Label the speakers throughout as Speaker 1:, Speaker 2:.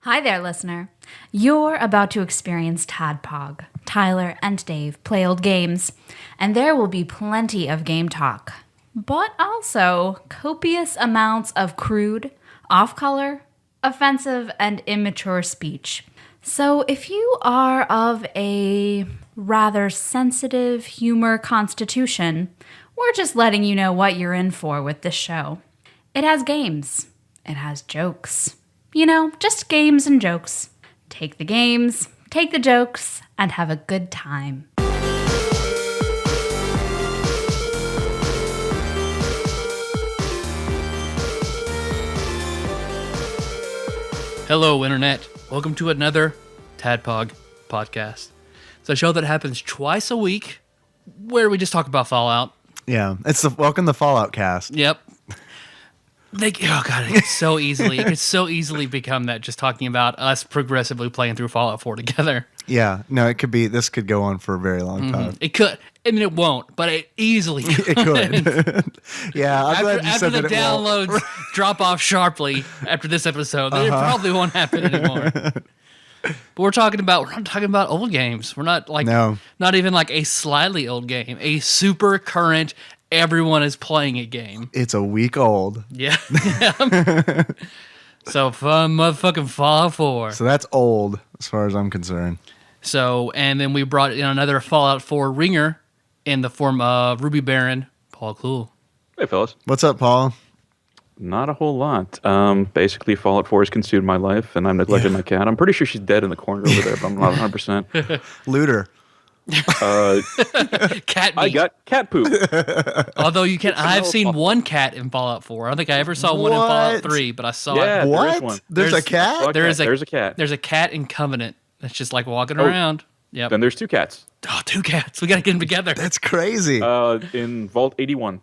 Speaker 1: Hi there, listener. You're about to experience TADPOG. Tyler and Dave play old games, and there will be plenty of game talk, but also copious amounts of crude, off-color, offensive, and immature speech. So if you are of a rather sensitive humor constitution, we're just letting you know what you're in for with this show. It has games. It has jokes. You know, just games and jokes. Take the games, take the jokes, and have a good time.
Speaker 2: Hello, Internet. Welcome to another TADPOG podcast. It's a show that happens twice a week where we just talk about Fallout.
Speaker 3: Yeah, it's the Welcome to Fallout cast.
Speaker 2: Yep. It could so easily become that, just talking about us progressively playing through Fallout 4 together.
Speaker 3: Yeah, no, this could go on for a very long time.
Speaker 2: It could. I mean, it won't, but it easily could.
Speaker 3: It could. Yeah, I'm glad you
Speaker 2: after
Speaker 3: said
Speaker 2: the
Speaker 3: that
Speaker 2: downloads drop off sharply after this episode, then it probably won't happen anymore. But we're not talking about old games. We're not not even like a slightly old game, a super current, everyone is playing it game.
Speaker 3: It's a week old.
Speaker 2: Yeah. So fun motherfucking Fallout 4.
Speaker 3: So that's old as far as I'm concerned.
Speaker 2: So, and then we brought in another Fallout 4 ringer in the form of Ruby Baron Paul Clewell.
Speaker 4: Hey, fellas.
Speaker 3: What's up, Paul?
Speaker 4: Not a whole lot. Basically, Fallout 4 has consumed my life, and I'm neglecting my cat. I'm pretty sure she's dead in the corner over there, but I'm not 100%.
Speaker 3: Looter.
Speaker 2: Cat meat.
Speaker 4: I got cat poop.
Speaker 2: Although you can, I've seen one cat in Fallout 4. I don't think I ever saw one in Fallout 3, but I saw
Speaker 4: Yeah,
Speaker 2: it.
Speaker 3: What?
Speaker 4: there is one.
Speaker 3: There's a cat?
Speaker 2: There's
Speaker 4: There's a cat.
Speaker 2: There's a cat in Covenant that's just like walking around. Yep.
Speaker 4: Then there's two cats.
Speaker 2: Oh, two cats. We got to get them together.
Speaker 3: That's crazy.
Speaker 4: In Vault 81.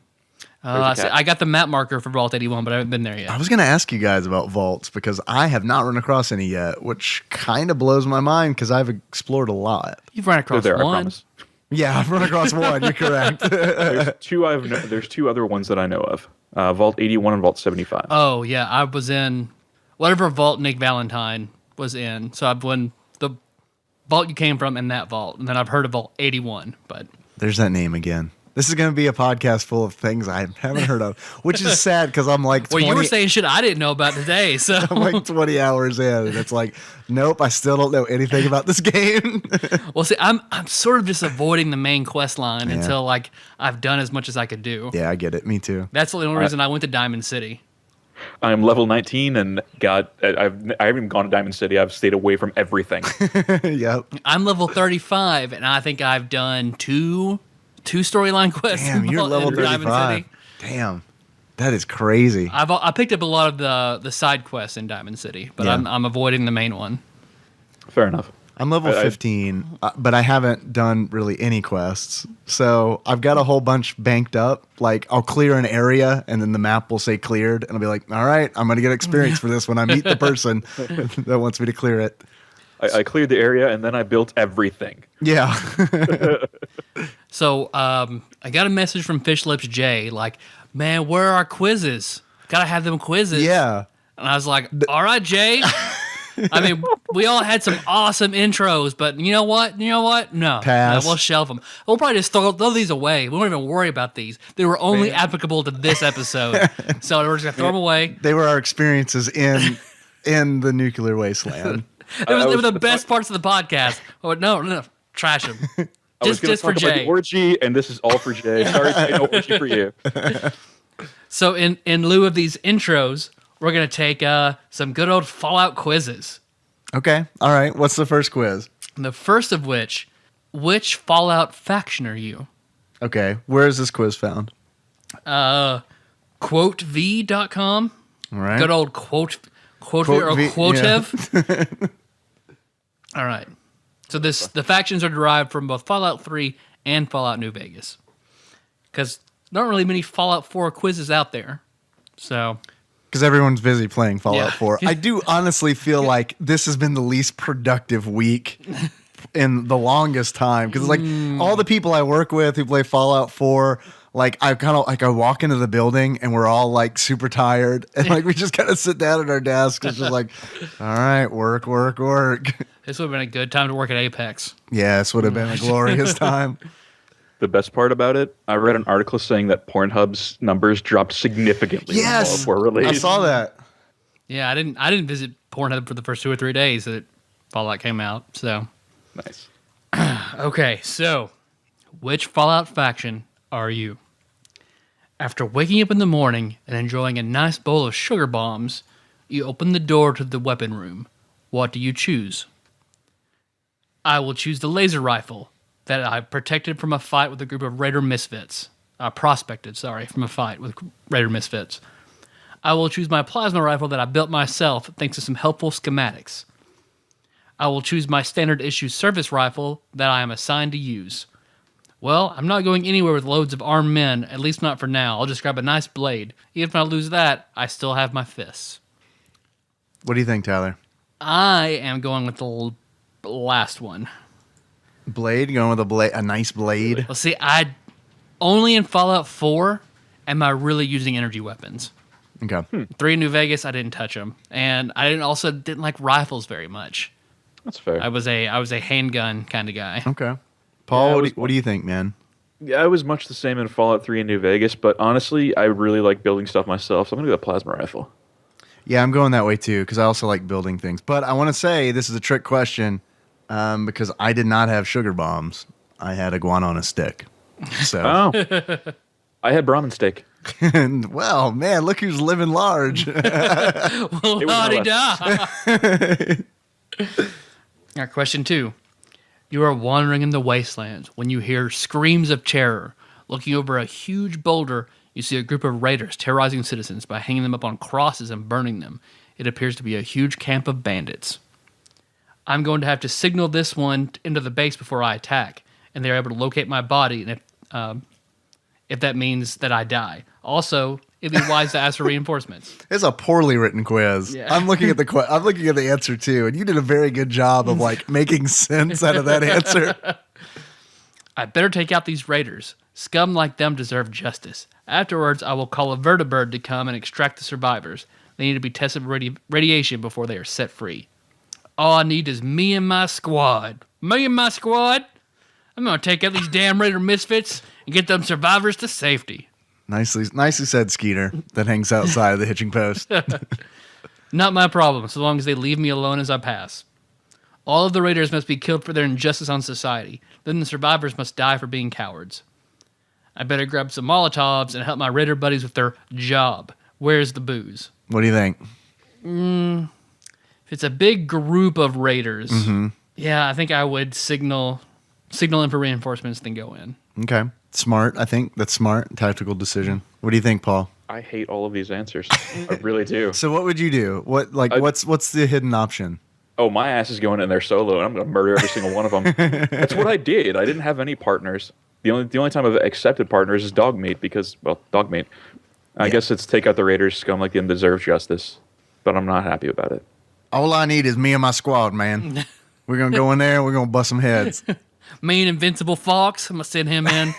Speaker 2: I got the map marker for Vault 81, but I haven't been there yet.
Speaker 3: I was going to ask you guys about vaults because I have not run across any yet, which kind of blows my mind because I've explored a lot.
Speaker 2: You've run across
Speaker 4: They're there, I
Speaker 2: one.
Speaker 4: promise.
Speaker 3: Yeah, I've run across one. You're correct.
Speaker 4: There's two other ones that I know of. Vault 81 and Vault 75.
Speaker 2: Oh, yeah. I was in whatever vault Nick Valentine was in. So I've won the vault you came from in that vault. And then I've heard of Vault 81. But
Speaker 3: There's that name again. This is going to be a podcast full of things I haven't heard of, which is sad because I'm like 20,
Speaker 2: well, you were saying shit I didn't know about today. So
Speaker 3: I'm like 20 hours in, and it's like, nope, I still don't know anything about this game.
Speaker 2: Well, see, I'm sort of just avoiding the main quest line until like I've done as much as I could do.
Speaker 3: Yeah, I get it. Me too.
Speaker 2: That's the only reason I went to Diamond City.
Speaker 4: I'm level 19, and I haven't even gone to Diamond City. I've stayed away from everything.
Speaker 3: Yep.
Speaker 2: I'm level 35, and I think I've done two storyline quests.
Speaker 3: Damn, you're level
Speaker 2: in Diamond
Speaker 3: 35.
Speaker 2: City.
Speaker 3: Damn, that is crazy.
Speaker 2: I picked up a lot of the side quests in Diamond City, but
Speaker 3: Yeah.
Speaker 2: I'm avoiding the main one.
Speaker 4: Fair enough.
Speaker 3: I'm level 15, but I haven't done really any quests. So I've got a whole bunch banked up. Like, I'll clear an area, and then the map will say cleared, and I'll be like, all right, I'm going to get experience for this when I meet the person that wants me to clear it.
Speaker 4: I cleared the area, and then I built everything.
Speaker 3: Yeah.
Speaker 2: So I got a message from Fish Lips Jay, like, man, where are our quizzes? Gotta have them quizzes.
Speaker 3: Yeah.
Speaker 2: And I was like, all right, Jay. I mean, we all had some awesome intros, but you know what? No.
Speaker 3: Pass.
Speaker 2: No, we'll shelve them. We'll probably just throw these away. We won't even worry about these. They were only applicable to this episode. So we're just going to throw them away.
Speaker 3: They were our experiences in the nuclear wasteland.
Speaker 2: They were the best parts of the podcast. Oh, no, trash them.
Speaker 4: I was going to
Speaker 2: for
Speaker 4: talk about
Speaker 2: Jay.
Speaker 4: the orgy, and this is all for Jay. Sorry, no orgy for you.
Speaker 2: So in lieu of these intros, we're going to take some good old Fallout quizzes.
Speaker 3: Okay. All right. What's the first quiz?
Speaker 2: The first of which Fallout faction are you?
Speaker 3: Okay. Where is this quiz found?
Speaker 2: Quotev.com.
Speaker 3: All right.
Speaker 2: Good old quote or quotev.
Speaker 3: Yeah.
Speaker 2: All right. So the factions are derived from both Fallout 3 and Fallout New Vegas. Because there aren't really many Fallout 4 quizzes out there. So
Speaker 3: Because everyone's busy playing Fallout
Speaker 2: Yeah.
Speaker 3: 4. I do honestly feel like this has been the least productive week in the longest time. Because it's like all the people I work with who play Fallout 4 like I walk into the building and we're all like super tired and like we just kind of sit down at our desks. It's just like, all right, work.
Speaker 2: This would have been a good time to work at Apex.
Speaker 3: Yeah, this would have been a glorious time.
Speaker 4: The best part about it, I read an article saying that Pornhub's numbers dropped significantly when Fallout 4 released.
Speaker 3: I saw that.
Speaker 2: Yeah, I didn't visit Pornhub for the first 2 or 3 days that Fallout came out. So
Speaker 4: Nice.
Speaker 2: okay, so which Fallout faction are you? After waking up in the morning and enjoying a nice bowl of sugar bombs, you open the door to the weapon room. What do you choose? I will choose the laser rifle that I protected from a fight with a group of Raider misfits. Prospected from a fight with Raider misfits. I will choose my plasma rifle that I built myself thanks to some helpful schematics. I will choose my standard issue service rifle that I am assigned to use. Well, I'm not going anywhere with loads of armed men, at least not for now. I'll just grab a nice blade. Even if I lose that, I still have my fists.
Speaker 3: What do you think, Tyler?
Speaker 2: I am going with the last one.
Speaker 3: Blade? Going with a nice blade?
Speaker 2: Well, see, I only in Fallout 4 am I really using energy weapons.
Speaker 3: Okay.
Speaker 2: 3 in New Vegas, I didn't touch them. And I didn't like rifles very much.
Speaker 4: That's fair.
Speaker 2: I was a handgun kind of guy.
Speaker 3: Okay. Paul,
Speaker 4: Yeah,
Speaker 3: what do you think, man?
Speaker 4: Yeah, I was much the same in Fallout 3 in New Vegas, but honestly, I really like building stuff myself, so I'm going to go plasma rifle.
Speaker 3: Yeah, I'm going that way too because I also like building things. But I want to say this is a trick question because I did not have sugar bombs. I had iguana on a stick. So,
Speaker 4: Oh. I had Brahmin steak.
Speaker 3: well, man, look who's living large.
Speaker 2: Well, la-di-da. All right, question 2. You are wandering in the wasteland when you hear screams of terror. Looking over a huge boulder, you see a group of raiders terrorizing citizens by hanging them up on crosses and burning them. It appears to be a huge camp of bandits. I'm going to have to signal this one into the base before I attack, and they're able to locate my body, and if that means that I die. Also, it'd be wise to ask for reinforcements.
Speaker 3: It's a poorly written quiz.
Speaker 2: Yeah.
Speaker 3: I'm looking at the answer too, and you did a very good job of like making sense out of that answer.
Speaker 2: I better take out these raiders. Scum like them deserve justice. Afterwards, I will call a vertibird to come and extract the survivors. They need to be tested for radiation before they are set free. All I need is me and my squad. Me and my squad? I'm going to take out these damn Raider misfits and get them survivors to safety.
Speaker 3: Nicely said, Skeeter, that hangs outside of the hitching post.
Speaker 2: Not my problem, so long as they leave me alone as I pass. All of the raiders must be killed for their injustice on society. Then the survivors must die for being cowards. I better grab some Molotovs and help my raider buddies with their job. Where's the booze?
Speaker 3: What do you think?
Speaker 2: If it's a big group of raiders, yeah, I think I would signal in for reinforcements, then go in.
Speaker 3: Okay. Smart, I think. That's smart. Tactical decision. What do you think, Paul?
Speaker 4: I hate all of these answers. I really do.
Speaker 3: So what would you do? What's the hidden option?
Speaker 4: Oh, my ass is going in there solo, and I'm going to murder every single one of them. That's what I did. I didn't have any partners. The only time I've accepted partners is Dogmeat because, well, Dogmeat. I guess it's take out the Raiders, scum like them deserve justice, but I'm not happy about it.
Speaker 3: All I need is me and my squad, man. We're going to go in there and we're going to bust some heads.
Speaker 2: Me and Invincible Fox, I'm going to send him in.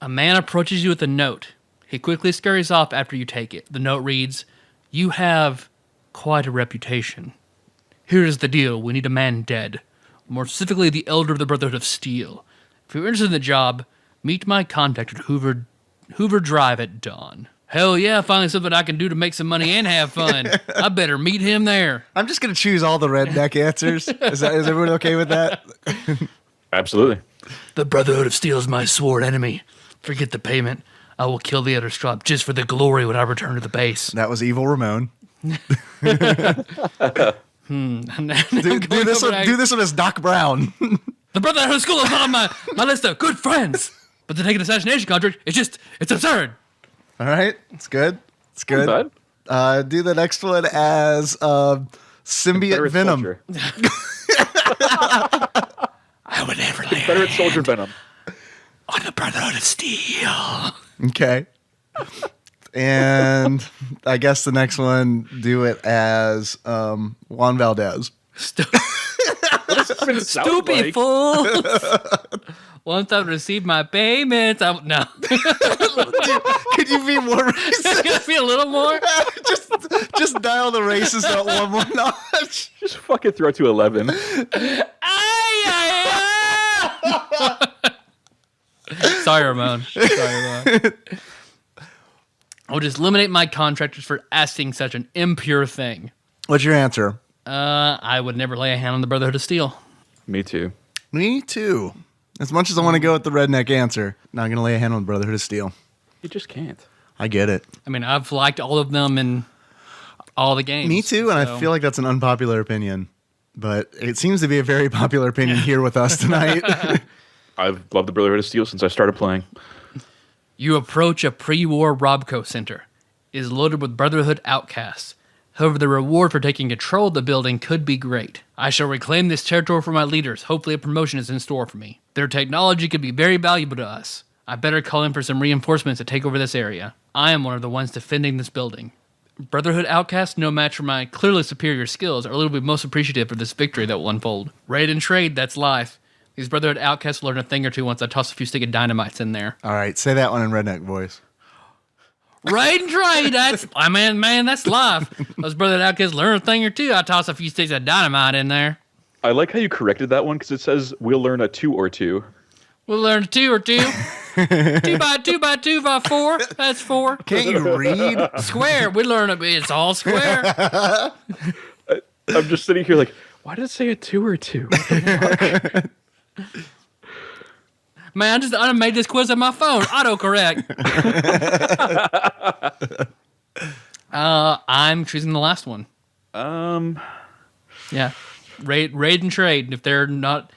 Speaker 2: A man approaches you with a note. He quickly scurries off after you take it. The note reads, "You have quite a reputation. Here is the deal. We need a man dead. More specifically, the elder of the Brotherhood of Steel. If you're interested in the job, meet my contact at Hoover Drive at dawn." Hell yeah, finally something I can do to make some money and have fun. I better meet him there.
Speaker 3: I'm just going to choose all the redneck answers. Is everyone okay with that?
Speaker 4: Absolutely.
Speaker 2: The Brotherhood of Steel is my sworn enemy. Forget the payment. I will kill the other Strop just for the glory when I return to the base.
Speaker 3: That was Evil Ramon. Do this one as Doc Brown.
Speaker 2: The Brotherhood of Steel is not on my list of good friends. But to take an assassination contract, it's absurd.
Speaker 3: All right. It's good. It's good. Do the next one as symbiote venom.
Speaker 2: I would never lay
Speaker 4: Confederate soldier venom.
Speaker 2: on the Brotherhood of Steel.
Speaker 3: Okay. And I guess the next one, do it as Juan Valdez.
Speaker 2: Stupid fool. Once I receive my payments, no.
Speaker 3: Could you be more racist?
Speaker 2: Can I be a little more?
Speaker 3: just dial the racist up one more notch.
Speaker 4: Just fucking throw it to 11.
Speaker 2: Sorry, Ramon. I'll just eliminate my contractors for asking such an impure thing.
Speaker 3: What's your answer?
Speaker 2: I would never lay a hand on the Brotherhood of Steel.
Speaker 4: Me too.
Speaker 3: Me too. As much as I want to go with the redneck answer, not going to lay a hand on the Brotherhood of Steel.
Speaker 4: You just can't.
Speaker 3: I get it.
Speaker 2: I mean, I've liked all of them in all the games.
Speaker 3: Me too, and I feel like that's an unpopular opinion. But it seems to be a very popular opinion here with us tonight.
Speaker 4: I've loved the Brotherhood of Steel since I started playing.
Speaker 2: You approach a pre-war Robco center. It is loaded with Brotherhood outcasts. However, the reward for taking control of the building could be great. I shall reclaim this territory for my leaders. Hopefully a promotion is in store for me. Their technology could be very valuable to us. I better call in for some reinforcements to take over this area. I am one of the ones defending this building. Brotherhood outcasts, no match for my clearly superior skills, are a little bit most appreciative of this victory that will unfold. Raid and trade, that's life. These Brotherhood outcasts will learn a thing or two once I toss a few stick of dynamites in there.
Speaker 3: All right, say that one in redneck voice.
Speaker 2: Raid and trade, that's life. Those Brotherhood outcasts learn a thing or two. I toss a few sticks of dynamite in there.
Speaker 4: I like how you corrected that one because it says we'll learn a 2 or 2.
Speaker 2: We'll learn a 2 or 2. 2 by 2 by 2 by 4. That's 4.
Speaker 3: Can't you read?
Speaker 2: Square. We learn it's all square.
Speaker 4: I'm just sitting here like, why did it say a 2 or 2?
Speaker 2: Man, I made this quiz on my phone. Autocorrect. I'm choosing the last one. Yeah. Raid and trade. If they're not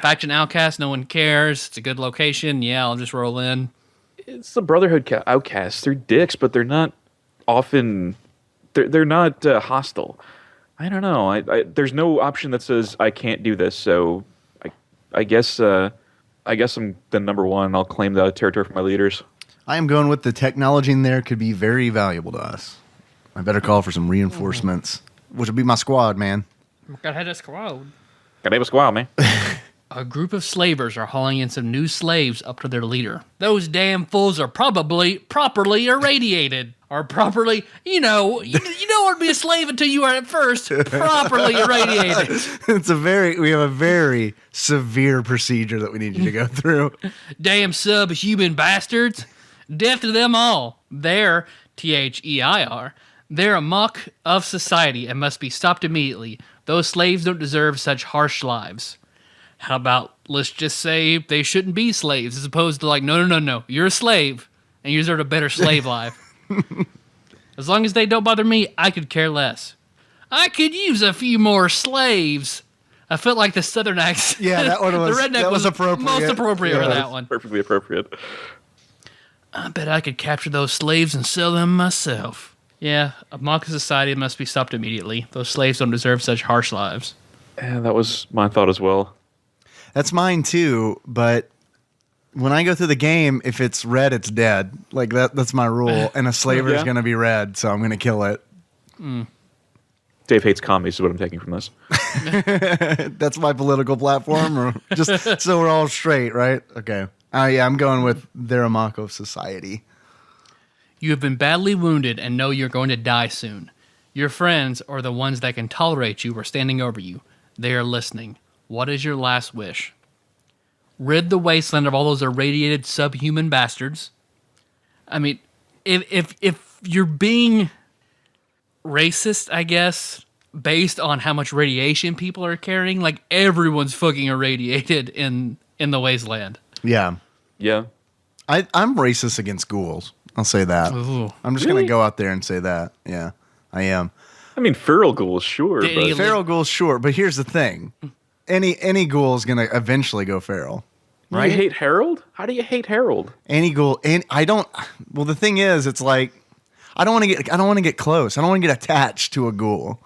Speaker 2: faction outcast, no one cares. It's a good location. Yeah, I'll just roll in.
Speaker 4: It's the Brotherhood outcasts. They're dicks, but they're not often... They're not hostile. I don't know. There's no option that says I can't do this, so I guess I'm the number one. I'll claim the territory for my leaders.
Speaker 3: I am going with the technology in there could be very valuable to us. I better call for some reinforcements, which will be my squad, man.
Speaker 2: Gotta have a squad.
Speaker 4: Gotta have a squad, man.
Speaker 2: A group of slavers are hauling in some new slaves up to their leader. Those damn fools are probably properly irradiated. Or properly, you don't want to be a slave until you are at first properly irradiated.
Speaker 3: We have a very severe procedure that we need you to go through.
Speaker 2: Damn subhuman bastards. Death to them all. They're, T-H-E-I-R, they're a mock of society and must be stopped immediately. Those slaves don't deserve such harsh lives. How about, let's just say they shouldn't be slaves as opposed to like, no, you're a slave and you deserve a better slave life. As long as they don't bother me, I could care less. I could use a few more slaves. I felt like the southern accent.
Speaker 3: Yeah, that one was,
Speaker 2: the redneck
Speaker 3: that was appropriate.
Speaker 2: Most appropriate for that one.
Speaker 4: Perfectly appropriate.
Speaker 2: I bet I could capture those slaves and sell them myself. Yeah, a mock society must be stopped immediately. Those slaves don't deserve such harsh lives.
Speaker 4: Yeah, that was my thought as well.
Speaker 3: That's mine too, but when I go through the game, if it's red, it's dead. Like that's my rule. And a slaver is going to be red, so I'm going to kill it.
Speaker 4: Dave hates commies is what I'm taking from this.
Speaker 3: That's my political platform, or just so we're all straight, right? Okay. Yeah, I'm going with their mock of society.
Speaker 2: You have been badly wounded and know you're going to die soon. Your friends, or the ones that can tolerate you, are standing over you. They are listening. What is your last wish? Rid the wasteland of all those irradiated subhuman bastards. I mean, if you're being racist, I guess, based on how much radiation people are carrying, like everyone's fucking irradiated in the wasteland.
Speaker 3: Yeah.
Speaker 4: Yeah.
Speaker 3: I'm racist against ghouls. I'll say that.
Speaker 2: Ooh.
Speaker 3: I'm just going to go out there and say that. Yeah, I am.
Speaker 4: I mean, feral ghouls, sure. But
Speaker 3: feral ghouls, sure. But here's the thing. Any ghoul is going to eventually go feral. Right?
Speaker 4: You hate Harold? How do you hate Harold?
Speaker 3: Any ghoul, I don't. Well, the thing is, it's like I don't want to get close. I don't want to get attached to a ghoul,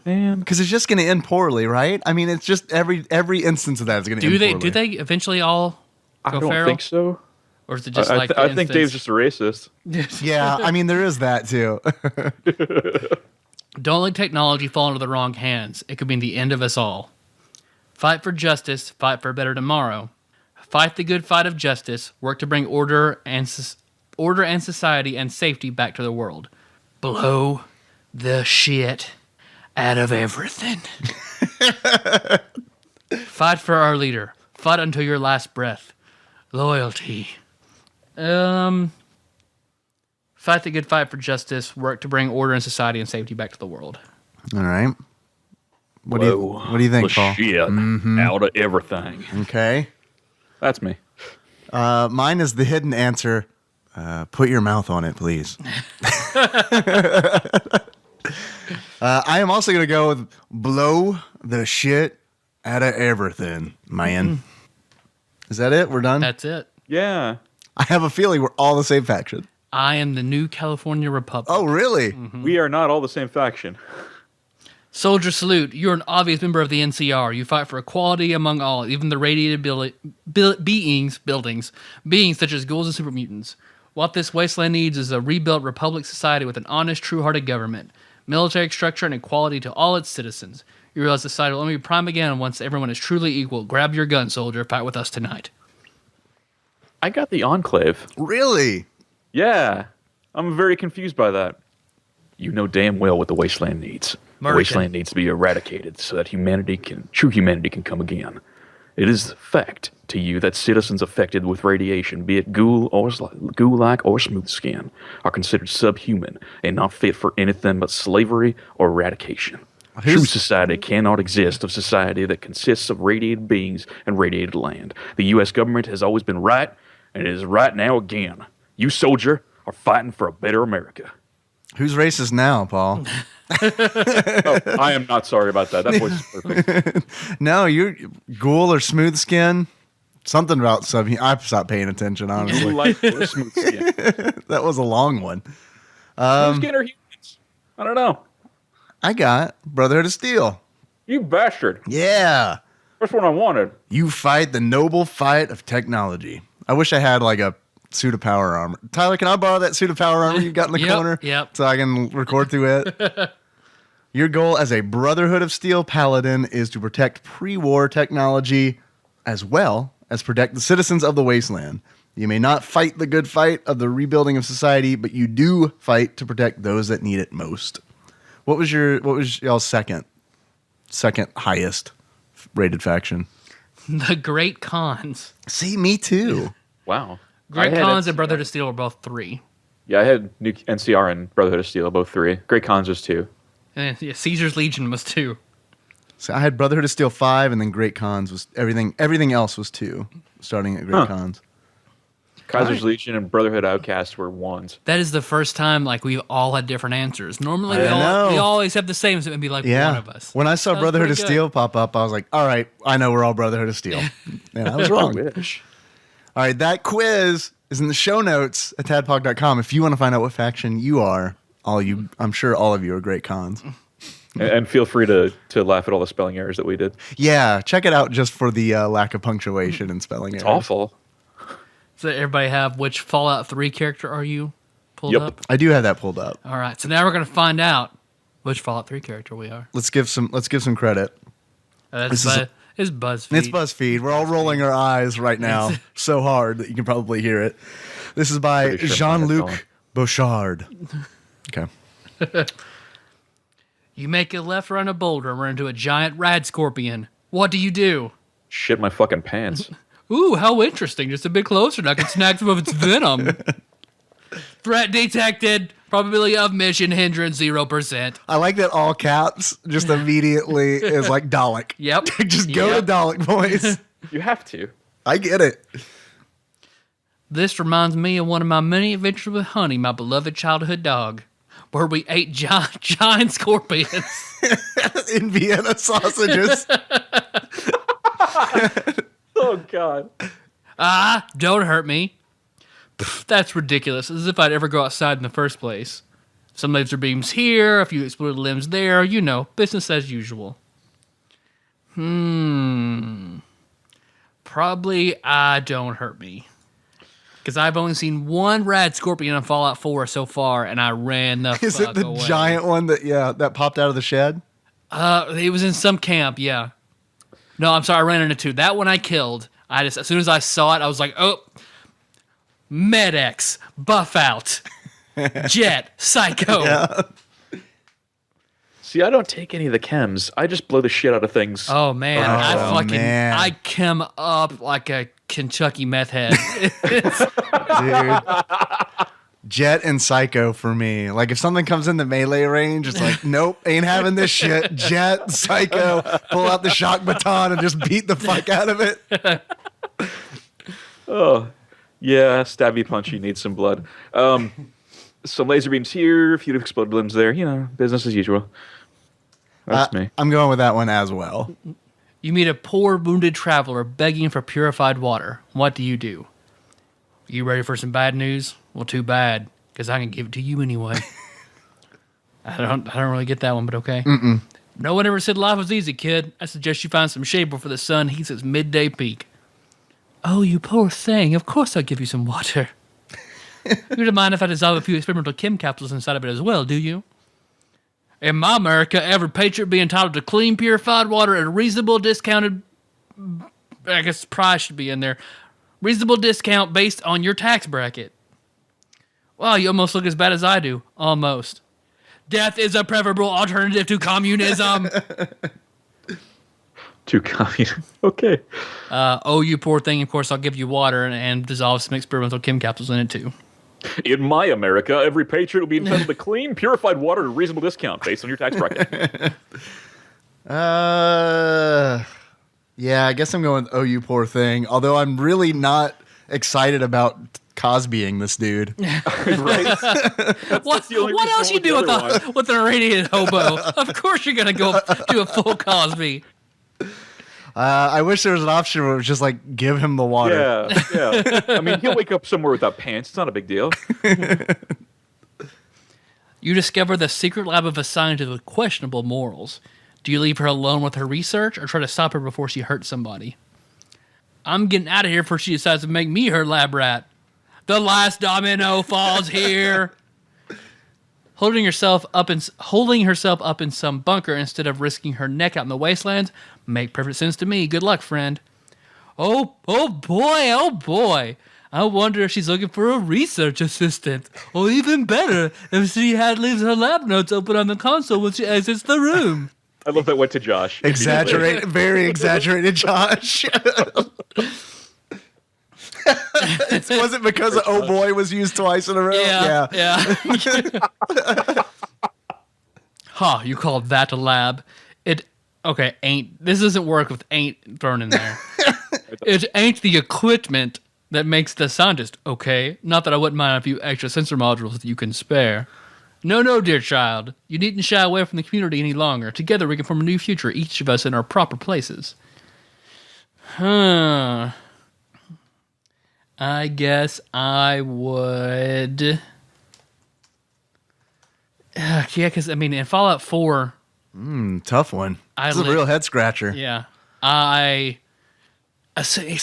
Speaker 4: man,
Speaker 3: because it's just going to end poorly, right? I mean, it's just every instance of that is going to end poorly.
Speaker 2: Do they eventually all go
Speaker 4: I don't
Speaker 2: feral?
Speaker 4: think so.
Speaker 2: Or is it just
Speaker 4: I think Dave's just a racist.
Speaker 3: Yeah, I mean, there is that too.
Speaker 2: Don't let technology fall into the wrong hands. It could mean the end of us all. Fight for justice. Fight for a better tomorrow. Fight the good fight of justice. Work to bring order and society and safety back to the world. Blow the shit out of everything. Fight for our leader. Fight until your last breath. Loyalty. Fight the good fight for justice. Work to bring order and society and safety back to the world.
Speaker 3: All right. What do you think, Paul?
Speaker 4: Shit out of everything.
Speaker 3: Okay.
Speaker 4: That's me.
Speaker 3: Mine is the hidden answer. Put your mouth on it, please. I am also going to go with blow the shit out of everything, man. Is that it? We're done?
Speaker 2: That's it.
Speaker 4: Yeah.
Speaker 3: I have a feeling we're all the same faction.
Speaker 2: I am the new California Republic.
Speaker 3: Oh, really?
Speaker 4: We are not all the same faction.
Speaker 2: Soldier salute. You're an obvious member of the NCR. You fight for equality among all, even the radiated beings such as ghouls and super mutants. What this wasteland needs is a rebuilt republic society with an honest, true-hearted government, military structure, and equality to all its citizens. You realize society will only be prime again once everyone is truly equal. Grab your gun, soldier. Fight with us tonight.
Speaker 4: I got the Enclave.
Speaker 3: Really?
Speaker 4: Yeah. I'm very confused by that. You know damn well what the wasteland needs. The wasteland needs to be eradicated so that true humanity can come again. It is a fact to you that citizens affected with radiation, be it ghoul-like or smooth skin, are considered subhuman and not fit for anything but slavery or eradication. True society cannot exist of society that consists of radiated beings and radiated land. The U.S. government has always been right, and it is right now again. You, soldier, are fighting for a better America.
Speaker 3: Who's racist now, Paul?
Speaker 4: I am not sorry about that. That voice is perfect.
Speaker 3: No, you're ghoul or smooth skin. Something about I stopped paying attention, honestly.
Speaker 4: Light or smooth skin.
Speaker 3: That was a long one.
Speaker 4: Smooth skin or humans? I don't know.
Speaker 3: I got Brotherhood of Steel.
Speaker 4: You bastard.
Speaker 3: Yeah.
Speaker 4: First one I wanted.
Speaker 3: You fight the noble fight of technology. I wish I had like a suit of power armor. Tyler, can I borrow that suit of power armor you got in the corner?
Speaker 2: Yep.
Speaker 3: So I can record through it. Your goal as a Brotherhood of Steel paladin is to protect pre-war technology as well as protect the citizens of the wasteland. You may not fight the good fight of the rebuilding of society, but you do fight to protect those that need it most. What was y'all's second highest rated faction?
Speaker 2: The Great Khans.
Speaker 3: See, me too.
Speaker 4: Wow.
Speaker 2: Great Khans and Brotherhood of Steel were both 3.
Speaker 4: Yeah, I had NCR and Brotherhood of Steel, both 3. Great Khans was 2.
Speaker 2: And Caesar's Legion was 2.
Speaker 3: So I had Brotherhood of Steel 5, and then Great Khans was everything. Everything else was 2, starting at Great Khans.
Speaker 4: Kaiser's Legion and Brotherhood Outcast were 1s.
Speaker 2: That is the first time we've all had different answers. Normally we always have the same, so it would be one of us.
Speaker 3: When I saw Brotherhood of Steel pop up, I was like, all right, I know we're all Brotherhood of Steel. And I was wrong.
Speaker 4: I wish.
Speaker 3: All right, that quiz is in the show notes at tadpog.com. If you want to find out what faction you are, I'm sure all of you are Great Khans.
Speaker 4: And feel free to laugh at all the spelling errors that we did.
Speaker 3: Yeah, check it out just for the lack of punctuation and spelling errors.
Speaker 4: It's awful.
Speaker 2: So everybody have which Fallout 3 character are you pulled up?
Speaker 3: I do have that pulled up.
Speaker 2: All right, so now we're going to find out which Fallout 3 character we are.
Speaker 3: Let's give some credit.
Speaker 2: It's BuzzFeed.
Speaker 3: It's BuzzFeed. We're all rolling our eyes right now so hard that you can probably hear it. This is by Jean-Luc Bouchard. Okay.
Speaker 2: You make a left run a boulder and run into a giant rad scorpion. What do?
Speaker 4: Shit my fucking pants.
Speaker 2: Ooh, how interesting. Just a bit closer and I can snag some of its venom. Threat detected. Probability of mission hindrance 0%.
Speaker 3: I like that all caps just immediately is like Dalek.
Speaker 2: Yep.
Speaker 3: Just go to Dalek, boys.
Speaker 4: You have to.
Speaker 3: I get it.
Speaker 2: This reminds me of one of my many adventures with Honey, my beloved childhood dog, where we ate giant scorpions.
Speaker 3: In Vienna sausages.
Speaker 4: Oh, God.
Speaker 2: Don't hurt me. Pff, that's ridiculous. As if I'd ever go outside in the first place. Some laser beams here, a few exploded limbs there. Business as usual. Probably don't hurt me. Because I've only seen one rad scorpion on Fallout 4 so far, and I ran the
Speaker 3: Is
Speaker 2: fuck
Speaker 3: it the
Speaker 2: away.
Speaker 3: giant one that popped out of the shed?
Speaker 2: It was in some camp, yeah. No, I'm sorry, I ran into 2. That one I killed. As soon as I saw it, I was like, oh, MedX, buff out, Jet, Psycho.
Speaker 3: Yeah.
Speaker 4: See, I don't take any of the chems. I just blow the shit out of things.
Speaker 2: Oh man,
Speaker 3: man.
Speaker 2: I chem up like a Kentucky meth head.
Speaker 3: Dude. Jet and Psycho for me. Like if something comes in the melee range, it's like, nope, ain't having this shit. Jet, Psycho, pull out the shock baton and just beat the fuck out of it.
Speaker 4: Oh, yeah, stabby punchy needs some blood. Some laser beams here, a few exploded limbs there. You know, business as usual. That's me.
Speaker 3: I'm going with that one as well.
Speaker 2: You meet a poor wounded traveler begging for purified water. What do? You ready for some bad news? Well, too bad, because I can give it to you anyway. I don't really get that one, but okay.
Speaker 3: Mm-mm.
Speaker 2: No one ever said life was easy, kid. I suggest you find some shade before the sun heats its midday peak. Oh, you poor thing. Of course I'll give you some water. You don't mind if I dissolve a few experimental chem capsules inside of it as well, do you? In my America, every patriot be entitled to clean, purified water at a reasonable discounted... I guess price should be in there. Reasonable discount based on your tax bracket. Wow, you almost look as bad as I do. Almost. Death is a preferable alternative to communism.
Speaker 4: To communism. Okay.
Speaker 2: Oh, you poor thing. Of course, I'll give you water and dissolve some experimental chem capsules in it, too.
Speaker 4: In my America, every patriot will be entitled to clean, purified water at a reasonable discount based on your tax bracket.
Speaker 3: Yeah, I guess I'm going with Oh You Poor Thing. Although I'm really not excited about Cosbying this dude.
Speaker 4: Right?
Speaker 2: What else you do with an irradiated hobo? Of course you're going to go do a full Cosby.
Speaker 3: I wish there was an option where it was just like, give him the water.
Speaker 4: Yeah. I mean, he'll wake up somewhere without pants. It's not a big deal.
Speaker 2: You discover the secret lab of a scientist with questionable morals. Do you leave her alone with her research or try to stop her before she hurts somebody? I'm getting out of here before she decides to make me her lab rat. The last domino falls here. Holding herself up in some bunker instead of risking her neck out in the wasteland make perfect sense to me. Good luck, friend. Oh boy. I wonder if she's looking for a research assistant. Or even better, if she leaves her lab notes open on the console when she exits the room.
Speaker 4: I love that went to Josh.
Speaker 3: Very exaggerated Josh. Was it because Oh Boy was used twice in a row?
Speaker 2: Yeah. Huh, you called that a lab? This doesn't work with ain't thrown in there. It ain't the equipment that makes the scientist, okay? Not that I wouldn't mind a few extra sensor modules that you can spare. No, dear child. You needn't shy away from the community any longer. Together we can form a new future, each of us in our proper places. I guess I would... yeah, because, I mean, in Fallout 4...
Speaker 3: tough one. It's a real head scratcher.
Speaker 2: Yeah. It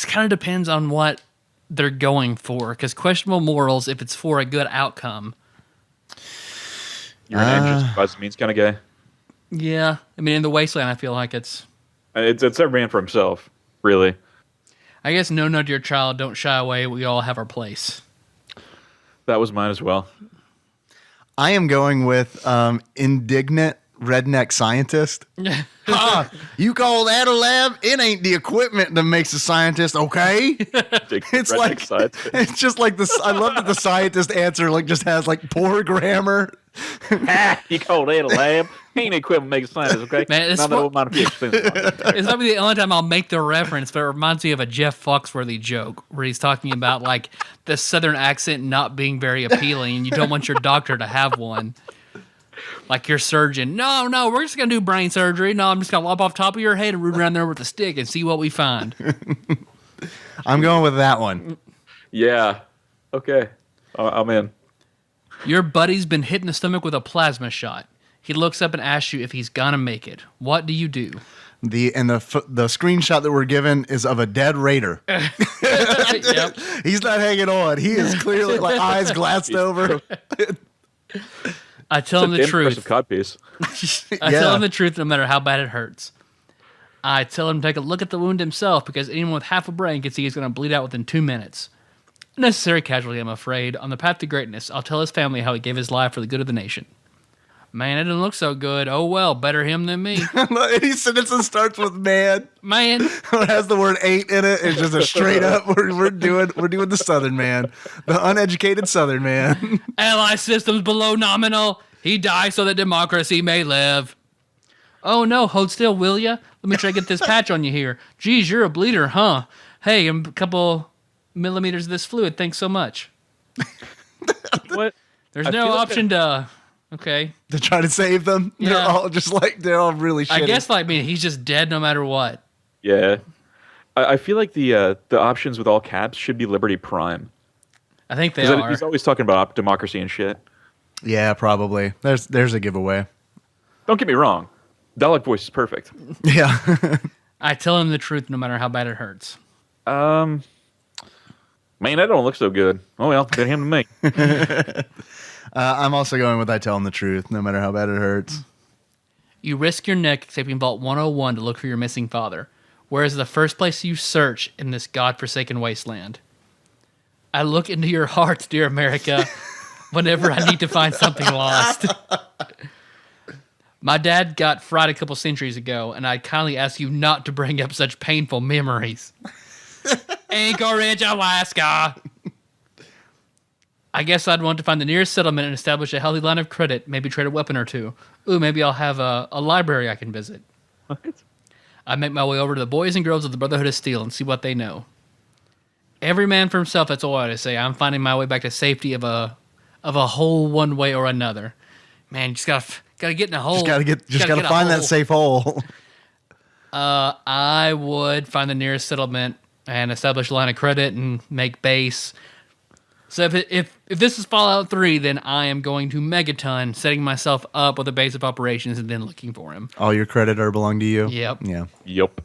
Speaker 2: kind of depends on what they're going for, because questionable morals, if it's for a good outcome...
Speaker 4: You're an interest by means kind of guy.
Speaker 2: Yeah. I mean, in the Wasteland, I feel like it's
Speaker 4: every man for himself, really.
Speaker 2: I guess no, dear child, don't shy away. We all have our place.
Speaker 4: That was mine as well.
Speaker 3: I am going with indignant redneck scientist. You call that a lab? It ain't the equipment that makes a scientist, okay? It's like scientist. It's just like this. I love that the scientist answer just has poor grammar.
Speaker 4: You call that a lab? Ain't equipment makes a scientist, okay?
Speaker 2: Man, it's probably the only time I'll make the reference, but it reminds me of a Jeff Foxworthy joke where he's talking about the southern accent not being very appealing, and you don't want your doctor to have one. Like your surgeon, no, we're just going to do brain surgery. No, I'm just going to lop off top of your head and root around there with a stick and see what we find.
Speaker 3: I'm going with that one.
Speaker 4: Yeah. Okay. I'm in.
Speaker 2: Your buddy's been hit in the stomach with a plasma shot. He looks up and asks you if he's going to make it. What do you do?
Speaker 3: The screenshot that we're given is of a dead raider.
Speaker 2: Yep.
Speaker 3: He's not hanging on. He is clearly eyes glassed over.
Speaker 2: I tell him the truth.
Speaker 4: Codpiece.
Speaker 2: I tell him the truth no matter how bad it hurts. I tell him to take a look at the wound himself because anyone with half a brain can see he's going to bleed out within 2 minutes. Necessary casualty, I'm afraid. On the path to greatness, I'll tell his family how he gave his life for the good of the nation. Man, it didn't look so good. Oh well, better him than me.
Speaker 3: Any sentence that starts with man.
Speaker 2: Man.
Speaker 3: Or has the word ain't in it. It's just a straight up, we're doing the Southern man. The uneducated Southern man.
Speaker 2: Ally systems below nominal. He dies so that democracy may live. Oh no, hold still, will ya? Let me try to get this patch on you here. Geez, you're a bleeder, huh? Hey, a couple millimeters of this fluid. Thanks so much.
Speaker 4: What?
Speaker 2: There's no option to... Okay.
Speaker 3: To try to save them?
Speaker 2: Yeah.
Speaker 3: They're all really shitty.
Speaker 2: I guess, he's just dead no matter what.
Speaker 4: Yeah. I feel like the options with all caps should be Liberty Prime.
Speaker 2: I think they are.
Speaker 4: He's always talking about democracy and shit.
Speaker 3: Yeah, probably. There's a giveaway.
Speaker 4: Don't get me wrong. Dalek voice is perfect.
Speaker 3: Yeah.
Speaker 2: I tell him the truth no matter how bad it hurts.
Speaker 4: Man, that don't look so good. Oh well, better him than me.
Speaker 3: I'm also going with I tell him the truth, no matter how bad it hurts.
Speaker 2: You risk your neck escaping Vault 101 to look for your missing father. Where is the first place you search in this godforsaken wasteland? I look into your hearts, dear America, whenever I need to find something lost. My dad got fried a couple centuries ago, and I kindly ask you not to bring up such painful memories. Anchorage, Alaska. I guess I'd want to find the nearest settlement and establish a healthy line of credit, maybe trade a weapon or two. Ooh, maybe I'll have a library I can visit.
Speaker 4: What?
Speaker 2: I make my way over to the boys and girls of the Brotherhood of Steel and see what they know. Every man for himself, that's all I gotta say. I'm finding my way back to safety of a hole one way or another. Man, you just gotta get in a hole.
Speaker 3: Just gotta find that safe hole.
Speaker 2: I would find the nearest settlement and establish a line of credit and make base. So if this is Fallout 3, then I am going to Megaton, setting myself up with a base of operations and then looking for him.
Speaker 3: All your credit belong to you?
Speaker 2: Yep.
Speaker 3: Yeah.
Speaker 4: Yep.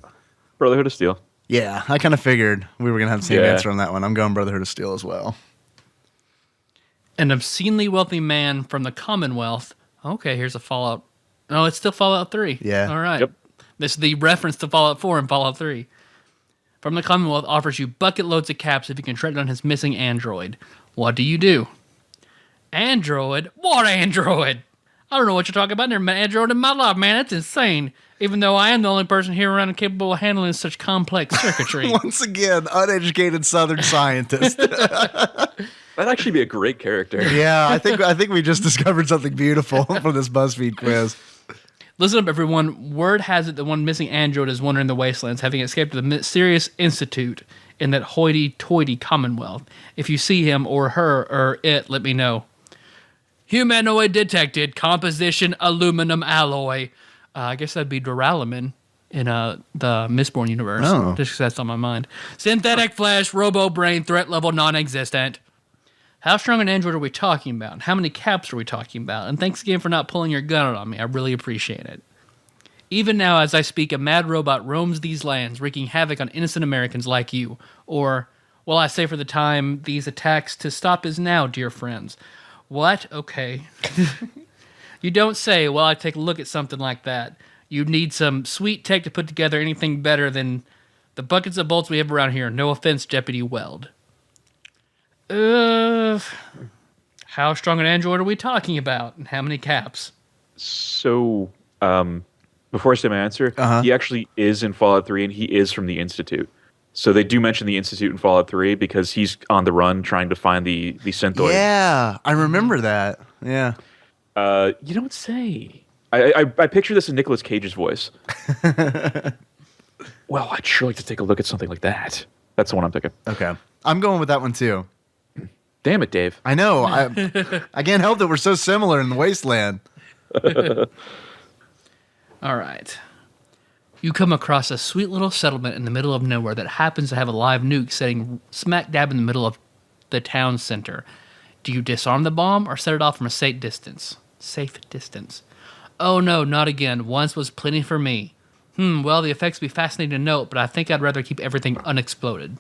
Speaker 4: Brotherhood of Steel.
Speaker 3: Yeah, I kind of figured we were going to have the same answer on that one. I'm going Brotherhood of Steel as well.
Speaker 2: An obscenely wealthy man from the Commonwealth. Okay, here's a Fallout. Oh, it's still Fallout 3.
Speaker 3: Yeah.
Speaker 2: All right.
Speaker 4: Yep.
Speaker 2: This is the reference to Fallout 4 and Fallout 3. From the Commonwealth offers you bucket loads of caps if you can trade on his missing android. What do? Android? What android? I don't know what you're talking about. Never met android in my life, man. That's insane. Even though I am the only person here around capable of handling such complex circuitry.
Speaker 3: Once again, uneducated Southern scientist.
Speaker 4: That'd actually be a great character.
Speaker 3: Yeah, I think we just discovered something beautiful from this BuzzFeed quiz.
Speaker 2: Listen up, everyone. Word has it that one missing android is wandering the wastelands, having escaped the mysterious institute in that hoity-toity Commonwealth. If you see him or her or it, let me know. Humanoid detected. Composition aluminum alloy. I guess that'd be duralumin in the Mistborn universe.
Speaker 3: Oh.
Speaker 2: Just 'cause that's on my mind. Synthetic flesh, robo-brain, threat level non-existent. How strong an android are we talking about? How many caps are we talking about? And thanks again for not pulling your gun on me. I really appreciate it. Even now, as I speak, a mad robot roams these lands, wreaking havoc on innocent Americans like you. Or, well, I say for the time, these attacks to stop is now, dear friends. What? Okay. You don't say, well, I take a look at something like that. You'd need some sweet tech to put together anything better than the buckets of bolts we have around here. No offense, Deputy Weld. How strong an android are we talking about? And how many caps?
Speaker 4: So, before I say my answer, he actually is in Fallout 3, and he is from the Institute. So they do mention the Institute in Fallout 3 because he's on the run trying to find the synthoid.
Speaker 3: Yeah, I remember that. Yeah.
Speaker 4: You don't say. I picture this in Nicolas Cage's voice. Well, I'd sure like to take a look at something like that. That's the one I'm thinking.
Speaker 3: Okay. I'm going with that one too.
Speaker 4: Damn it, Dave.
Speaker 3: I know. I can't help that we're so similar in the wasteland.
Speaker 2: All right. You come across a sweet little settlement in the middle of nowhere that happens to have a live nuke sitting smack dab in the middle of the town center. Do you disarm the bomb or set it off from a safe distance? Safe distance. Oh no, not again. Once was plenty for me. Well, the effects would be fascinating to note, but I think I'd rather keep everything unexploded.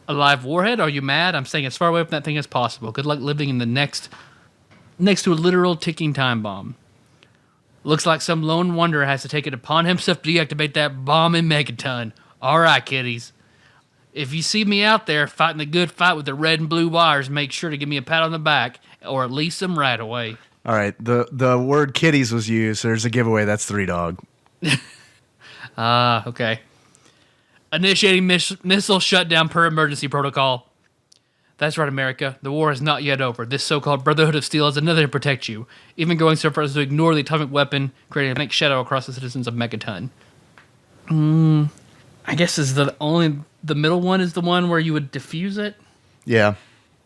Speaker 2: A live warhead? Are you mad? I'm staying as far away from that thing as possible. Good luck living in the next to a literal ticking time bomb. Looks like some lone wanderer has to take it upon himself to deactivate that bomb in Megaton. All right, kiddies. If you see me out there fighting the good fight with the red and blue wires, make sure to give me a pat on the back, or at least some right away.
Speaker 3: All right, the word kitties was used, so there's a giveaway. That's 3 Dog.
Speaker 2: Okay. Initiating missile shutdown per emergency protocol. That's right, America. The war is not yet over. This so-called Brotherhood of Steel has another to protect you, even going so far as to ignore the atomic weapon, creating a make shadow across the citizens of Megaton. I guess the middle one is the one where you would defuse it?
Speaker 3: Yeah.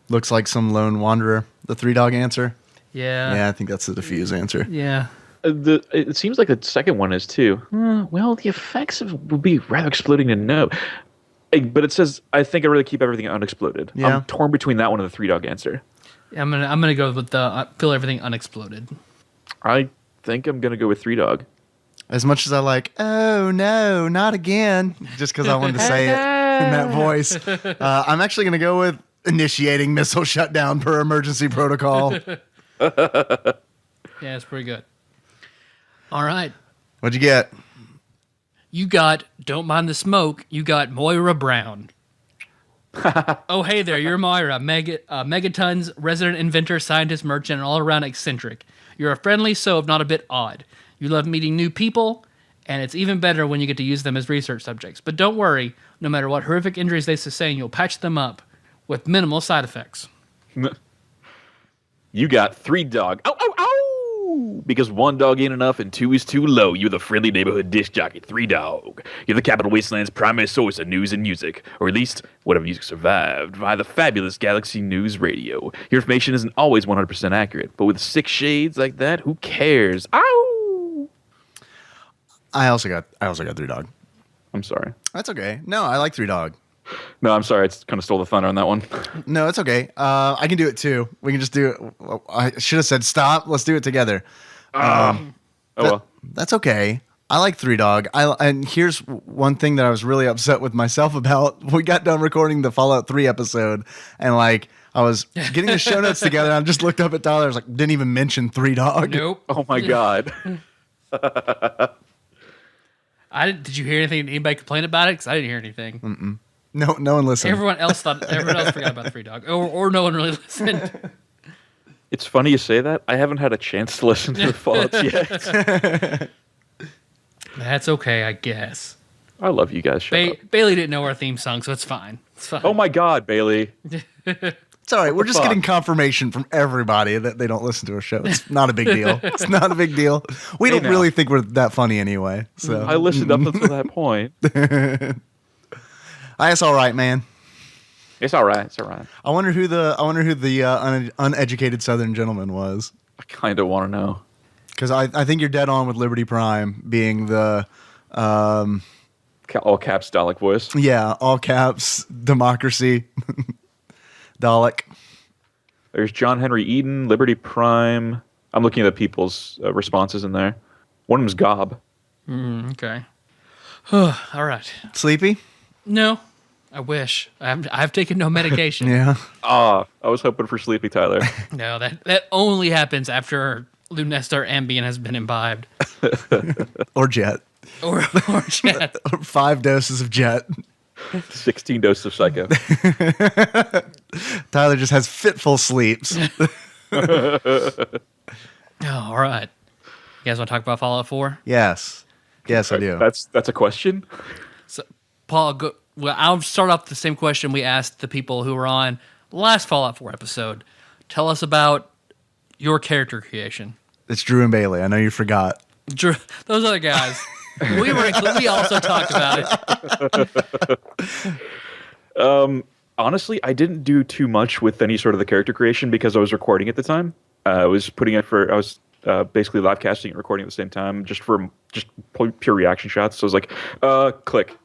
Speaker 3: Looks like some lone wanderer. The 3 Dog answer?
Speaker 2: Yeah.
Speaker 3: Yeah, I think that's the diffuse answer.
Speaker 2: Yeah.
Speaker 4: It seems like the second one is too. Well, the effects would be rather exploding to know. But it says, I think I really keep everything unexploded.
Speaker 3: Yeah.
Speaker 4: I'm torn between that one and the 3 Dog answer.
Speaker 2: Yeah, I'm gonna go with the feel everything unexploded.
Speaker 4: I think I'm going to go with 3 Dog.
Speaker 3: As much as I like, oh no, not again, just because I wanted to say it in that voice, I'm actually going to go with initiating missile shutdown per emergency protocol.
Speaker 2: Yeah, it's pretty good. All right.
Speaker 3: What'd you get?
Speaker 2: You got Don't Mind the Smoke. You got Moira Brown. Oh, hey there. You're Moira, Megaton's resident inventor, scientist, merchant, and all-around eccentric. You're a friendly soul, if not a bit odd. You love meeting new people, and it's even better when you get to use them as research subjects. But don't worry. No matter what horrific injuries they sustain, you'll patch them up with minimal side effects.
Speaker 4: You got 3 Dog. Ow, ow, ow! Because 1 dog ain't enough and 2 is too low. You're the friendly neighborhood disc jockey, 3 Dog. You're the Capital Wasteland's primary source of news and music, or at least whatever music survived, via the fabulous Galaxy News Radio. Your information isn't always 100% accurate, but with 6 shades like that, who cares? Ow!
Speaker 3: I also got 3 Dog.
Speaker 4: I'm sorry.
Speaker 3: That's okay. No, I like 3 Dog.
Speaker 4: No, I'm sorry. I kind of stole the thunder on that one.
Speaker 3: No, it's okay. I can do it too. We can just do it. I should have said stop. Let's do it together.
Speaker 4: Well.
Speaker 3: That's okay. I like 3 Dog. And here's one thing that I was really upset with myself about. We got done recording the Fallout 3 episode, and like I was getting the show notes together, and I just looked up at Tyler. I was like, didn't even mention 3 Dog.
Speaker 2: Nope.
Speaker 4: Oh my God.
Speaker 2: Did you hear anything? Anybody complain about it? Because I didn't hear anything.
Speaker 3: Mm-mm. No one listened.
Speaker 2: Everyone else forgot about the 3 Dog, or no one really listened.
Speaker 4: It's funny you say that. I haven't had a chance to listen to the Fallouts yet.
Speaker 2: That's okay, I guess.
Speaker 4: I love you guys. Shut up.
Speaker 2: Bailey didn't know our theme song, so it's fine. It's fine.
Speaker 4: Oh my God, Bailey.
Speaker 3: It's all right. We're just getting confirmation from everybody that they don't listen to our show. It's not a big deal. It's not a big deal. We don't really think we're that funny anyway. So
Speaker 4: I listened up until that point.
Speaker 3: It's all right, man.
Speaker 4: It's all right. It's all right.
Speaker 3: I wonder who the uneducated Southern gentleman was.
Speaker 4: I kind of want to know.
Speaker 3: Because I think you're dead on with Liberty Prime being the
Speaker 4: All caps Dalek voice.
Speaker 3: Yeah, all caps democracy Dalek.
Speaker 4: There's John Henry Eden, Liberty Prime. I'm looking at the people's responses in there. One of them's Gob.
Speaker 2: Okay. All right.
Speaker 3: Sleepy?
Speaker 2: No, I wish. I've taken no medication.
Speaker 3: Yeah.
Speaker 4: I was hoping for Sleepy Tyler.
Speaker 2: No, that only happens after Lunestar Ambien has been imbibed.
Speaker 3: Or Jet.
Speaker 2: Or Jet.
Speaker 3: Or 5 doses of Jet.
Speaker 4: 16 doses of Psycho.
Speaker 3: Tyler just has fitful sleeps.
Speaker 2: All right. You guys want to talk about Fallout 4?
Speaker 3: Yes. Yes, I do.
Speaker 4: That's a question?
Speaker 2: So, Paul, I'll start off the same question we asked the people who were on the last Fallout 4 episode. Tell us about your character creation.
Speaker 3: It's Drew and Bailey. I know you forgot.
Speaker 2: Drew, those other guys. We also talked about
Speaker 4: it. Honestly, I didn't do too much with any sort of the character creation because I was recording at the time. I was basically live casting and recording at the same time, just pure reaction shots. So I was like, click.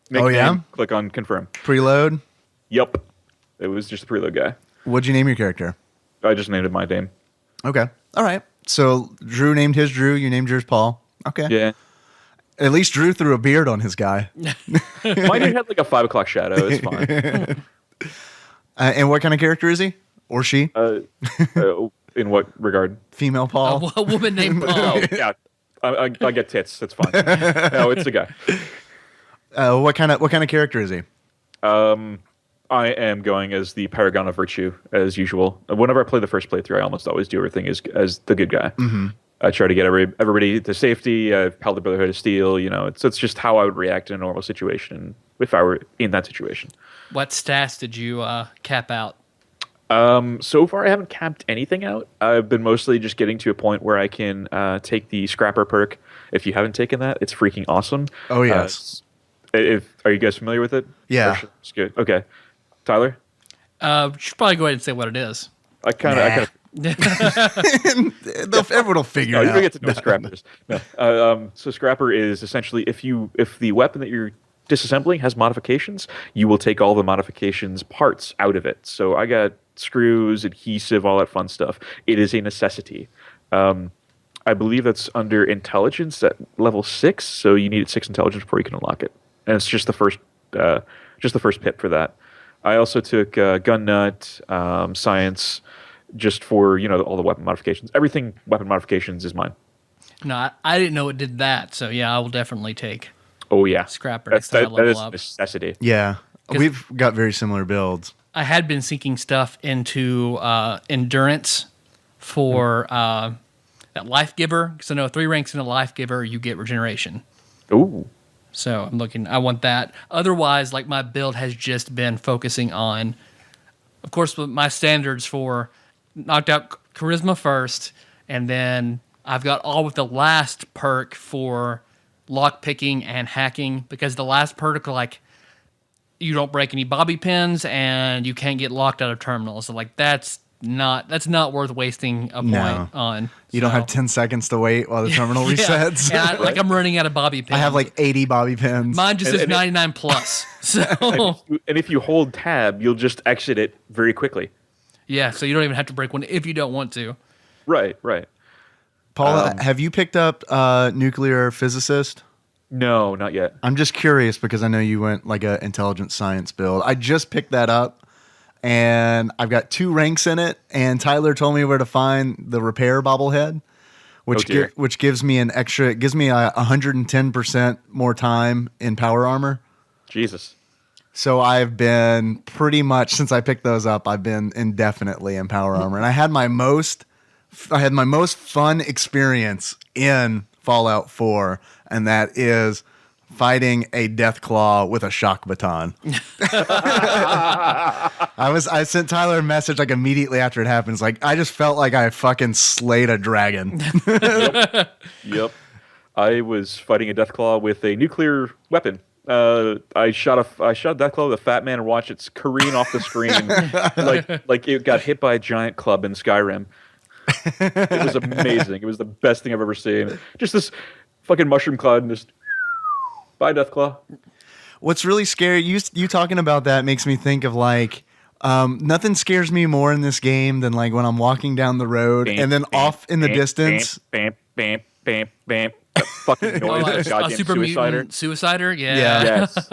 Speaker 4: Make name, click on confirm.
Speaker 3: Preload?
Speaker 4: Yep. It was just a preload guy.
Speaker 3: What'd you name your character?
Speaker 4: I just named it my name.
Speaker 3: Okay. All right. So Drew named his Drew. You named yours Paul. Okay.
Speaker 4: Yeah.
Speaker 3: At least Drew threw a beard on his guy.
Speaker 4: Mine had like a 5 o'clock shadow. It's fine.
Speaker 3: And what kind of character is he? Or she?
Speaker 4: In what regard?
Speaker 3: Female Paul.
Speaker 2: A woman named Paul.
Speaker 4: Oh, yeah. I get tits. That's fine. No, it's a guy.
Speaker 3: What kind of character is he?
Speaker 4: I am going as the paragon of virtue, as usual. Whenever I play the first playthrough, I almost always do everything as the good guy. Mm-hmm. I try to get everybody to safety. I've held the Brotherhood of Steel. You know, it's just how I would react in a normal situation if I were in that situation.
Speaker 2: What stats did you cap out?
Speaker 4: So far, I haven't capped anything out. I've been mostly just getting to a point where I can take the Scrapper perk. If you haven't taken that, it's freaking awesome.
Speaker 3: Oh, yes.
Speaker 4: Are you guys familiar with it?
Speaker 3: Yeah.
Speaker 4: It's good. Okay. Tyler?
Speaker 2: You should probably go ahead and say what it is.
Speaker 4: I kind of.
Speaker 3: Everyone will figure it out.
Speaker 4: You're gonna get to know scrappers. No. So scrapper is essentially if the weapon that you're disassembling has modifications, you will take all the modifications parts out of it. So I got screws, adhesive, all that fun stuff. It is a necessity. I believe that's under intelligence at level 6. So you need 6 intelligence before you can unlock it, and it's just the first pit for that. I also took gun nut, science, just for all the weapon modifications. Everything weapon modifications is mine.
Speaker 2: No, I didn't know it did that. So yeah, I will definitely take.
Speaker 4: Oh yeah,
Speaker 2: Scrapper next time I
Speaker 4: that
Speaker 2: level
Speaker 4: is
Speaker 2: up.
Speaker 4: a necessity.
Speaker 3: Yeah, we've got very similar builds.
Speaker 2: I had been sinking stuff into endurance for that life giver. Because I know 3 ranks in a life giver, you get regeneration.
Speaker 4: Ooh.
Speaker 2: So I want that. Otherwise, like my build has just been focusing on, of course, with my standards for knocked out charisma first, and then I've got all with the last perk for lock picking and hacking, because the last perk, like, you don't break any bobby pins and you can't get locked out of terminals. So like that's not worth wasting a point on.
Speaker 3: You don't have 10 seconds to wait while the terminal resets.
Speaker 2: Yeah, like I'm running out of bobby pins.
Speaker 3: I have like 80 bobby pins.
Speaker 2: Mine just says 99 plus. So
Speaker 4: and if you hold tab, you'll just exit it very quickly.
Speaker 2: Yeah, so you don't even have to break one if you don't want to.
Speaker 4: Right.
Speaker 3: Paul, have you picked up nuclear physicist?
Speaker 4: No, not yet.
Speaker 3: I'm just curious because I know you went like an intelligent science build. I just picked that up, and I've got 2 ranks in it, and Tyler told me where to find the repair bobblehead, which gives me an extra. It gives me 110% more time in power armor.
Speaker 4: Jesus.
Speaker 3: So I've been pretty much, since I picked those up, I've been indefinitely in power armor, and I had my most fun experience in Fallout 4, and that is fighting a Deathclaw with a shock baton. I sent Tyler a message like immediately after it happened. It's like I just felt like I fucking slayed a dragon.
Speaker 4: Yep. I was fighting a Deathclaw with a nuclear weapon. I shot a Deathclaw with a fat man and watched it careen off the screen like it got hit by a giant club in Skyrim. It was amazing. It was the best thing I've ever seen. Just this fucking mushroom cloud and just bye, Deathclaw.
Speaker 3: What's really scary, you talking about that makes me think of like nothing scares me more in this game than like when I'm walking down the road and then off in the distance.
Speaker 4: Bam, bam, bam, bam. That fucking noise of a goddamn
Speaker 2: super suicider? Yeah.
Speaker 4: Yes.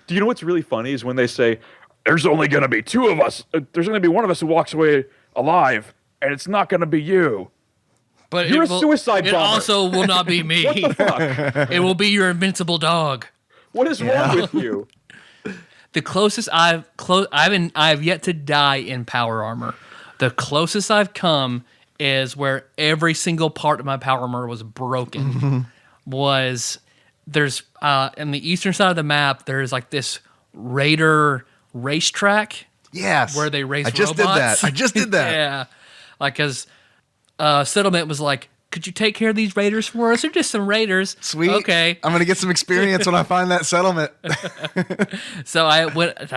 Speaker 4: Do you know what's really funny is when they say, there's only going to be 2 of us. There's going to be one of us who walks away alive, and it's not going to be you.
Speaker 2: But
Speaker 4: you're a suicide bomber.
Speaker 2: It also will not be me.
Speaker 4: What the fuck?
Speaker 2: It will be your invincible dog.
Speaker 4: What is wrong with you?
Speaker 2: The closest I've yet to die in power armor. The closest I've come is where every single part of my power armor was broken. There's in the eastern side of the map, there's like this raider racetrack.
Speaker 3: Yes.
Speaker 2: Where they race
Speaker 3: I just
Speaker 2: robots.
Speaker 3: I just did that.
Speaker 2: Yeah. Like, because Settlement was like, could you take care of these raiders for us? They're just some raiders.
Speaker 3: Sweet.
Speaker 2: Okay.
Speaker 3: I'm going to get some experience when I find that settlement.
Speaker 2: So I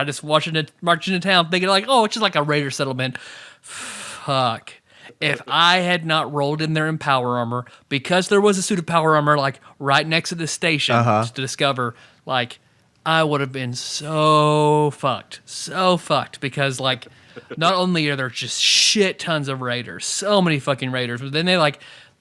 Speaker 2: just marched into town thinking like, oh, it's just like a raider settlement. Fuck. If I had not rolled in there in power armor, because there was a suit of power armor like right next to the station to discover, like, I would have been so fucked. So fucked. Because, like, not only are there just shit tons of raiders, so many fucking raiders, but then they, like,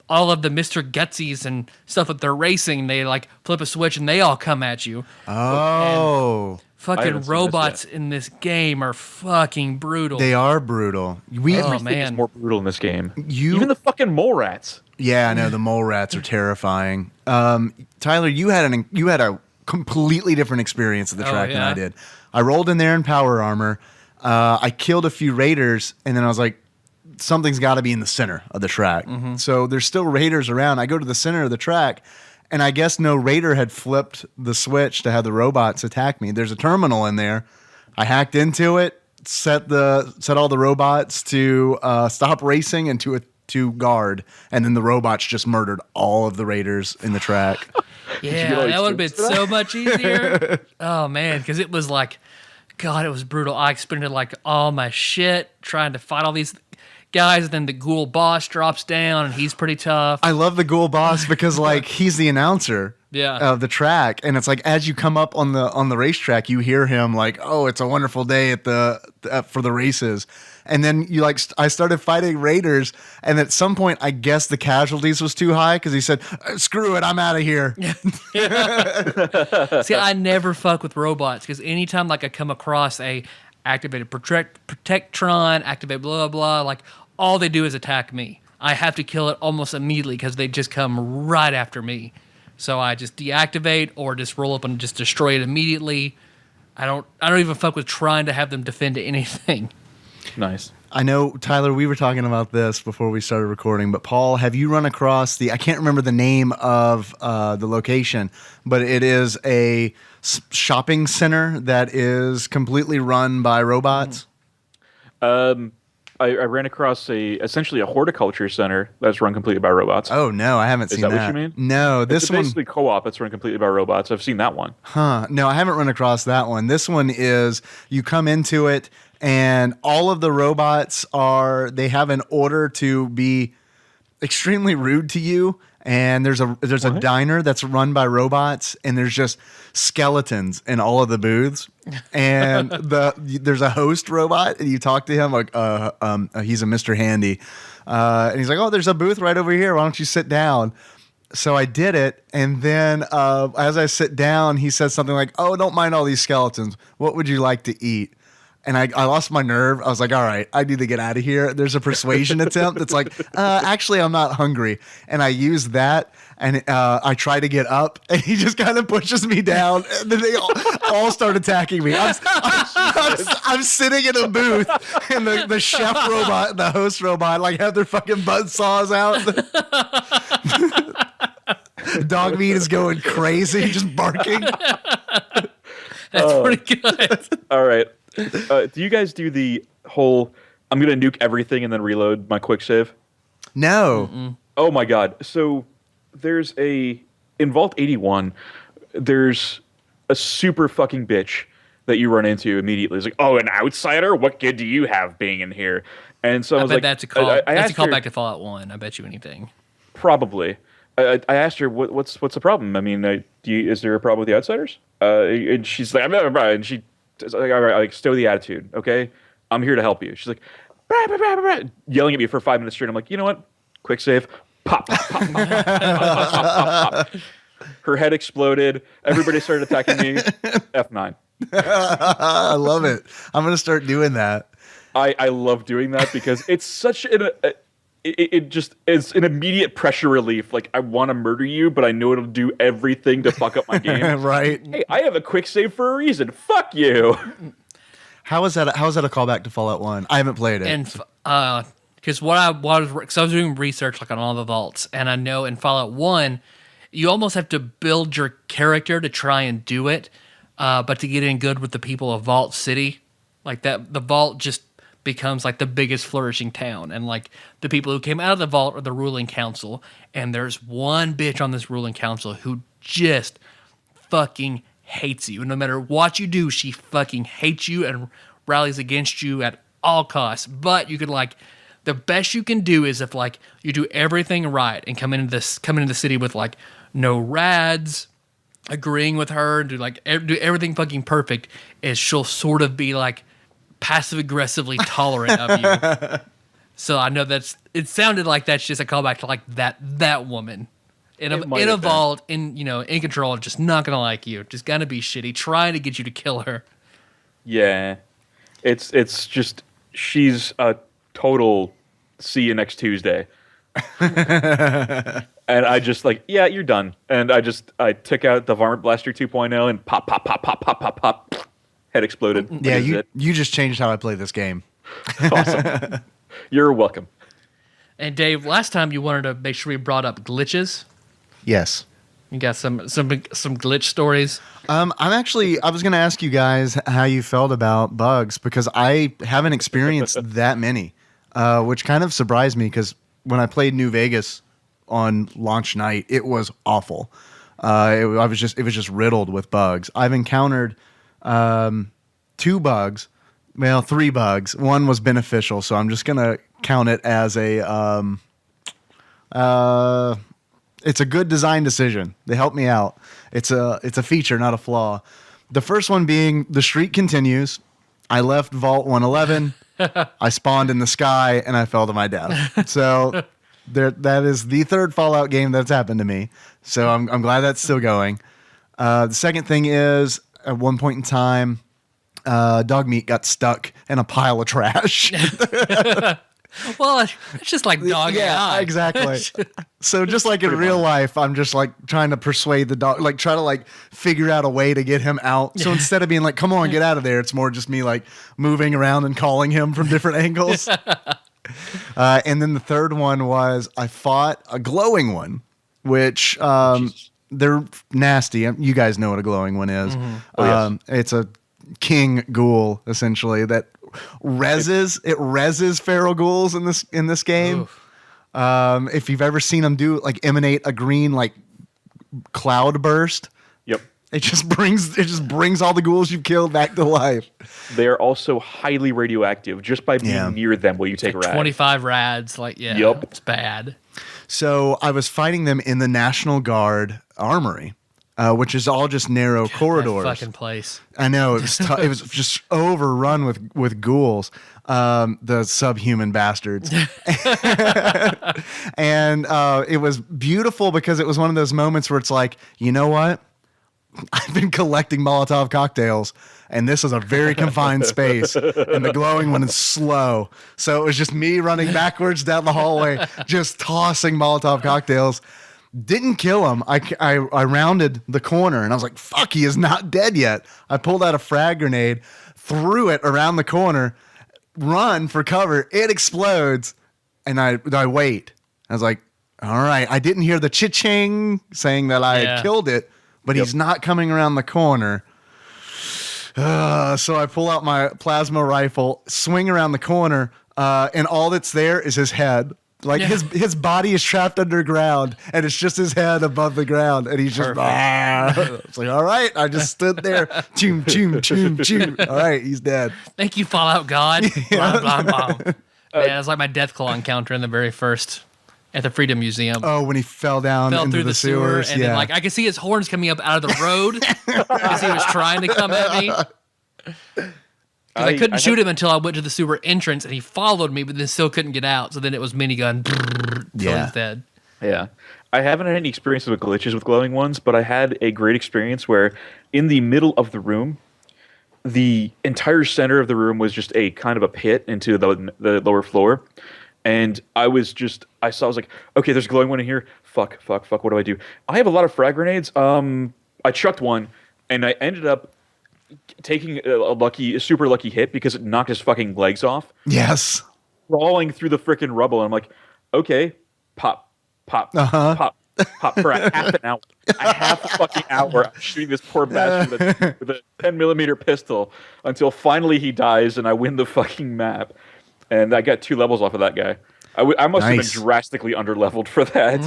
Speaker 2: all of the Mr. Gutsies and stuff that they're racing, they, like, flip a switch and they all come at you.
Speaker 3: Oh.
Speaker 2: Fucking robots in this game are fucking brutal.
Speaker 3: They are brutal.
Speaker 4: Everything is more brutal in this game. Even the fucking mole rats.
Speaker 3: Yeah, I know the mole rats are terrifying. Tyler, you had a completely different experience at the track than I did. I rolled in there in power armor. I killed a few raiders, and then I was like, something's got to be in the center of the track. So there's still raiders around. I go to the center of the track, and I guess no raider had flipped the switch to have the robots attack me. There's a terminal in there. I hacked into it, set all the robots to stop racing and to guard, and then the robots just murdered all of the raiders in the track.
Speaker 2: Yeah, that would have been so much easier. Oh man, because it was like, God, it was brutal. I expended like all my shit trying to fight all these guys, and then the ghoul boss drops down, and he's pretty tough.
Speaker 3: I love the ghoul boss because like he's the announcer of the track, and it's like as you come up on the racetrack, you hear him like, "Oh, it's a wonderful day for the races." And then I started fighting raiders, and at some point, I guess the casualties was too high because he said, "Screw it, I'm out of here."
Speaker 2: See, I never fuck with robots because anytime like I come across a activated protectron, activate blah blah, like all they do is attack me. I have to kill it almost immediately because they just come right after me. So I just deactivate or just roll up and just destroy it immediately. I don't even fuck with trying to have them defend anything.
Speaker 4: Nice.
Speaker 3: I know, Tyler, we were talking about this before we started recording, but Paul, have you run across I can't remember the name of the location, but it is a shopping center that is completely run by robots?
Speaker 4: I ran across essentially a horticulture center that's run completely by robots.
Speaker 3: Oh, no, I haven't seen that.
Speaker 4: Is that what you mean?
Speaker 3: No,
Speaker 4: it's basically co-op that's run completely by robots. I've seen that one.
Speaker 3: Huh. No, I haven't run across that one. This one is you come into it, and all of the robots they have an order to be extremely rude to you. And there's a diner that's run by robots, and there's just skeletons in all of the booths. And there's a host robot, and you talk to him like he's a Mr. Handy, and he's like, "Oh, there's a booth right over here. Why don't you sit down?" So I did it, and then as I sit down, he says something like, "Oh, don't mind all these skeletons. What would you like to eat?" And I lost my nerve. I was like, all right, I need to get out of here. There's a persuasion attempt. It's like, actually, I'm not hungry. And I use that, and I try to get up, and he just kind of pushes me down. And then they all start attacking me. I'm sitting in a booth, and the chef robot and the host robot like have their fucking buzz saws out. Dog meat is going crazy, just barking.
Speaker 2: That's pretty good.
Speaker 4: All right. Do you guys do the whole I'm going to nuke everything and then reload my quick save?
Speaker 3: No.
Speaker 2: Mm-mm.
Speaker 4: Oh my God. So there's in Vault 81, there's a super fucking bitch that you run into immediately. It's like, oh, an outsider? What good do you have being in here? And so I was
Speaker 2: bet
Speaker 4: like,
Speaker 2: that's a call back to Fallout 1. I bet you anything.
Speaker 4: Probably. I asked her, what's the problem? I mean, is there a problem with the outsiders? And she's like, and she like, all right, like, stow the attitude, okay? I'm here to help you. She's like, bah, bah, bah, bah, bah, yelling at me for 5 minutes straight. I'm like, you know what? Quick save. Pop, pop, pop, pop, pop, pop, pop, pop, pop. Her head exploded. Everybody started attacking me. F9.
Speaker 3: I love it. I'm going to start doing that.
Speaker 4: I love doing that because it's such it just is an immediate pressure relief. Like, I want to murder you, but I know it'll do everything to fuck up my game.
Speaker 3: Right.
Speaker 4: Hey, I have a quick save for a reason. Fuck you.
Speaker 3: How is that a callback to Fallout 1? I haven't played it.
Speaker 2: And because I was doing research like on all the vaults, and I know in Fallout 1, you almost have to build your character to try and do it, but to get in good with the people of Vault City, like that, the vault just becomes like the biggest flourishing town, and like the people who came out of the vault are the ruling council, and there's one bitch on this ruling council who just fucking hates you. No matter what you do, she fucking hates you and rallies against you at all costs. But you could like, the best you can do is if like you do everything right and come into the city with like no rads, agreeing with her, do everything fucking perfect, is she'll sort of be like passive aggressively tolerant of you. So I know it sounded like that's just a callback to like that woman. in a vault, in control, just not gonna like you, just gonna be shitty, trying to get you to kill her.
Speaker 4: Yeah, it's just she's a total see you next Tuesday. And I just like, yeah, you're done. And I took out the Varmint Blaster 2.0 and pop, pop, pop, pop, pop, pop, pop, head exploded.
Speaker 3: Yeah, you just changed how I play this game.
Speaker 4: Awesome. You're welcome.
Speaker 2: And Dave, last time you wanted to make sure we brought up glitches.
Speaker 3: Yes.
Speaker 2: You got some glitch stories.
Speaker 3: I was going to ask you guys how you felt about bugs because I haven't experienced that many, which kind of surprised me because when I played New Vegas on launch night, it was awful. It was just riddled with bugs. I've encountered 2 bugs, well, 3 bugs. One was beneficial, so I'm just gonna count it as it's a good design decision. They helped me out. It's a feature, not a flaw. The first one being the streak continues. I left Vault 111. I spawned in the sky and I fell to my death. So that is the 3rd Fallout game that's happened to me. So I'm glad that's still going. The second thing is at one point in time, dog meat got stuck in a pile of trash.
Speaker 2: Well, it's just like dog AI.
Speaker 3: Exactly. So just like in real life, I'm just like trying to persuade the dog, like try to like figure out a way to get him out. So instead of being like, come on, get out of there, it's more just me like moving around and calling him from different angles. And then the third one was I fought a glowing one, which they're nasty. You guys know what a glowing one is. Mm-hmm. Oh, yes. It's a king ghoul, essentially, that reses feral ghouls in this game. If you've ever seen them emanate a green like cloud burst,
Speaker 4: yep,
Speaker 3: it just brings all the ghouls you've killed back to life.
Speaker 4: They are also highly radioactive. Just by being near them, will you take
Speaker 2: like 25 rads?
Speaker 4: Yep,
Speaker 2: it's bad.
Speaker 3: So I was fighting them in the National Guard armory. Which is all just narrow corridors.
Speaker 2: That fucking place.
Speaker 3: I know it was. It was just overrun with ghouls, the subhuman bastards. And it was beautiful because it was one of those moments where it's like, you know what? I've been collecting Molotov cocktails, and this is a very confined space, and the glowing one is slow. So it was just me running backwards down the hallway, just tossing Molotov cocktails. Didn't kill him. I rounded the corner and I was like, fuck, he is not dead yet. I pulled out a frag grenade, threw it around the corner, run for cover. It explodes. And I wait. I was like, all right. I didn't hear the cha-ching saying that I had killed it, but he's not coming around the corner. So I pull out my plasma rifle, swing around the corner, and all that's there is his head. Like his body is trapped underground, and it's just his head above the ground, and he's just It's like, all right, I just stood there, choom choom choom choom. All right, he's dead.
Speaker 2: Thank you, Fallout God. Blah, blah, blah. Yeah, it's like my Deathclaw encounter in the very first at the Freedom Museum.
Speaker 3: Oh, when he fell into the sewers,
Speaker 2: and then I could see his horns coming up out of the road because he was trying to come at me. I couldn't shoot him until I went to the sewer entrance, and he followed me, but then still couldn't get out. So then it was minigun until he's dead.
Speaker 4: Yeah. I haven't had any experiences with glitches with glowing ones, but I had a great experience where in the middle of the room, the entire center of the room was just a kind of a pit into the lower floor. And I was like, okay, there's a glowing one in here. Fuck, what do I do? I have a lot of frag grenades. I chucked one, and I ended up taking a super lucky hit because it knocked his fucking legs off.
Speaker 3: Yes.
Speaker 4: Crawling through the freaking rubble. And I'm like, okay, pop for a half an hour. A half a fucking hour shooting this poor bastard with a 10mm pistol until finally he dies and I win the fucking map. And I got 2 levels off of that guy. I must have been drastically underleveled for that.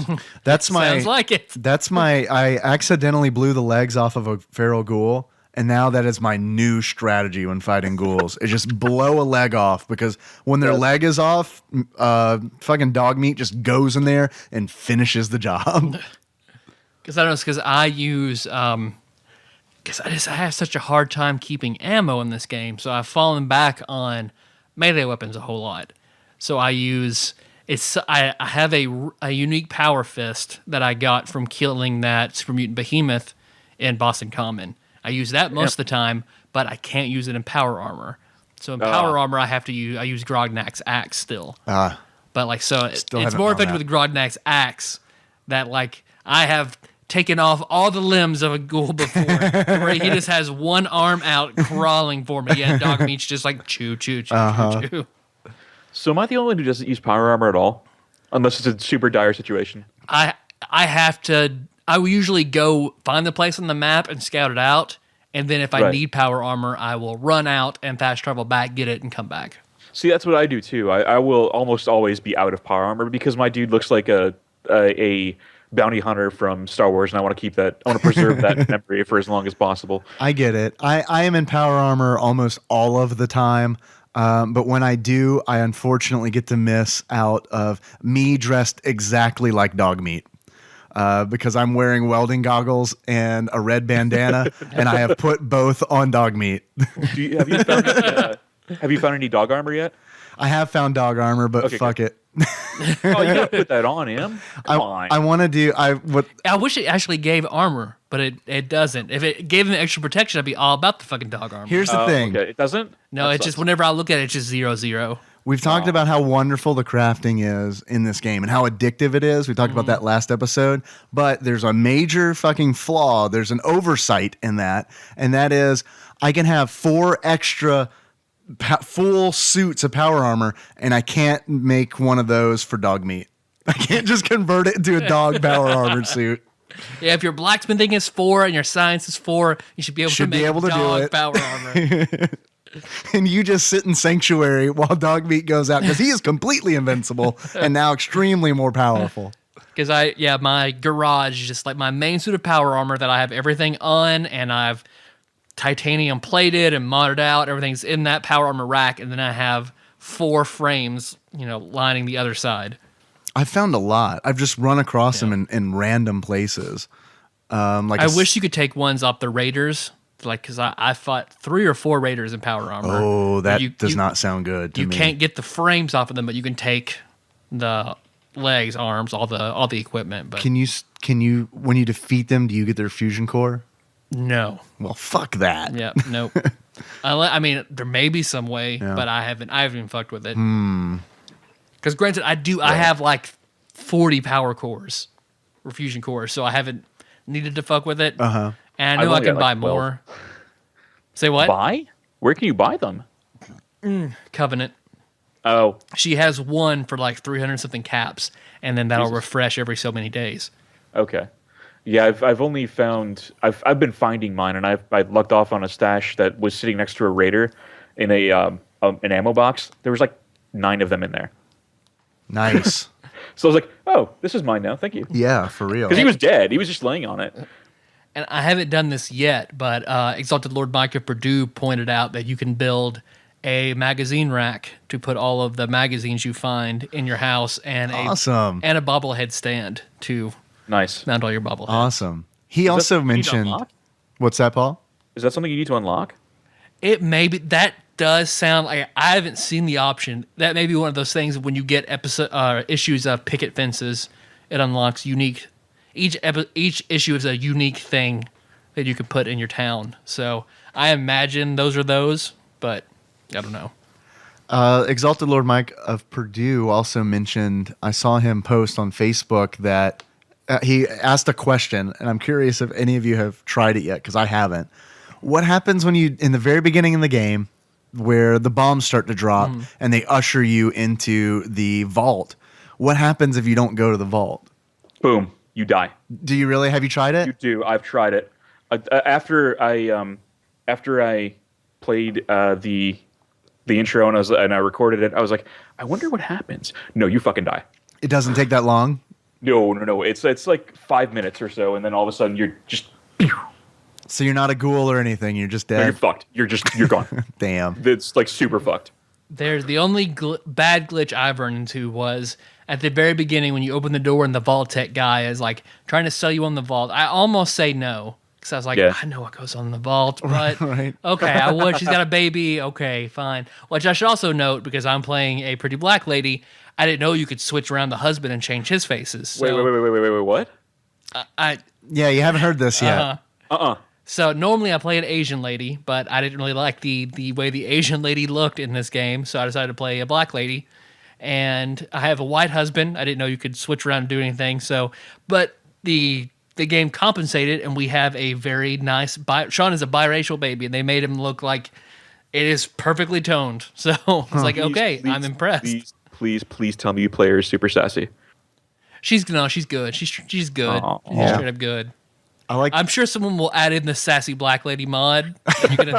Speaker 2: Sounds like it.
Speaker 3: I accidentally blew the legs off of a feral ghoul. And now that is my new strategy when fighting ghouls. Is just blow a leg off because when their leg is off, fucking dog meat just goes in there and finishes the job.
Speaker 2: Because I use I have such a hard time keeping ammo in this game, so I've fallen back on melee weapons a whole lot. So I use I have a unique power fist that I got from killing that super mutant behemoth in Boston Common. I use that most of the time, but I can't use it in power armor. So in power armor, I use Grognak's axe still. But like, so it's more effective with Grognak's axe that like I have taken off all the limbs of a ghoul before, where he just has one arm out crawling for me. Yeah, Dogmeat's just like chew.
Speaker 4: So am I the only one who doesn't use power armor at all? Unless it's a super dire situation.
Speaker 2: I will usually go find the place on the map and scout it out. And then if I need power armor, I will run out and fast travel back, get it, and come back. See,
Speaker 4: that's what I do too. I will almost always be out of power armor because my dude looks like a bounty hunter from Star Wars, and I want to keep that. I want to preserve that memory for as long as possible.
Speaker 3: I get it. I am in power armor almost all of the time. But when I do, I unfortunately get to miss out of me dressed exactly like Dogmeat. Because I'm wearing welding goggles and a red bandana, and I have put both on Dogmeat.
Speaker 4: Have you found any dog armor yet?
Speaker 3: I have found dog armor, but fuck it.
Speaker 4: Oh, you gotta put that on him. Come on.
Speaker 3: I want to do. I
Speaker 2: wish it actually gave armor, but it doesn't. If it gave him extra protection, I'd be all about the fucking dog armor.
Speaker 3: Here's the thing.
Speaker 4: Okay. It doesn't?
Speaker 2: No, it's just whenever I look at it, it's just 0-0.
Speaker 3: We've talked about how wonderful the crafting is in this game and how addictive it is. We talked about that last episode, but there's a major fucking flaw. There's an oversight in that, and that is I can have 4 extra full suits of power armor, and I can't make one of those for Dogmeat. I can't just convert it into a dog power armor suit.
Speaker 2: Yeah, if your blacksmithing is 4 and your science is 4, you should be able to make dog power armor.
Speaker 3: And you just sit in Sanctuary while Dogmeat goes out because he is completely invincible and now extremely more powerful.
Speaker 2: Because my garage is just like my main suit of power armor that I have everything on, and I've titanium plated and modded out. Everything's in that power armor rack, and then I have 4 frames, lining the other side.
Speaker 3: I've found a lot. I've just run across them in random places.
Speaker 2: I wish you could take ones off the Raiders. Like, because I fought 3 or 4 Raiders in power armor.
Speaker 3: Oh, that does not sound good to me.
Speaker 2: You can't get the frames off of them, but you can take the legs, arms, all the equipment. But
Speaker 3: can you when you defeat them, do you get their fusion core?
Speaker 2: No.
Speaker 3: Well, fuck that.
Speaker 2: Yeah, nope. I mean, there may be some way, but I haven't even fucked with it. Because granted, I have like 40 power cores or fusion cores, so I haven't needed to fuck with it. And I know I can buy more. Say what?
Speaker 4: Buy? Where can you buy them?
Speaker 2: Covenant.
Speaker 4: Oh.
Speaker 2: She has one for like 300 something caps, and then that'll refresh every so many days.
Speaker 4: Okay. Yeah, I've only found I've been finding mine, and I lucked off on a stash that was sitting next to a Raider in an ammo box. There was like 9 of them in there.
Speaker 3: Nice.
Speaker 4: So I was like, oh, this is mine now. Thank you.
Speaker 3: Yeah, for real.
Speaker 4: Because he was dead. He was just laying on it.
Speaker 2: And I haven't done this yet, but Exalted Lord Mike of Purdue pointed out that you can build a magazine rack to put all of the magazines you find in your house, and a bobblehead stand to mount all your bobbleheads.
Speaker 3: Awesome. He also mentioned, what's that, Paul?
Speaker 4: Is that something you need to unlock?
Speaker 2: It may be. That does sound like, I haven't seen the option. That may be one of those things when you get issues of picket fences, it unlocks unique. Each issue is a unique thing that you could put in your town. So I imagine those are those, but I don't know.
Speaker 3: Exalted Lord Mike of Purdue also mentioned, I saw him post on Facebook that he asked a question, and I'm curious if any of you have tried it yet, because I haven't. What happens when you, in the very beginning of the game, where the bombs start to drop and they usher you into the vault? What happens if you don't go to the vault?
Speaker 4: Boom. You die.
Speaker 3: Do you really? Have you tried it?
Speaker 4: You do. I've tried it. After I played the intro and I recorded it, I was like, I wonder what happens. No, you fucking die.
Speaker 3: It doesn't take that long?
Speaker 4: No. It's like 5 minutes or so, and then all of a sudden you're just.
Speaker 3: So you're not a ghoul or anything. You're just dead.
Speaker 4: No, you're fucked. You're gone.
Speaker 3: Damn.
Speaker 4: It's like super fucked.
Speaker 2: There's the only bad glitch I've run into was at the very beginning when you open the door and the vault tech guy is like trying to sell you on the vault. I almost say no because I was like, I know what goes on in the vault, but
Speaker 3: right.
Speaker 2: Okay, I would. She's got a baby. Okay, fine. Which I should also note, because I'm playing a pretty black lady, I didn't know you could switch around the husband and change his faces. So,
Speaker 4: Wait, what?
Speaker 3: Yeah, you haven't heard this yet.
Speaker 2: So normally I play an Asian lady, but I didn't really like the way the Asian lady looked in this game, so I decided to play a black lady. And I have a white husband. I didn't know you could switch around and do anything. So, but the game compensated, and we have a very nice. Sean is a biracial baby, and they made him look like it is perfectly toned. So I was like, okay, I'm impressed.
Speaker 4: Please tell me you play her is super sassy.
Speaker 2: She's good. She's good. She's straight up good. I'm sure someone will add in the sassy black lady mod. You're gonna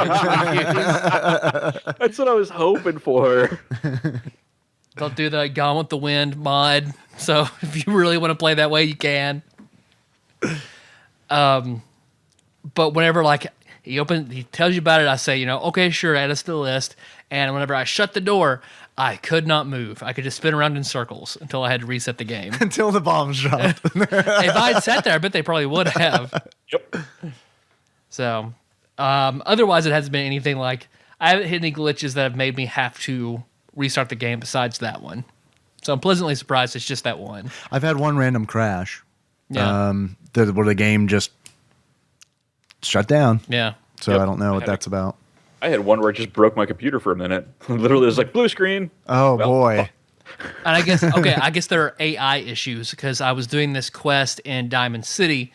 Speaker 4: That's what I was hoping for.
Speaker 2: They'll do the Gone with the Wind mod. So if you really want to play that way, you can. But whenever he tells you about it, I say, okay, sure, add us to the list. And whenever I shut the door, I could not move. I could just spin around in circles until I had to reset the game.
Speaker 3: Until the bombs dropped.
Speaker 2: If I had sat there, I bet they probably would have.
Speaker 4: Yep.
Speaker 2: So, otherwise, it hasn't been anything like... I haven't hit any glitches that have made me have to restart the game besides that one. So I'm pleasantly surprised it's just that one.
Speaker 3: I've had one random crash.
Speaker 2: Yeah.
Speaker 3: Where the game just shut down.
Speaker 2: Yeah.
Speaker 3: So I don't know what that's about.
Speaker 4: I had one where it just broke my computer for a minute. Literally, it was like blue screen.
Speaker 3: Oh, boy.
Speaker 2: And I guess there are AI issues because I was doing this quest in Diamond City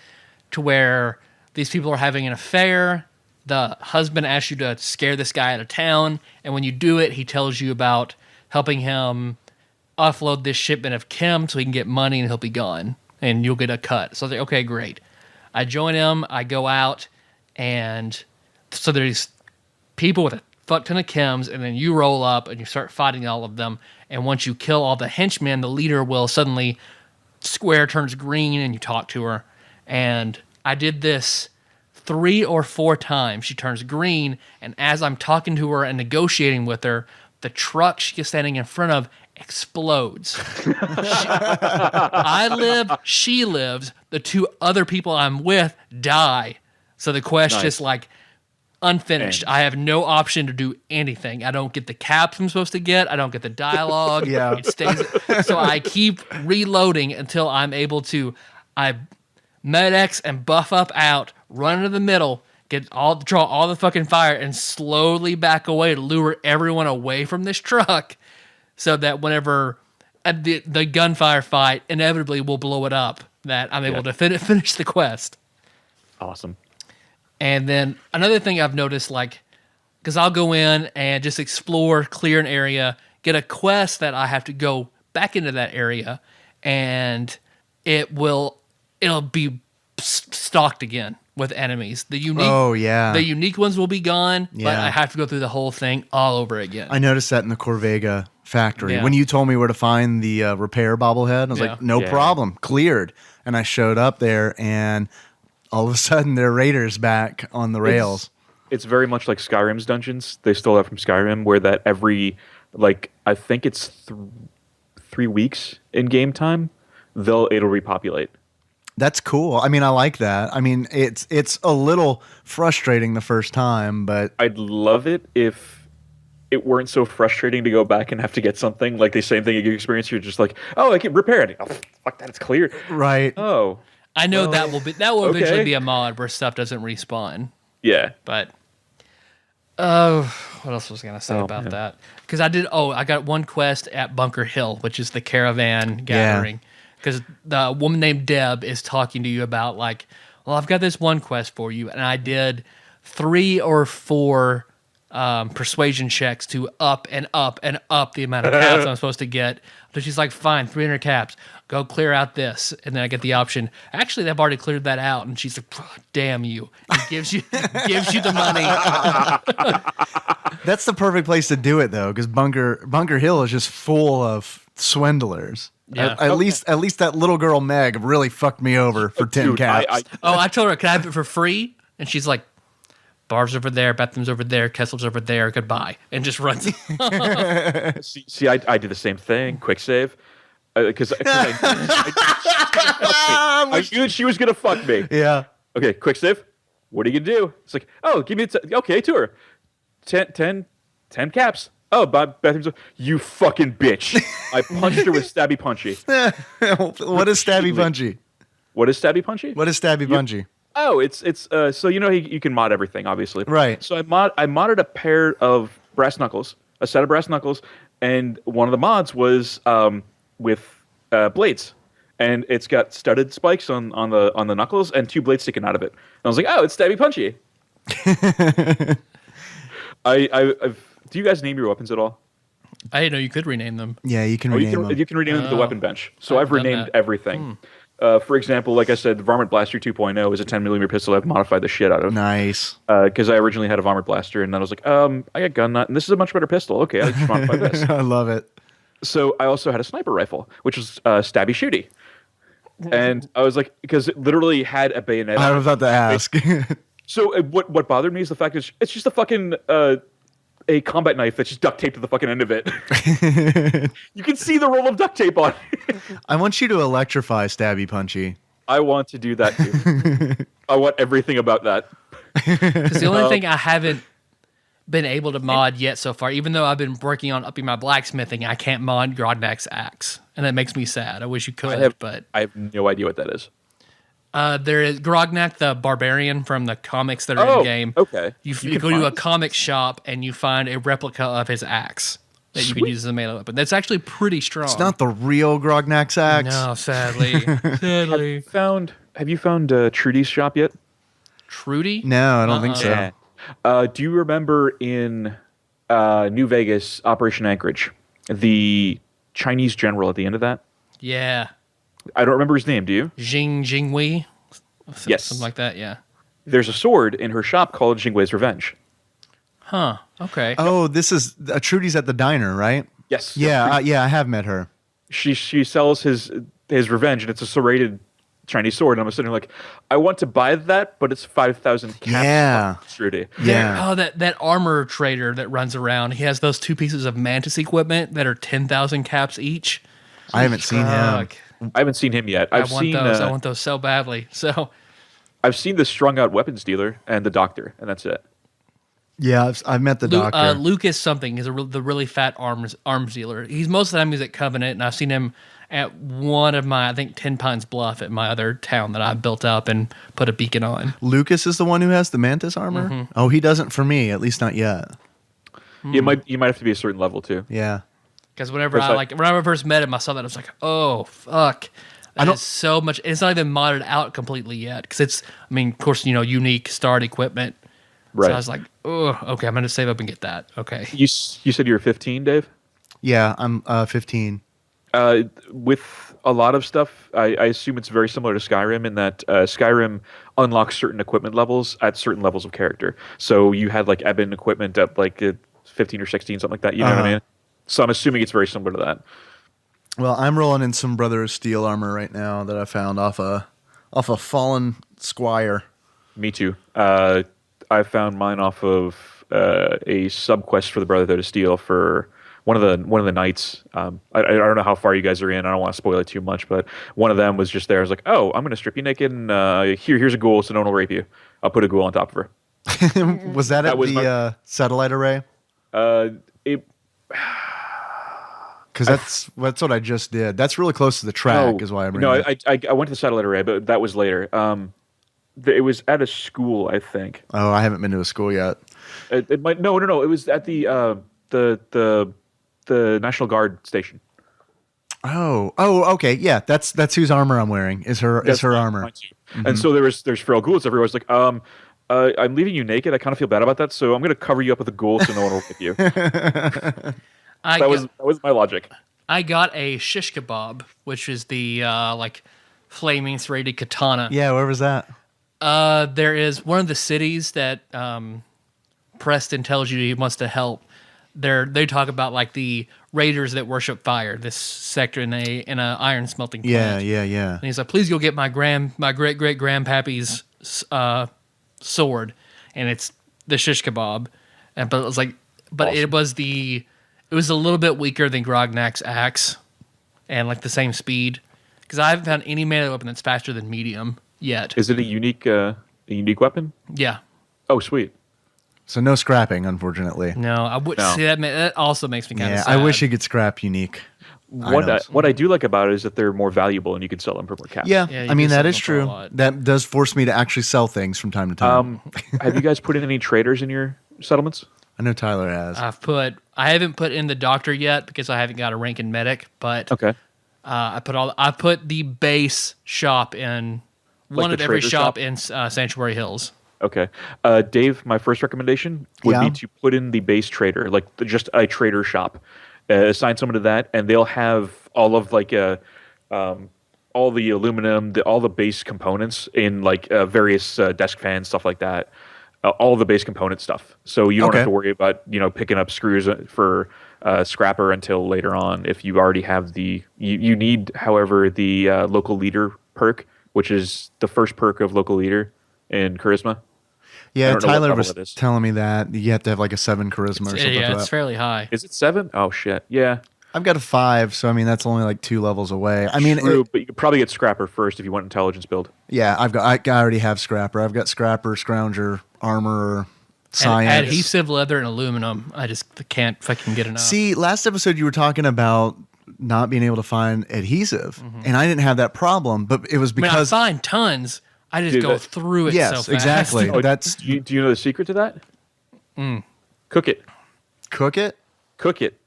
Speaker 2: to where these people are having an affair. The husband asks you to scare this guy out of town. And when you do it, he tells you about helping him offload this shipment of chem so he can get money and he'll be gone. And you'll get a cut. So I was like, okay, great. I join him. I go out. And so there's people with a fuck ton of chems, and then you roll up and you start fighting all of them. And once you kill all the henchmen, the leader will suddenly square turns green and you talk to her. And I did this 3 or 4 times. She turns green, and as I'm talking to her and negotiating with her, the truck she is standing in front of explodes. I live, she lives, the 2 other people I'm with die. So the quest just unfinished. I have no option to do anything. I don't get the caps I'm supposed to get. I don't get the dialogue.
Speaker 3: Yeah.
Speaker 2: It stays. So I keep reloading until I'm able to. I med-X and buff up out, run into the middle, draw all the fucking fire, and slowly back away to lure everyone away from this truck, so that whenever the gunfire fight inevitably will blow it up, that I'm able to finish the quest.
Speaker 4: Awesome.
Speaker 2: And then another thing I've noticed, because I'll go in and just explore, clear an area, get a quest that I have to go back into that area, and it'll be stocked again with enemies. The unique ones will be gone, but I have to go through the whole thing all over again.
Speaker 3: I noticed that in the Corvega factory.
Speaker 2: Yeah.
Speaker 3: When you told me where to find the repair bobblehead, I was like, no problem, cleared. And I showed up there, and all of a sudden, there are raiders back on the rails.
Speaker 4: It's very much like Skyrim's dungeons. They stole that from Skyrim, where that every, I think it's 3 weeks in game time, it'll repopulate.
Speaker 3: That's cool. I mean, I like that. I mean, it's a little frustrating the first time, but
Speaker 4: I'd love it if it weren't so frustrating to go back and have to get something like the same thing you experience. You're just like, oh, I can repair it. Oh, fuck that, it's clear.
Speaker 3: Right.
Speaker 4: Oh.
Speaker 2: I know that will eventually be a mod where stuff doesn't respawn.
Speaker 4: Yeah.
Speaker 2: But what else was I gonna say about that? Because I got one quest at Bunker Hill, which is the caravan gathering. Because the woman named Deb is talking to you about well, I've got this one quest for you, and I did 3 or 4 persuasion checks to up and up and up the amount of caps I'm supposed to get. So she's like, fine, 300 caps. Go clear out this. And then I get the option. Actually, they've already cleared that out. And she's like, damn you. And gives you the money.
Speaker 3: That's the perfect place to do it, though, because Bunker Hill is just full of swindlers.
Speaker 2: Yeah.
Speaker 3: At least that little girl Meg really fucked me over for 10 caps.
Speaker 2: I told her, can I have it for free? And she's like, bars over there, bathrooms over there, Kessel's over there, goodbye. And just runs.
Speaker 4: See, I did the same thing. Quick save. Because I knew she was going to fuck me.
Speaker 3: Yeah.
Speaker 4: Okay, quick save. What are you going to do? It's like, oh, give me okay, tour. 10 caps. Oh, bathroom's you fucking bitch. I punched her with stabby punchy.
Speaker 3: What is stabby punchy?
Speaker 4: What is stabby punchy?
Speaker 3: What is stabby punchy?
Speaker 4: Oh, it's so you can mod everything, obviously.
Speaker 3: Right.
Speaker 4: So I modded a pair of brass knuckles, a set of brass knuckles, and one of the mods was with blades. And it's got studded spikes on the knuckles and 2 blades sticking out of it. And I was like, oh, it's stabby punchy. Do you guys name your weapons at all?
Speaker 2: I didn't know you could rename them.
Speaker 3: Yeah, you can rename them.
Speaker 4: You can rename them to the weapon bench. So I've renamed everything. For example, like I said, the Varmint Blaster 2.0 is a 10mm pistol I've modified the shit out of.
Speaker 3: Nice.
Speaker 4: Because I originally had a Varmint Blaster, and then I was like, I got gun nut, and this is a much better pistol. Okay, I'll just modify this.
Speaker 3: I love it.
Speaker 4: So I also had a sniper rifle, which was stabby shooty. And I was like, because it literally had a bayonet.
Speaker 3: I was about to ask.
Speaker 4: So what bothered me is the fact that it's just a fucking a combat knife that's just duct taped to the fucking end of it. You can see the roll of duct tape on it.
Speaker 3: I want you to electrify stabby punchy.
Speaker 4: I want to do that too. I want everything about that.
Speaker 2: Because the only thing I haven't been able to mod yet so far, even though I've been working on upping my blacksmithing, I can't mod Grodnak's axe. And that makes me sad. I wish you could, but
Speaker 4: I have no idea what that is.
Speaker 2: There is Grognak the Barbarian from the comics that are in game.
Speaker 4: Okay.
Speaker 2: You go to a comic shop and you find a replica of his axe that you can use as a melee weapon. That's actually pretty strong.
Speaker 3: It's not the real Grognak's axe.
Speaker 2: No, sadly. Sadly.
Speaker 4: Have you found Trudy's shop yet?
Speaker 2: Trudy?
Speaker 3: No, I don't think so.
Speaker 4: Yeah. Do you remember in New Vegas, Operation Anchorage, the Chinese general at the end of that?
Speaker 2: Yeah.
Speaker 4: I don't remember his name, do you?
Speaker 2: Jingwei?
Speaker 4: Yes.
Speaker 2: Something like that, yeah.
Speaker 4: There's a sword in her shop called Jingwei's Revenge.
Speaker 2: Huh, okay.
Speaker 3: Oh, this is Trudy's at the diner, right?
Speaker 4: Yes.
Speaker 3: Yeah, yeah, I have met her.
Speaker 4: She sells his revenge, and it's a serrated Chinese sword. And I'm sitting there like, I want to buy that, but it's 5,000 caps.
Speaker 3: Yeah.
Speaker 4: Trudy.
Speaker 3: Yeah.
Speaker 2: Oh, that armor trader that runs around. He has those 2 pieces of Mantis equipment that are 10,000 caps each.
Speaker 3: I haven't seen him.
Speaker 4: I haven't seen him yet. I
Speaker 2: want those so badly. So
Speaker 4: I've seen the strung out weapons dealer and the doctor, and that's it.
Speaker 3: Yeah, I've met the doctor.
Speaker 2: Lucas something is the really fat arms dealer. He's most of the time he's at Covenant, and I've seen him at one of my, I think, 10 Pines Bluff at my other town that I built up and put a beacon on.
Speaker 3: Lucas is the one who has the Mantis armor? Mm-hmm. Oh, he doesn't for me, at least not yet.
Speaker 4: You might have to be a certain level too.
Speaker 3: Yeah.
Speaker 2: Because whenever I first met him, I saw that I was like, oh fuck, that is so much. It's not even modded out completely yet because it's, I mean, of course, unique start equipment. Right. So I was like, oh, okay, I'm gonna save up and get that. Okay.
Speaker 4: You said you were 15, Dave?
Speaker 3: Yeah, I'm 15.
Speaker 4: With a lot of stuff, I assume it's very similar to Skyrim in that Skyrim unlocks certain equipment levels at certain levels of character. So you had like Ebon equipment at like 15 or 16, something like that. You know what I mean? So I'm assuming it's very similar to that.
Speaker 3: Well, I'm rolling in some Brother of Steel armor right now that I found off a fallen squire. Me
Speaker 4: too. I found mine off of a subquest for the Brotherhood of Steel for one of the knights. I don't know how far you guys are in. I don't want to spoil it too much, but one of them was just there. I was like, oh, I'm going to strip you naked, and here's a ghoul, so no one will rape you. I'll put a ghoul on top of her.
Speaker 3: Was that at the satellite array? Because that's what I just did. That's really close to the track, is why I'm
Speaker 4: reading. No, I went to the satellite array, but that was later. It was at a school, I think.
Speaker 3: Oh, I haven't been to a school yet.
Speaker 4: It might no. It was at the National Guard station.
Speaker 3: Oh, okay, yeah. That's whose armor I'm wearing. Is her armor.
Speaker 4: Mm-hmm. And so there's feral ghouls everywhere. I was like, I'm leaving you naked. I kind of feel bad about that, so I'm going to cover you up with a ghoul so no one will hit you. That was my logic.
Speaker 2: I got a shish kebab, which is the flaming serrated katana.
Speaker 3: Yeah, where was that?
Speaker 2: There is one of the cities that Preston tells you he wants to help. They talk about like the raiders that worship fire. This sector in a iron smelting plant.
Speaker 3: Yeah.
Speaker 2: And he's like, please go get my great great grandpappy's sword, and it's the shish kebab. But it was like, awesome. It was a little bit weaker than Grognak's axe, and like the same speed. Because I haven't found any melee weapon that's faster than medium yet.
Speaker 4: Is it a unique weapon?
Speaker 2: Yeah.
Speaker 4: Oh, sweet.
Speaker 3: So no scrapping, unfortunately.
Speaker 2: No, I would see that. That also makes me kind of sad.
Speaker 3: I wish you could scrap unique.
Speaker 4: What I do like about it is that they're more valuable and you can sell them for more cash.
Speaker 3: Yeah,
Speaker 2: Yeah,
Speaker 3: I mean, that
Speaker 2: sell
Speaker 3: is
Speaker 2: them for a
Speaker 3: true.
Speaker 2: lot.
Speaker 3: That does force me to actually sell things from time to time.
Speaker 4: Have you guys put in any traders in your settlements?
Speaker 3: I know Tyler has.
Speaker 2: I haven't put in the doctor yet because I haven't got a rank in medic, but
Speaker 4: Okay.
Speaker 2: I put the base shop in one
Speaker 4: Like
Speaker 2: of every
Speaker 4: trader
Speaker 2: shop
Speaker 4: shop?
Speaker 2: in Sanctuary Hills.
Speaker 4: Okay. Dave, my first recommendation would be to put in the base trader, like just a trader shop. Assign someone to that, and they'll have all of all the aluminum, all the base components in various desk fans, stuff like that. All the base component stuff. So you don't have to worry about picking up screws for scrapper until later on. If you already have you need, however, the local leader perk, which is the first perk of local leader in charisma.
Speaker 3: Yeah, Tyler was telling me that you have to have like a 7 charisma or something.
Speaker 2: Yeah,
Speaker 3: like
Speaker 2: it's
Speaker 3: that.
Speaker 2: fairly high.
Speaker 4: Is it 7? Oh shit, yeah.
Speaker 3: I've got a 5, so I mean that's only like 2 levels away. I mean,
Speaker 4: True, but you could probably get scrapper first if you want intelligence build.
Speaker 3: Yeah, I already have scrapper. I've got scrapper, scrounger, armor, science,
Speaker 2: adhesive, leather, and aluminum. I just can't fucking get enough.
Speaker 3: See, last episode you were talking about not being able to find adhesive, and I didn't have that problem, but it was because
Speaker 2: I find tons. I just go through it so fast.
Speaker 3: Yes, exactly.
Speaker 4: Oh, do you know the secret to that? Cook it.
Speaker 3: Cook it.
Speaker 4: Cook it.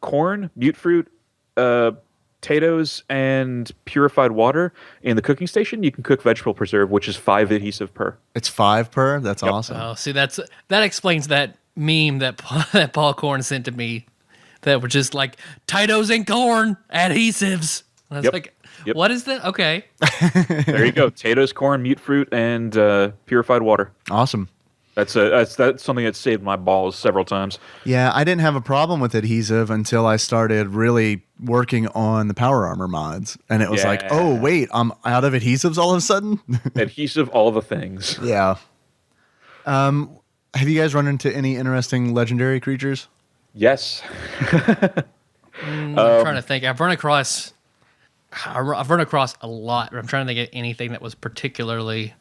Speaker 4: Corn, mute fruit, potatoes, and purified water in the cooking station. You can cook vegetable preserve, which is 5 adhesive per.
Speaker 3: It's 5 per. That's awesome.
Speaker 2: Oh, see, that explains that meme that Paul Corn sent to me. That were just like Tito's and corn adhesives. I was like, what is that? Okay.
Speaker 4: There you go. Potatoes, corn, mute fruit, and purified water.
Speaker 3: Awesome.
Speaker 4: That's something that saved my balls several times.
Speaker 3: Yeah, I didn't have a problem with adhesive until I started really working on the power armor mods, and it was like, oh wait, I'm out of adhesives all of a sudden.
Speaker 4: Adhesive, all the things.
Speaker 3: Yeah. Have you guys run into any interesting legendary creatures?
Speaker 4: Yes.
Speaker 2: I'm trying to think. I've run across a lot. But I'm trying to think of anything that was particularly.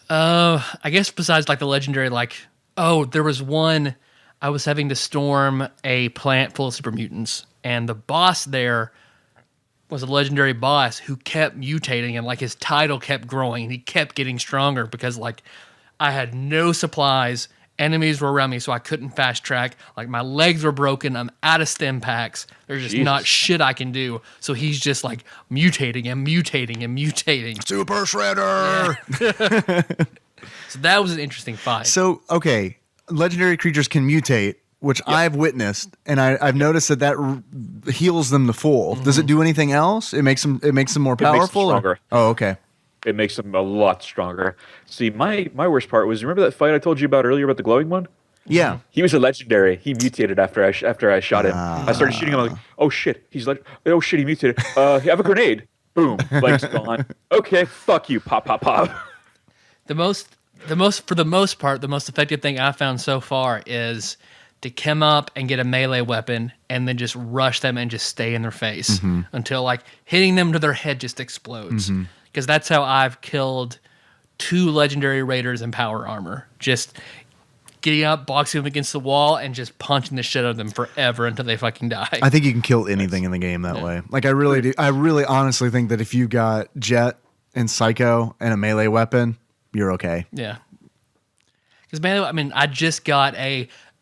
Speaker 2: I guess besides like the legendary, there was one. I was having to storm a plant full of super mutants, and the boss there was a legendary boss who kept mutating, and his title kept growing, and he kept getting stronger because I had no supplies. Enemies were around me, so I couldn't fast track. My legs were broken. I'm out of stem packs. There's just not shit I can do. So he's just mutating and mutating and mutating.
Speaker 3: Super Shredder!
Speaker 2: Yeah. So that was an interesting fight.
Speaker 3: So, okay, legendary creatures can mutate, which I've witnessed, and I've noticed that heals them to full. Does it do anything else? It makes them more powerful?
Speaker 4: It makes them stronger.
Speaker 3: Oh, okay.
Speaker 4: It makes them a lot stronger. See, my worst part was, remember that fight I told you about earlier about the glowing one?
Speaker 3: Yeah.
Speaker 4: He was a legendary. He mutated after I shot him. I started shooting him. I'm like, oh shit, oh shit, he mutated. You have a grenade. Boom, legs gone. Okay, fuck you. Pop, pop, pop.
Speaker 2: For the most part, the most effective thing I found so far is to come up and get a melee weapon and then just rush them and just stay in their face until hitting them to their head just explodes. Because that's how I've killed 2 legendary raiders in power armor. Just getting up, boxing them against the wall, and just punching the shit out of them forever until they fucking die.
Speaker 3: I think you can kill anything in the game that way. I really do. I really honestly think that if you got Jet and Psycho and a melee weapon, you're okay.
Speaker 2: Yeah. Because melee,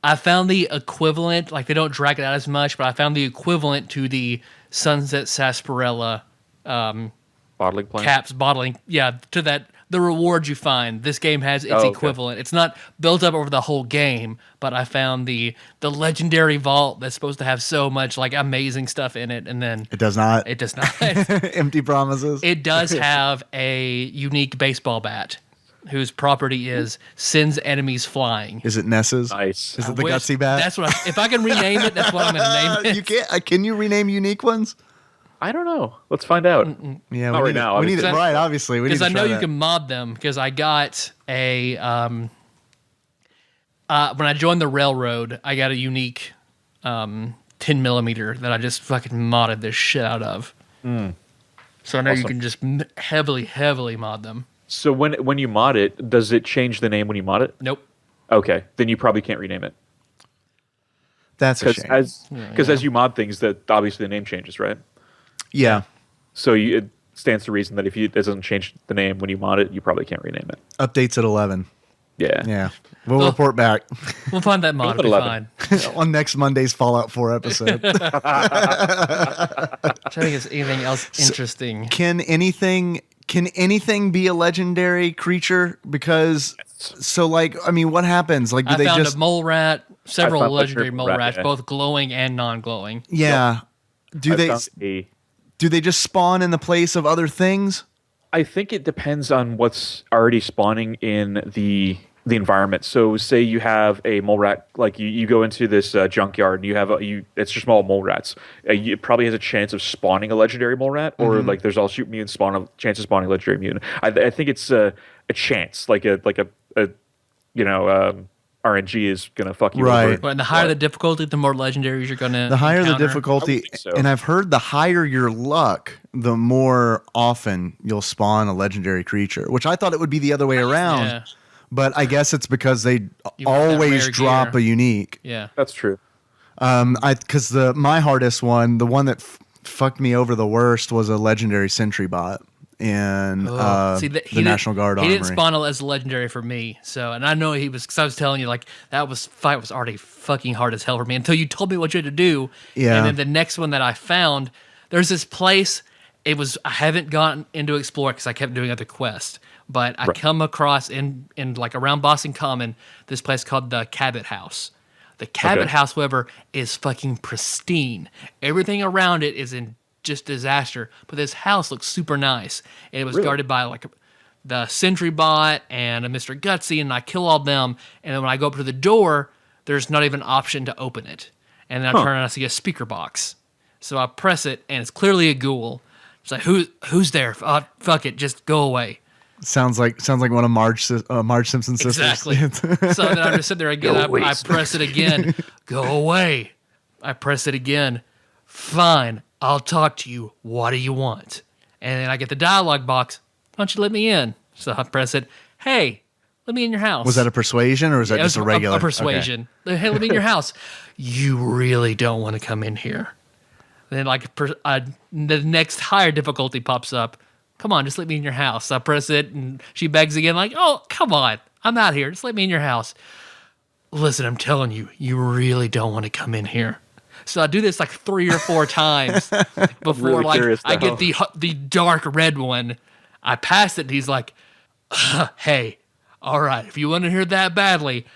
Speaker 2: I found the equivalent, they don't drag it out as much, but I found the equivalent to the Sunset Sarsaparilla
Speaker 4: Bottling plant?
Speaker 2: caps bottling. Yeah, to that, the reward you find. This game has its equivalent. It's not built up over the whole game, but I found the legendary vault that's supposed to have so much amazing stuff in it, and then
Speaker 3: It does not.
Speaker 2: it does not.
Speaker 3: Empty promises.
Speaker 2: It does have a unique baseball bat whose property is sends enemies flying.
Speaker 3: Is it Ness's?
Speaker 4: Nice.
Speaker 3: Is it the gutsy bat?
Speaker 2: That's what. If I can rename it, that's what I'm going to name it.
Speaker 3: You can't. Can you rename unique ones?
Speaker 4: I don't know. Let's find out.
Speaker 3: Yeah,
Speaker 4: Not
Speaker 3: we
Speaker 4: right now,
Speaker 3: We need it
Speaker 4: obviously.
Speaker 3: right. Obviously, we need
Speaker 2: Because
Speaker 3: to
Speaker 2: I know
Speaker 3: try
Speaker 2: you can mod them. Because I got a when I joined the railroad, I got a unique 10mm that I just fucking modded this shit out of. So I know you
Speaker 4: Awesome.
Speaker 2: can just heavily mod them.
Speaker 4: So when you mod it, does it change the name when you mod it?
Speaker 2: Nope.
Speaker 4: Okay, then you probably can't rename it.
Speaker 3: That's a shame.
Speaker 4: Because as you mod things, that obviously the name changes, right?
Speaker 3: Yeah.
Speaker 4: So it stands to reason that if it doesn't change the name when you mod it, you probably can't rename it.
Speaker 3: Updates at 11.
Speaker 4: Yeah.
Speaker 3: Yeah. We'll report back.
Speaker 2: We'll find that mod. It'll be fine.
Speaker 3: On next Monday's Fallout 4 episode.
Speaker 2: I'm trying to think of anything else interesting.
Speaker 3: Can anything be a legendary creature? Because what happens? Like, do they
Speaker 2: found
Speaker 3: just
Speaker 2: a mole rat, several legendary mole rats,
Speaker 4: yeah.
Speaker 2: both glowing and non-glowing.
Speaker 3: Yeah. Do they just spawn in the place of other things?
Speaker 4: I think it depends on what's already spawning in the environment. So say you have a mole rat, like you go into this junkyard and you have it's just small mole rats. It probably has a chance of spawning a legendary mole rat, or like there's also mutant chance of spawning a legendary mutant. I think it's a chance, like a RNG is gonna fuck you
Speaker 3: right.
Speaker 4: over.
Speaker 2: But the higher the difficulty, the more legendaries you're gonna.
Speaker 3: The higher
Speaker 2: encounter.
Speaker 3: the difficulty,
Speaker 4: so.
Speaker 3: And I've heard the higher your luck, the more often you'll spawn a legendary creature. Which I thought it would be the other way around.
Speaker 2: Yeah.
Speaker 3: But I guess it's because they
Speaker 2: You want that
Speaker 3: always
Speaker 2: rare
Speaker 3: drop
Speaker 2: gear.
Speaker 3: a unique.
Speaker 2: Yeah.
Speaker 4: That's true.
Speaker 3: Because my hardest one, the one that fucked me over the worst, was a legendary sentry bot in the National Guard
Speaker 2: He
Speaker 3: armory.
Speaker 2: didn't spawn as a legendary for me. So, and I know he was, because I was telling you, like, fight was already fucking hard as hell for me until you told me what you had to do.
Speaker 3: Yeah.
Speaker 2: And then the next one that I found, there's this place. I haven't gotten into explore because I kept doing other quests. But I come across in like around Boston Common, this place called the Cabot House. The Cabot House, however, is fucking pristine. Everything around it is in just disaster. But this house looks super nice. And it was guarded by like the Sentry Bot and a Mr. Gutsy, and I kill all them. And then when I go up to the door, there's not even an option to open it. And then I turn and I see a speaker box. So I press it, and it's clearly a ghoul. It's like, who's there? Fuck it, just go away.
Speaker 3: Sounds like one of Marge Simpson's sisters.
Speaker 2: Exactly. So then I just sit there again. I press it again. Go away. I press it again. Fine. I'll talk to you. What do you want? And then I get the dialogue box. Why don't you let me in? So I press it. Hey, let me in your house.
Speaker 3: Was that a persuasion or was that just a regular?
Speaker 2: A persuasion. Okay. Hey, let me in your house. You really don't want to come in here. Then the next higher difficulty pops up. Come on, just let me in your house. I press it, and she begs again, like, oh, come on. I'm out here. Just let me in your house. Listen, I'm telling you, you really don't want to come in here. So I do this like 3 or 4 times before
Speaker 4: really
Speaker 2: I get the dark red one. I pass it, and he's like, hey, all right, if you want to hear that badly,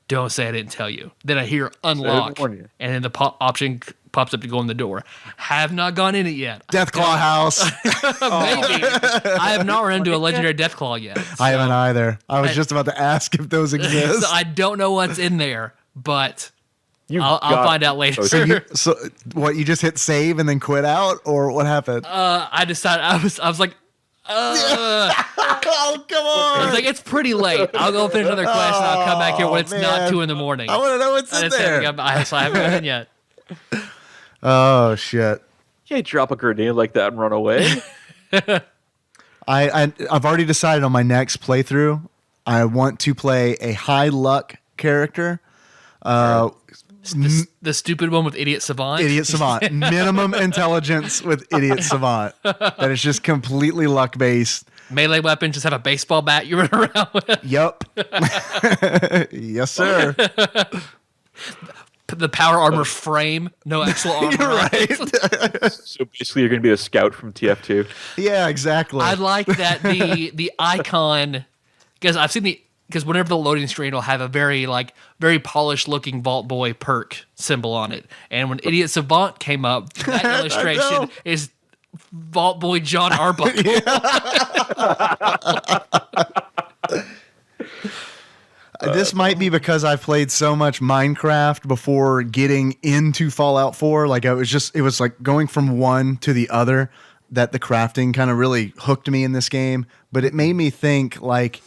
Speaker 2: don't say I didn't tell you. Then I hear unlock, and then the option pops up to go in the door. Have not gone in it yet.
Speaker 3: Deathclaw house.
Speaker 2: Maybe. I have not run into a legendary Deathclaw yet.
Speaker 3: I haven't either. I was just about to ask if those exist.
Speaker 2: So I don't know what's in there, but I'll find out later.
Speaker 3: So what? You just hit save and then quit out, or what happened?
Speaker 2: I decided I was like,
Speaker 3: oh, come on!
Speaker 2: I was like, it's pretty late. I'll go finish another quest and I'll come back here when it's not 2 a.m.
Speaker 3: I want to know what's in there.
Speaker 2: So I haven't gone in yet.
Speaker 3: Oh shit!
Speaker 4: You can't drop a grenade like that and run away.
Speaker 3: I've already decided on my next playthrough. I want to play a high luck character.
Speaker 2: The stupid one with Idiot Savant.
Speaker 3: Idiot Savant. Minimum intelligence with Idiot Savant. That is just completely luck based.
Speaker 2: Melee weapon, just have a baseball bat you run around with.
Speaker 3: Yup. Yes, sir.
Speaker 2: The power armor frame, no actual armor.
Speaker 3: You're right.
Speaker 4: So basically, you're going to be a scout from TF2.
Speaker 3: Yeah, exactly.
Speaker 2: I like that the icon, because whenever the loading screen will have a very polished looking Vault Boy perk symbol on it, and when Idiot Savant came up, that illustration is Vault Boy John Arbuckle.
Speaker 3: This might be because I've played so much Minecraft before getting into Fallout 4. Like it was like going from one to the other that the crafting kind of really hooked me in this game. But it made me think like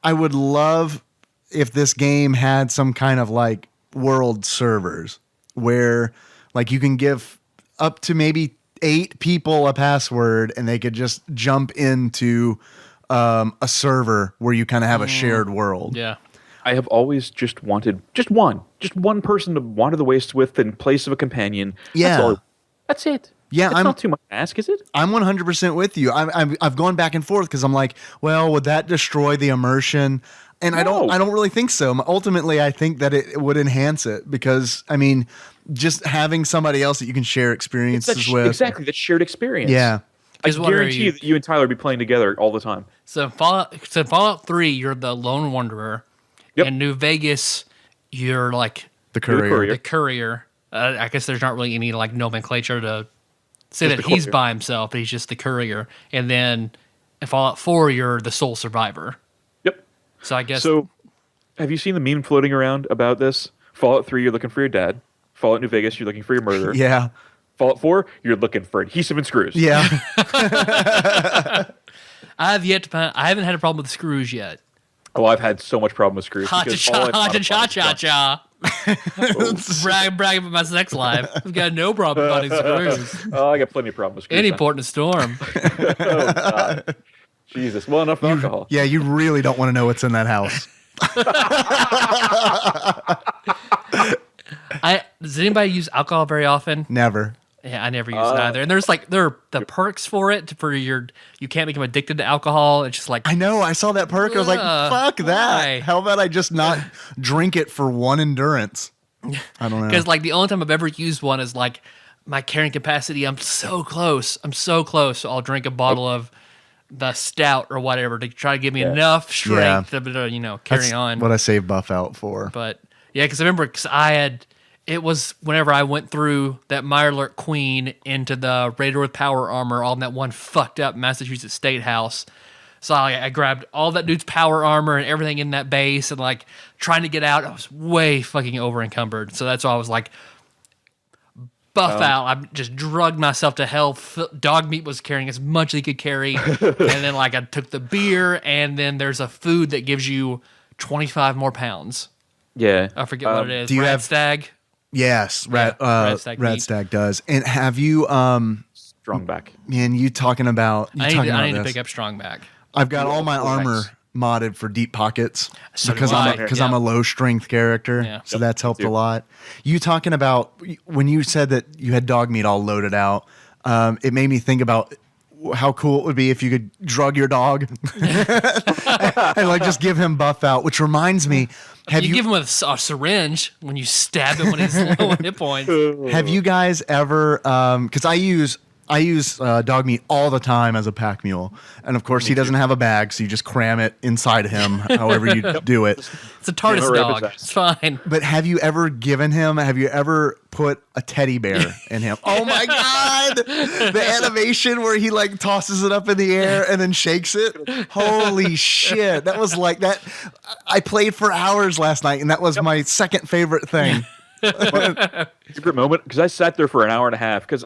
Speaker 3: I would love if this game had some kind of like world servers where like you can give up to maybe 8 people a password and they could just jump into a server where you kind of have a shared world.
Speaker 2: Yeah.
Speaker 4: I have always just wanted just one person to wander the waste with in place of a companion.
Speaker 3: Yeah.
Speaker 4: That's it.
Speaker 3: Yeah,
Speaker 4: it's not too much to ask, is it?
Speaker 3: I'm 100% with you. I've gone back and forth because I'm like, well, would that destroy the immersion? And
Speaker 4: No.
Speaker 3: I don't really think so. Ultimately, I think that it would enhance it because, I mean, just having somebody else that you can share experiences with.
Speaker 4: Exactly, that shared experience.
Speaker 3: Yeah.
Speaker 4: I guarantee you that you and Tyler would be playing together all the time.
Speaker 2: So Fallout 3, you're the lone wanderer.
Speaker 4: Yep.
Speaker 2: In New Vegas, you're like
Speaker 3: The courier.
Speaker 2: the courier. I guess there's not really any like nomenclature to say
Speaker 4: Just
Speaker 2: that
Speaker 4: the
Speaker 2: he's
Speaker 4: courier.
Speaker 2: by himself, but he's just the courier. And then in Fallout 4, you're the sole survivor.
Speaker 4: Yep.
Speaker 2: So I guess
Speaker 4: So, have you seen the meme floating around about this? Fallout 3, you're looking for your dad. Fallout New Vegas, you're looking for your murderer.
Speaker 3: Yeah.
Speaker 4: Fallout 4, you're looking for adhesive and screws.
Speaker 3: Yeah.
Speaker 2: I haven't had a problem with the screws yet.
Speaker 4: Oh, I've had so much problem with screws.
Speaker 2: Ha
Speaker 4: because
Speaker 2: cha
Speaker 4: all I've
Speaker 2: cha
Speaker 4: thought
Speaker 2: cha
Speaker 4: about
Speaker 2: cha
Speaker 4: is
Speaker 2: cha. Brag about my sex life. I've got no problem finding screws.
Speaker 4: Oh, I got plenty of problems with screws.
Speaker 2: Any
Speaker 4: then.
Speaker 2: port in a storm.
Speaker 4: Oh, God. Jesus. Well, enough alcohol.
Speaker 3: Yeah, you really don't want to know what's in that house.
Speaker 2: Does anybody use alcohol very often?
Speaker 3: Never.
Speaker 2: Yeah, I never use it either. And there's like there are the perks for it you can't become addicted to alcohol. It's just like
Speaker 3: I know. I saw that perk. I was like, fuck that.
Speaker 2: why?
Speaker 3: How about I just not drink it for one endurance? I don't know.
Speaker 2: because like the only time I've ever used one is like my carrying capacity. I'm so close. So I'll drink a bottle of the stout or whatever to try to give me enough strength to carry
Speaker 3: That's
Speaker 2: on.
Speaker 3: what I save buff out for.
Speaker 2: But yeah, because I remember it was whenever I went through that Mirelurk Queen into the Raider with Power Armor all in that one fucked up Massachusetts State House. So I grabbed all that dude's power armor and everything in that base and like trying to get out. I was way fucking over encumbered. So that's why I was like buff out. I just drugged myself to hell. Dog meat was carrying as much as he could carry. And then like I took the beer and then there's a food that gives you 25 more pounds.
Speaker 4: Yeah.
Speaker 2: I forget what it is.
Speaker 3: do you
Speaker 2: Rat
Speaker 3: have-
Speaker 2: Stag.
Speaker 3: Yes,
Speaker 2: Rat Stag meat.
Speaker 3: Stag does. And have you,
Speaker 4: Strong back.
Speaker 3: man, you talking about?
Speaker 2: I need to pick up Strong back.
Speaker 3: I've got all my
Speaker 4: Nice.
Speaker 3: armor modded for deep pockets
Speaker 2: So
Speaker 3: because
Speaker 2: do I.
Speaker 3: I'm a low strength character,
Speaker 2: Yeah.
Speaker 3: so that's helped a lot. You talking about when you said that you had dog meat all loaded out? It made me think about how cool it would be if you could drug your dog and like just give him buff out. Which reminds me, have
Speaker 2: You
Speaker 3: you
Speaker 2: give him a syringe when you stab him when he's low on hit points.
Speaker 3: have you guys ever? Because I use dog meat all the time as a pack mule, and of course he doesn't have a bag, so you just cram it inside him. However you do it.
Speaker 2: It's a TARDIS
Speaker 4: Yeah,
Speaker 2: dog.
Speaker 4: right,
Speaker 2: It's fine.
Speaker 3: But have you ever put a teddy bear in him? Oh my God. The animation where he like tosses it up in the air and then shakes it. Holy shit. That was like that. I played for hours last night and that was my second favorite thing.
Speaker 4: Secret moment, because I sat there for an hour and a half because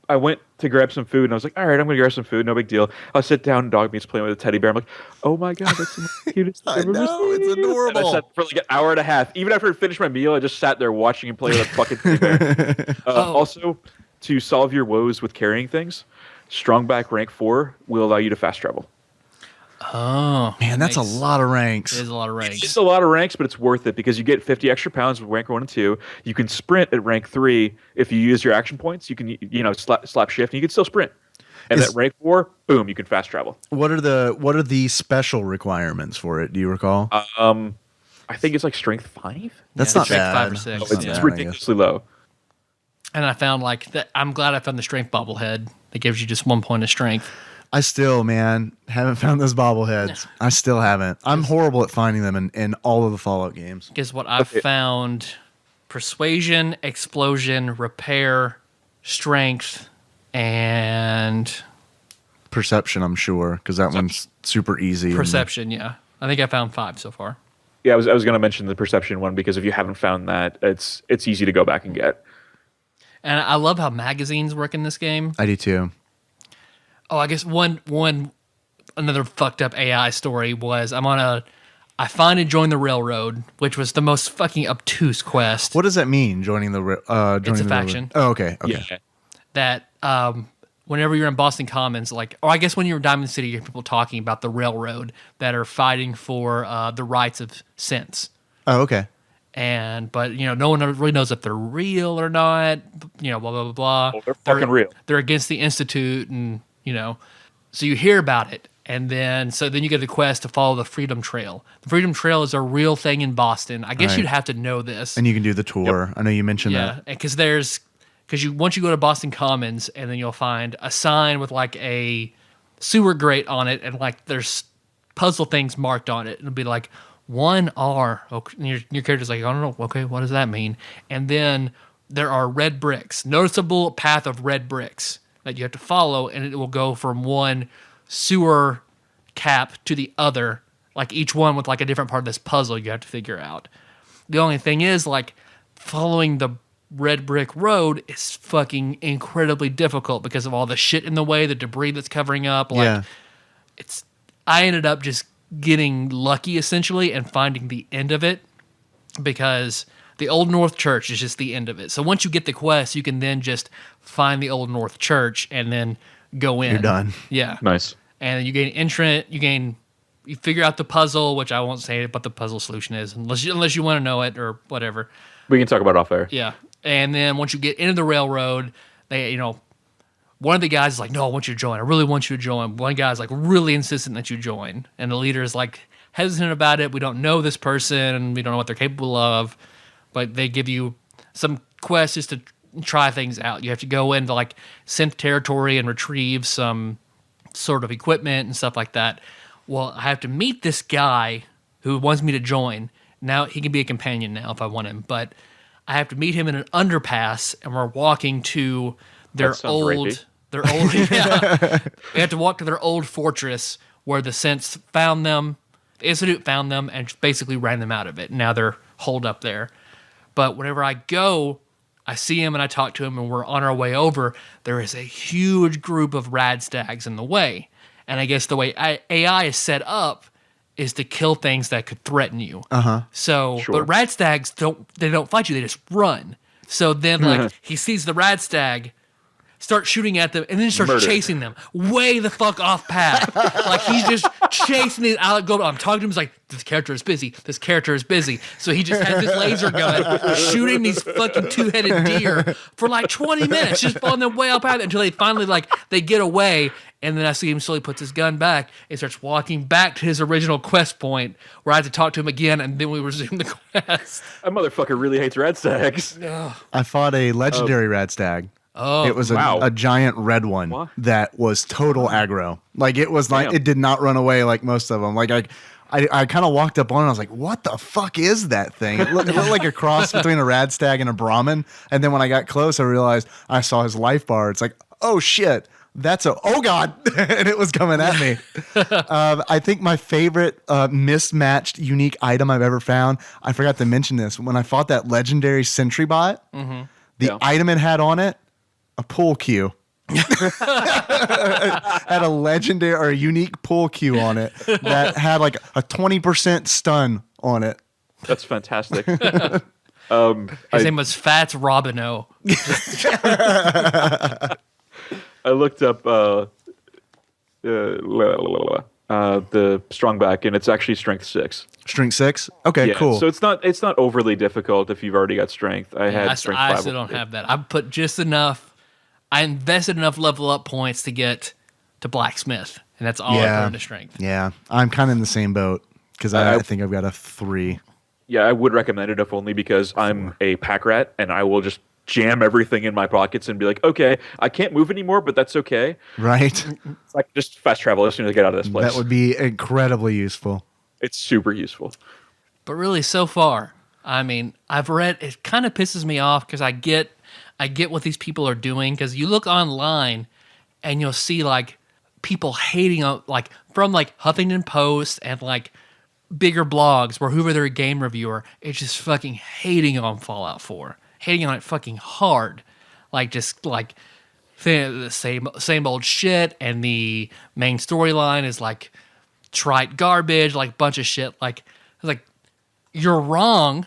Speaker 4: I went to grab some food and I was like, all right, I'm gonna grab some food, no big deal. I'll sit down and dog meat's playing with a teddy bear. I'm like, oh my God, that's the most cutest thing
Speaker 3: I
Speaker 4: I've ever
Speaker 3: know, it's
Speaker 4: seen.
Speaker 3: adorable.
Speaker 4: And I sat for like an hour and a half. Even after I finished my meal, I just sat there watching him play with a fucking teddy bear. Also, to solve your woes with carrying things, Strongback rank 4 will allow you to fast travel.
Speaker 2: Oh,
Speaker 3: Man, that's a
Speaker 2: nice.
Speaker 3: lot of ranks.
Speaker 2: It is a lot of ranks.
Speaker 4: It's a lot of ranks, but it's worth it because you get 50 extra pounds with rank 1 and 2. You can sprint at rank 3 if you use your action points. You can slap shift and you can still sprint. And at rank 4, boom, you can fast travel.
Speaker 3: What are the special requirements for it? Do you recall?
Speaker 4: I think it's like strength 5.
Speaker 3: That's
Speaker 2: Yeah,
Speaker 3: not
Speaker 2: strength
Speaker 3: bad.
Speaker 2: 5 or 6.
Speaker 3: That's
Speaker 4: It's
Speaker 3: not bad, I guess.
Speaker 4: ridiculously low.
Speaker 2: And I found like that. I'm glad I found the strength bobblehead that gives you just 1 point of strength.
Speaker 3: I still, man, haven't found those bobbleheads. I still haven't. I'm horrible at finding them in all of the Fallout games.
Speaker 2: Because what I've found: persuasion, explosion, repair, strength, and
Speaker 3: Perception, I'm sure, because that one's super easy. and-
Speaker 2: perception. Yeah, I think I found 5 so far.
Speaker 4: Yeah, I was going to mention the perception one because if you haven't found that, it's easy to go back and get.
Speaker 2: And I love how magazines work in this game.
Speaker 3: I do too.
Speaker 2: Oh, I guess another fucked up AI story was I finally joined the railroad, which was the most fucking obtuse quest.
Speaker 3: What does that mean? Joining the
Speaker 2: It's a faction.
Speaker 3: Oh, okay.
Speaker 4: Yeah.
Speaker 2: That whenever you're in Boston Commons, like, or I guess when you're in Diamond City, you hear people talking about the railroad that are fighting for the rights of synths.
Speaker 3: Oh, okay.
Speaker 2: But no one really knows if they're real or not. Blah blah blah blah.
Speaker 4: Oh, they're fucking real.
Speaker 2: They're against the Institute, and so you hear about it, and then you get the quest to follow the Freedom Trail. The Freedom Trail is a real thing in Boston. I guess you'd have to know this.
Speaker 3: And you can do the tour. Yep. I know you mentioned that.
Speaker 2: Yeah, because once you go to Boston Commons, and then you'll find a sign with like a sewer grate on it, and like there's puzzle things marked on it. It'll be like 1R. Okay, your character's like, I don't know. Okay, what does that mean? And then there are red bricks, noticeable path of red bricks that you have to follow, and it will go from one sewer cap to the other, like each one with like a different part of this puzzle you have to figure out. The only thing is, like, following the red brick road is fucking incredibly difficult because of all the shit in the way, the debris that's covering up. Like, I ended up just getting lucky essentially and finding the end of it, because the Old North Church is just the end of it. So once you get the quest, you can then just find the Old North Church and then go in.
Speaker 3: You're done.
Speaker 2: Yeah.
Speaker 4: Nice.
Speaker 2: And then you gain entrant, you figure out the puzzle, which I won't say what the puzzle solution is unless you want to know it or whatever.
Speaker 4: We can talk about it off air.
Speaker 2: Yeah. And then once you get into the railroad, they, one of the guys is like, no, I want you to join. I really want you to join. One guy's like really insistent that you join. And the leader is like hesitant about it. We don't know this person. We don't know what they're capable of. But they give you some quests just to try things out. You have to go into like synth territory and retrieve some sort of equipment and stuff like that. Well, I have to meet this guy who wants me to join. Now he can be a companion now if I want him. But I have to meet him in an underpass, and we're walking to their old. Yeah. We have to walk to their old fortress where the synths found them. The Institute found them and basically ran them out of it. Now they're holed up there. But whenever I go, I see him and I talk to him, and we're on our way over. There is a huge group of rad stags in the way. And I guess the way AI is set up is to kill things that could threaten you. So,
Speaker 4: Sure.
Speaker 2: but rad stags don't fight you, they just run. So then like he sees the rad stag, starts shooting at them, and then starts chasing them way the fuck off path. Like he's just chasing these out. I'm talking to him, he's like, this character is busy. This character is busy. So he just has this laser gun shooting these fucking two-headed deer for like 20 minutes, just following them way up path until they finally they get away. And then I see him slowly puts his gun back and starts walking back to his original quest point, where I had to talk to him again, and then we resume the quest.
Speaker 4: That motherfucker really hates red stags.
Speaker 3: I fought a legendary rat stag.
Speaker 2: Oh,
Speaker 3: it was a giant red one that was total aggro. Like it was like, it did not run away like most of them. Like I kind of walked up on it, and I was like, what the fuck is that thing? It looked like a cross between a rad stag and a Brahmin. And then when I got close, I realized I saw his life bar. It's like, oh shit. Oh God. And it was coming at me. I think my favorite mismatched unique item I've ever found, I forgot to mention this, when I fought that legendary sentry bot, the item it had on it, a pool cue. Had a legendary or a unique pool cue on it that had like a 20% stun on it.
Speaker 4: That's fantastic.
Speaker 2: His name was Fats Robino.
Speaker 4: I looked up the strong back, and it's actually strength 6.
Speaker 3: Strength 6? Okay,
Speaker 4: yeah,
Speaker 3: cool.
Speaker 4: So it's not overly difficult if you've already got strength. I had strength 5.
Speaker 2: I still don't have that. I put just enough. I invested enough level up points to get to blacksmith, and that's all I put into strength.
Speaker 3: Yeah, I'm kind of in the same boat because I think I've got a 3.
Speaker 4: Yeah, I would recommend it if only because I'm a pack rat, and I will just jam everything in my pockets and be like, okay, I can't move anymore, but that's okay.
Speaker 3: Right.
Speaker 4: It's like just fast travel as soon as I get out of this place.
Speaker 3: That would be incredibly useful.
Speaker 4: It's super useful.
Speaker 2: But really, so far, I mean, I've read, it kind of pisses me off because I get what these people are doing, because you look online and you'll see like people hating on, like from like Huffington Post and like bigger blogs where whoever they're a game reviewer is just fucking hating on Fallout 4. Hating on it fucking hard, like just like the same old shit, and the main storyline is like trite garbage, like bunch of shit. Like you're wrong,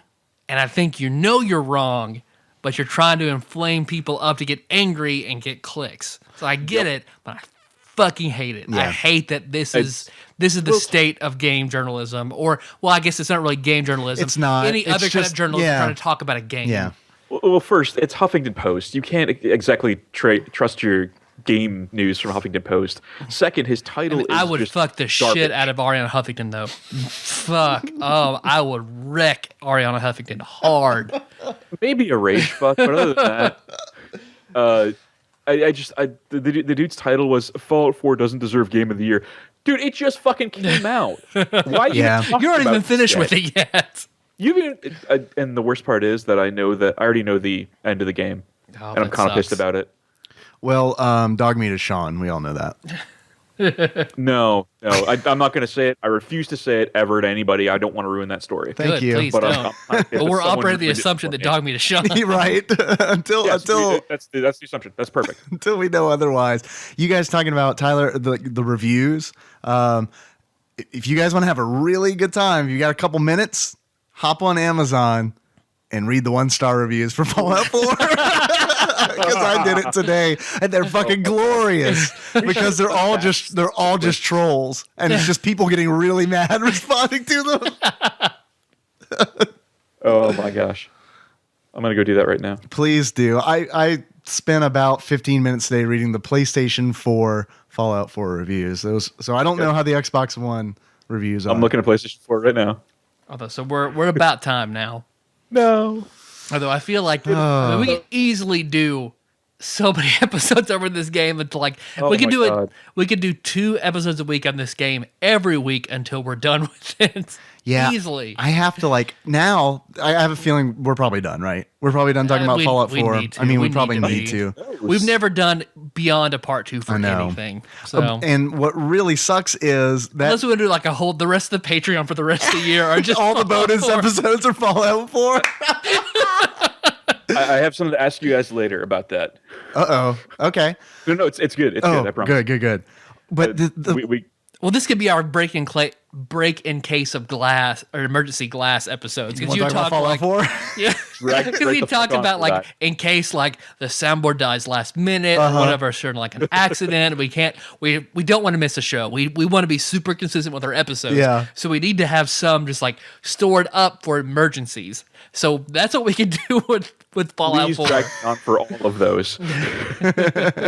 Speaker 2: and I think you know you're wrong, but you're trying to inflame people up to get angry and get clicks. So I get it, but I fucking hate it.
Speaker 3: Yeah.
Speaker 2: I hate that this is the state of game journalism, or I guess it's not really game journalism.
Speaker 3: It's not.
Speaker 2: Any
Speaker 3: It's
Speaker 2: other kind
Speaker 3: just-
Speaker 2: of journalism
Speaker 3: yeah.
Speaker 2: trying to talk about a game.
Speaker 3: Yeah.
Speaker 4: Well, first, it's Huffington Post. You can't exactly trust your game news from Huffington Post. Second, his title is
Speaker 2: I would
Speaker 4: just
Speaker 2: fuck the
Speaker 4: garbage.
Speaker 2: shit out of Ariana Huffington, though. Fuck. Oh, I would wreck Ariana Huffington hard.
Speaker 4: Maybe a rage fuck, but other than that, the dude's title was Fallout 4 doesn't deserve Game of the Year. Dude, it just fucking came out. Why?
Speaker 3: Yeah.
Speaker 2: You aren't even finished with it yet.
Speaker 4: And the worst part is that I already know the end of the game,
Speaker 2: Oh,
Speaker 4: and I'm
Speaker 2: that
Speaker 4: kind of pissed
Speaker 2: sucks.
Speaker 4: about it.
Speaker 3: Well, dog meat is Sean. We all know that.
Speaker 4: No, I'm not going to say it. I refuse to say it ever to anybody. I don't want to ruin that story.
Speaker 3: Thank
Speaker 2: Good,
Speaker 3: you.
Speaker 2: please
Speaker 4: But
Speaker 2: don't. But we're operating the assumption that dog meat is Sean.
Speaker 3: Right. until
Speaker 4: that's the assumption. That's perfect.
Speaker 3: until we know otherwise. You guys talking about Tyler the reviews? If you guys want to have a really good time, if you got a couple minutes, hop on Amazon and read the 1-star reviews for Fallout 4. Because I did it today, and they're fucking glorious because they're all just trolls, and it's just people getting really mad responding to them.
Speaker 4: Oh my gosh, I'm gonna go do that right now.
Speaker 3: Please do. I spent about 15 minutes today reading the PlayStation 4 Fallout 4 reviews. So I don't know how the Xbox One reviews are.
Speaker 4: I'm looking at PlayStation 4 right now.
Speaker 2: Although, so we're about time now.
Speaker 4: No.
Speaker 2: Although I feel like I mean, we can easily do so many episodes over this game until
Speaker 4: Oh
Speaker 2: we can
Speaker 4: my
Speaker 2: do
Speaker 4: God.
Speaker 2: it. We could do 2 episodes a week on this game every week until we're done with it.
Speaker 3: Yeah,
Speaker 2: Easily.
Speaker 3: I have to now. I have a feeling we're probably done, right? We're probably done talking about Fallout 4.
Speaker 2: need to.
Speaker 3: I mean, we
Speaker 2: We
Speaker 3: probably
Speaker 2: need
Speaker 3: need
Speaker 2: to
Speaker 3: to.
Speaker 2: We've never done beyond a part 2 for
Speaker 3: I know.
Speaker 2: anything. So
Speaker 3: And what really sucks is that
Speaker 2: unless we want to do the rest of the Patreon for the rest of the year, or just
Speaker 3: all the
Speaker 2: Fallout
Speaker 3: bonus
Speaker 2: 4.
Speaker 3: episodes are Fallout 4.
Speaker 4: I have something to ask you guys later about that.
Speaker 3: Okay.
Speaker 4: No, it's good. It's good. I promise.
Speaker 3: Good. But
Speaker 4: we
Speaker 2: Well, this could be our break in case of glass or emergency glass episodes, because you
Speaker 3: wanna talk
Speaker 2: talk
Speaker 3: about Fallout 4?
Speaker 2: yeah,
Speaker 4: Drag
Speaker 2: because we
Speaker 4: the
Speaker 2: talk
Speaker 4: fuck on
Speaker 2: about
Speaker 4: for that.
Speaker 2: in case the soundboard dies last minute or whatever, certain an accident. We don't want to miss a show. We want to be super consistent with our episodes.
Speaker 3: Yeah.
Speaker 2: So we need to have some just stored up for emergencies. So that's what we can do with Fallout
Speaker 4: please
Speaker 2: 4.
Speaker 4: drag me on for all of those.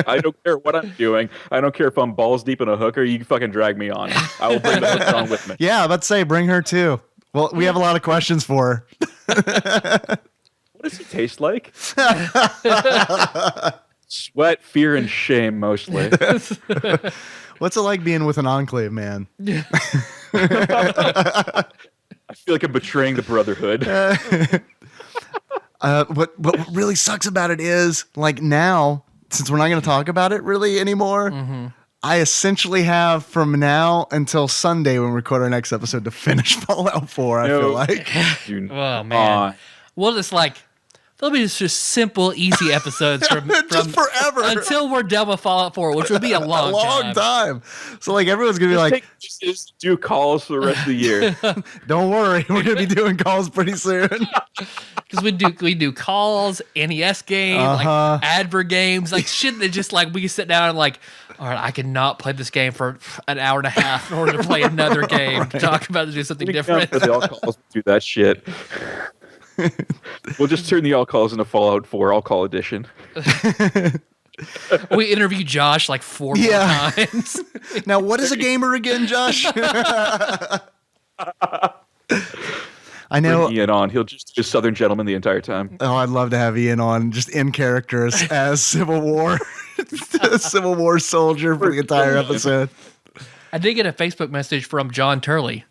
Speaker 4: I don't care what I'm doing. I don't care if I'm balls deep in a hooker. You can fucking drag me on. I will bring the hooker on with me.
Speaker 3: yeah, let's say bring her too. Well, we have a lot of questions for her.
Speaker 4: What does he taste like? Sweat, fear, and shame mostly.
Speaker 3: What's it like being with an enclave man?
Speaker 4: I feel like I'm betraying the brotherhood.
Speaker 3: What really sucks about it is now, since we're not going to talk about it really anymore, I essentially have from now until Sunday when we record our next episode to finish Fallout 4. I feel like.
Speaker 4: Dude,
Speaker 2: Oh man. We'll just there'll be just simple, easy episodes from
Speaker 3: Just forever.
Speaker 2: until we're done with Fallout 4, which will be a long,
Speaker 3: time. So everyone's gonna be like,
Speaker 4: just do calls for the rest of the year.
Speaker 3: "Don't worry, we're gonna be doing calls pretty soon."
Speaker 2: because we do calls, NES games, advert games, shit that just we can sit down and all right, I cannot play this game for an hour and a half in order to play another game to talk about to do something different.
Speaker 4: For the all calls, do that shit. We'll just turn the all calls into Fallout 4 all call edition.
Speaker 2: We interview Josh 4 more times.
Speaker 3: Now, what is a gamer again, Josh? I know.
Speaker 4: Bring Ian on. He'll just be a Southern gentleman the entire time.
Speaker 3: Oh, I'd love to have Ian on, just in character as Civil War, Civil War soldier for the entire episode.
Speaker 2: I did get a Facebook message from John Turley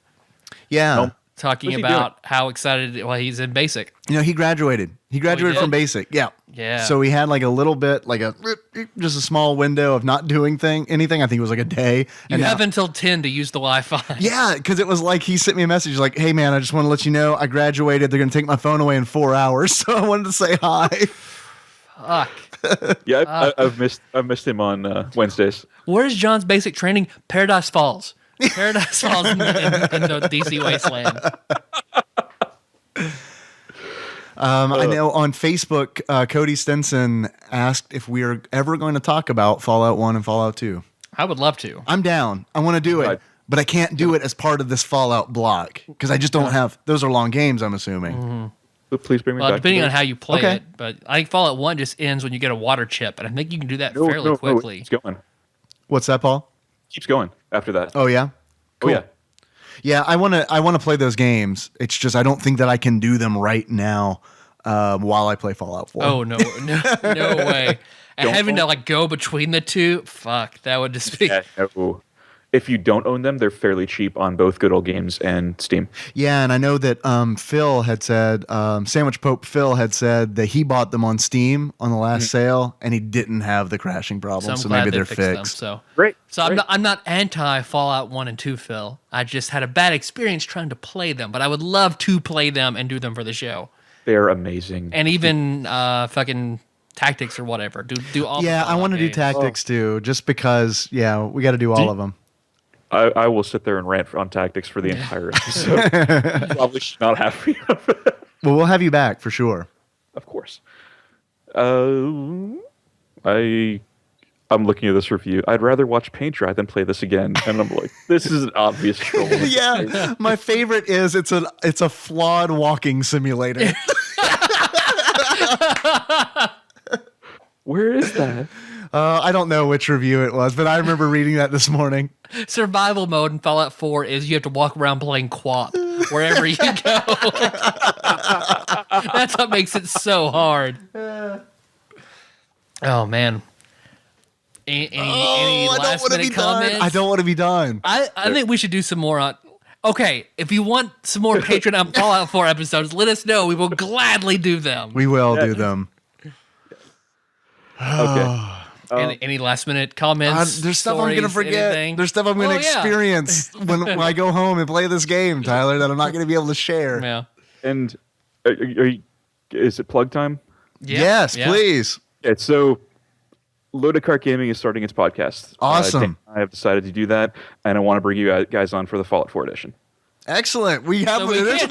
Speaker 3: Yeah.
Speaker 2: talking
Speaker 4: What's he
Speaker 2: about how excited he's in BASIC.
Speaker 3: He graduated. He graduated
Speaker 2: did?
Speaker 3: from BASIC. Yeah.
Speaker 2: Yeah.
Speaker 3: So he had a little bit, just a small window of not doing anything. I think it was a day.
Speaker 2: You have until 10 to use the Wi-Fi.
Speaker 3: Yeah, because it was he sent me a message hey man, I just want to let you know I graduated. They're going to take my phone away in 4 hours. So I wanted to say hi.
Speaker 2: Fuck.
Speaker 4: Yeah, I've missed him on Wednesdays.
Speaker 2: Where's John's basic training? Paradise Falls. Paradise Falls in the DC Wasteland.
Speaker 3: I know on Facebook, Cody Stenson asked if we are ever going to talk about Fallout 1 and Fallout 2.
Speaker 2: I would love to.
Speaker 3: I'm down. I want to do it, but I can't do it as part of this Fallout block because I just don't have. Those are long games, I'm assuming.
Speaker 2: Mm-hmm.
Speaker 4: But please bring me back.
Speaker 2: Depending on how you play it, but I think Fallout 1 just ends when you get a water chip, and I think you can do that fairly quickly.
Speaker 4: It's going.
Speaker 3: What's that, Paul?
Speaker 4: Keeps going after that.
Speaker 3: Oh yeah. Cool.
Speaker 4: Oh yeah.
Speaker 3: Yeah, I want to play those games. It's just I don't think that I can do them right now while I play Fallout 4.
Speaker 2: Oh no way! And having to go between the two, fuck, that would just be.
Speaker 4: Yeah, no. If you don't own them, they're fairly cheap on both Good Old Games and Steam.
Speaker 3: Yeah, and I know that Phil had said, Sandwich Pope Phil had said that he bought them on Steam on the last sale, and he didn't have the crashing problem. So maybe they're fixed.
Speaker 2: Them, so
Speaker 4: great.
Speaker 2: So I'm not anti Fallout 1 and 2, Phil. I just had a bad experience trying to play them, but I would love to play them and do them for the show.
Speaker 4: They're amazing,
Speaker 2: and even fucking Tactics or whatever. Do all.
Speaker 3: Yeah, I want to do Tactics too, just because. Yeah, we got to do all of them.
Speaker 4: I will sit there and rant on Tactics for the entire episode. Probably should not have me.
Speaker 3: Well, we'll have you back for sure.
Speaker 4: Of course. I'm looking at this review. I'd rather watch paint dry than play this again. And I'm like, this is an obvious troll.
Speaker 3: Yeah, my favorite is it's a flawed walking simulator.
Speaker 4: Where is that?
Speaker 3: I don't know which review it was, but I remember reading that this morning.
Speaker 2: Survival mode in Fallout 4 is you have to walk around playing co-op wherever you go. That's what makes it so hard. Oh, man. Any last minute comments?
Speaker 3: I don't want to be done.
Speaker 2: I think we should do some more on... Okay, if you want some more Patreon Fallout 4 episodes, let us know. We will gladly do them.
Speaker 3: We will do them.
Speaker 4: Okay.
Speaker 2: Any last minute comments?
Speaker 3: There's stuff I'm going to forget.
Speaker 2: Anything?
Speaker 3: There's stuff I'm going to experience when I go home and play this game, Tyler, that I'm not going to be able to share.
Speaker 2: Yeah.
Speaker 4: And is it plug time?
Speaker 2: Yeah.
Speaker 3: Yes, please.
Speaker 4: Yeah, so Loaded Cart Gaming is starting its podcast.
Speaker 3: Awesome.
Speaker 4: I have decided to do that, and I want to bring you guys on for the Fallout 4 edition.
Speaker 3: Excellent. There's an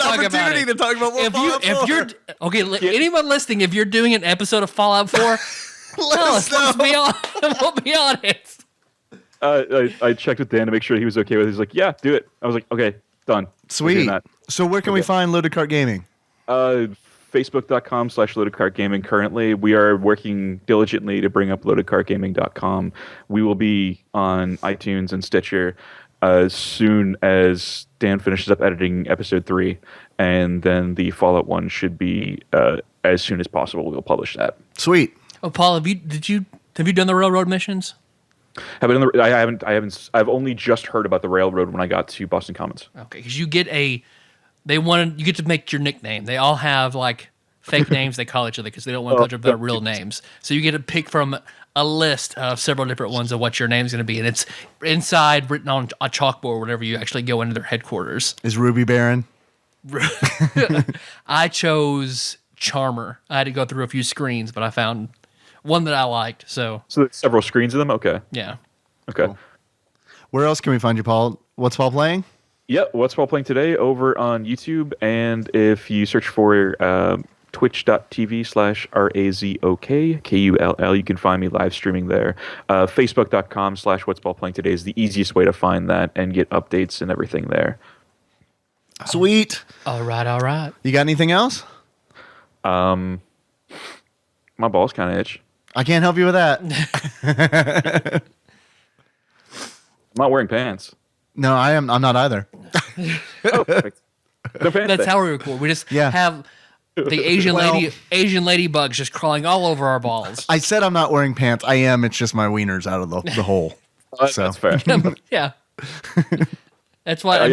Speaker 3: opportunity to talk about more Fallout 4.
Speaker 2: Anyone listening, if you're doing an episode of Fallout 4, let's be on. We'll be on it.
Speaker 4: I checked with Dan to make sure he was okay with it. He's like, yeah, do it. I was like, okay, done.
Speaker 3: Sweet. So where can we find Loaded Cart Gaming?
Speaker 4: Facebook.com/LoadedCartGaming. Currently, we are working diligently to bring up LoadedCartGaming.com. We will be on iTunes and Stitcher as soon as Dan finishes up editing episode 3, and then the Fallout 1 should be as soon as possible. We'll publish that.
Speaker 3: Sweet.
Speaker 2: Oh, Paul, have you done the railroad missions?
Speaker 4: I haven't. I've only just heard about the railroad when I got to Boston Commons.
Speaker 2: Okay, because you get to make your nickname. They all have fake names they call each other because they don't want to put their real names. So you get to pick from a list of several different ones of what your name's going to be, and it's inside written on a chalkboard whenever you actually go into their headquarters.
Speaker 3: Is Ruby Baron?
Speaker 2: I chose Charmer. I had to go through a few screens, but I found one that I liked. So
Speaker 4: there's several screens of them? Okay.
Speaker 2: Yeah.
Speaker 4: Okay.
Speaker 3: Cool. Where else can we find you, Paul? What's Paul playing?
Speaker 4: Yep, What's Paul Playing Today over on YouTube, and if you search for twitch.tv/RAZOK, KULL, you can find me live streaming there. Facebook.com/What's Paul Playing Today is the easiest way to find that and get updates and everything there.
Speaker 3: Sweet.
Speaker 2: All right.
Speaker 3: You got anything else?
Speaker 4: My balls kind of itch.
Speaker 3: I can't help you with that.
Speaker 4: I'm not wearing pants.
Speaker 3: No, I'm not either.
Speaker 4: Oh, perfect. No pants.
Speaker 2: That's how we record. We just have the Asian lady bugs just crawling all over our balls.
Speaker 3: I said I'm not wearing pants. I am. It's just my wiener's out of the hole.
Speaker 4: That's fair.
Speaker 2: Yeah. That's why,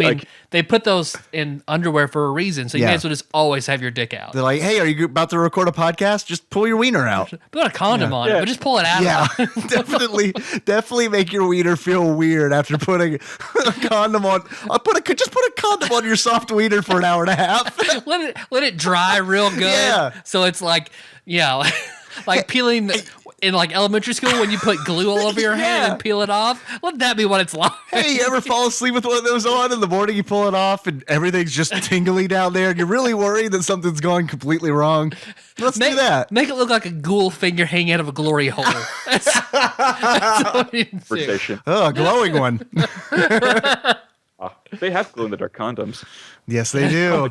Speaker 2: they put those in underwear for a reason, so you may as well just always have your dick out.
Speaker 3: They're like, hey, are you about to record a podcast? Just pull your wiener out.
Speaker 2: Put a condom on it, but just pull it out.
Speaker 3: Yeah, definitely make your wiener feel weird after putting a condom on. Just put a condom on your soft wiener for an hour and a half.
Speaker 2: Let it dry real good.
Speaker 3: Yeah.
Speaker 2: So it's like peeling in like elementary school when you put glue all over your hand and peel it off? Wouldn't that be what it's like?
Speaker 3: Hey, you ever fall asleep with one of those on in the morning? You pull it off and everything's just tingly down there, and you're really worried that something's going completely wrong. Let's do that.
Speaker 2: Make it look like a ghoul finger hanging out of a glory hole. That's what you do.
Speaker 3: Oh, a glowing one.
Speaker 4: They have glow in the dark condoms.
Speaker 3: Yes, they do.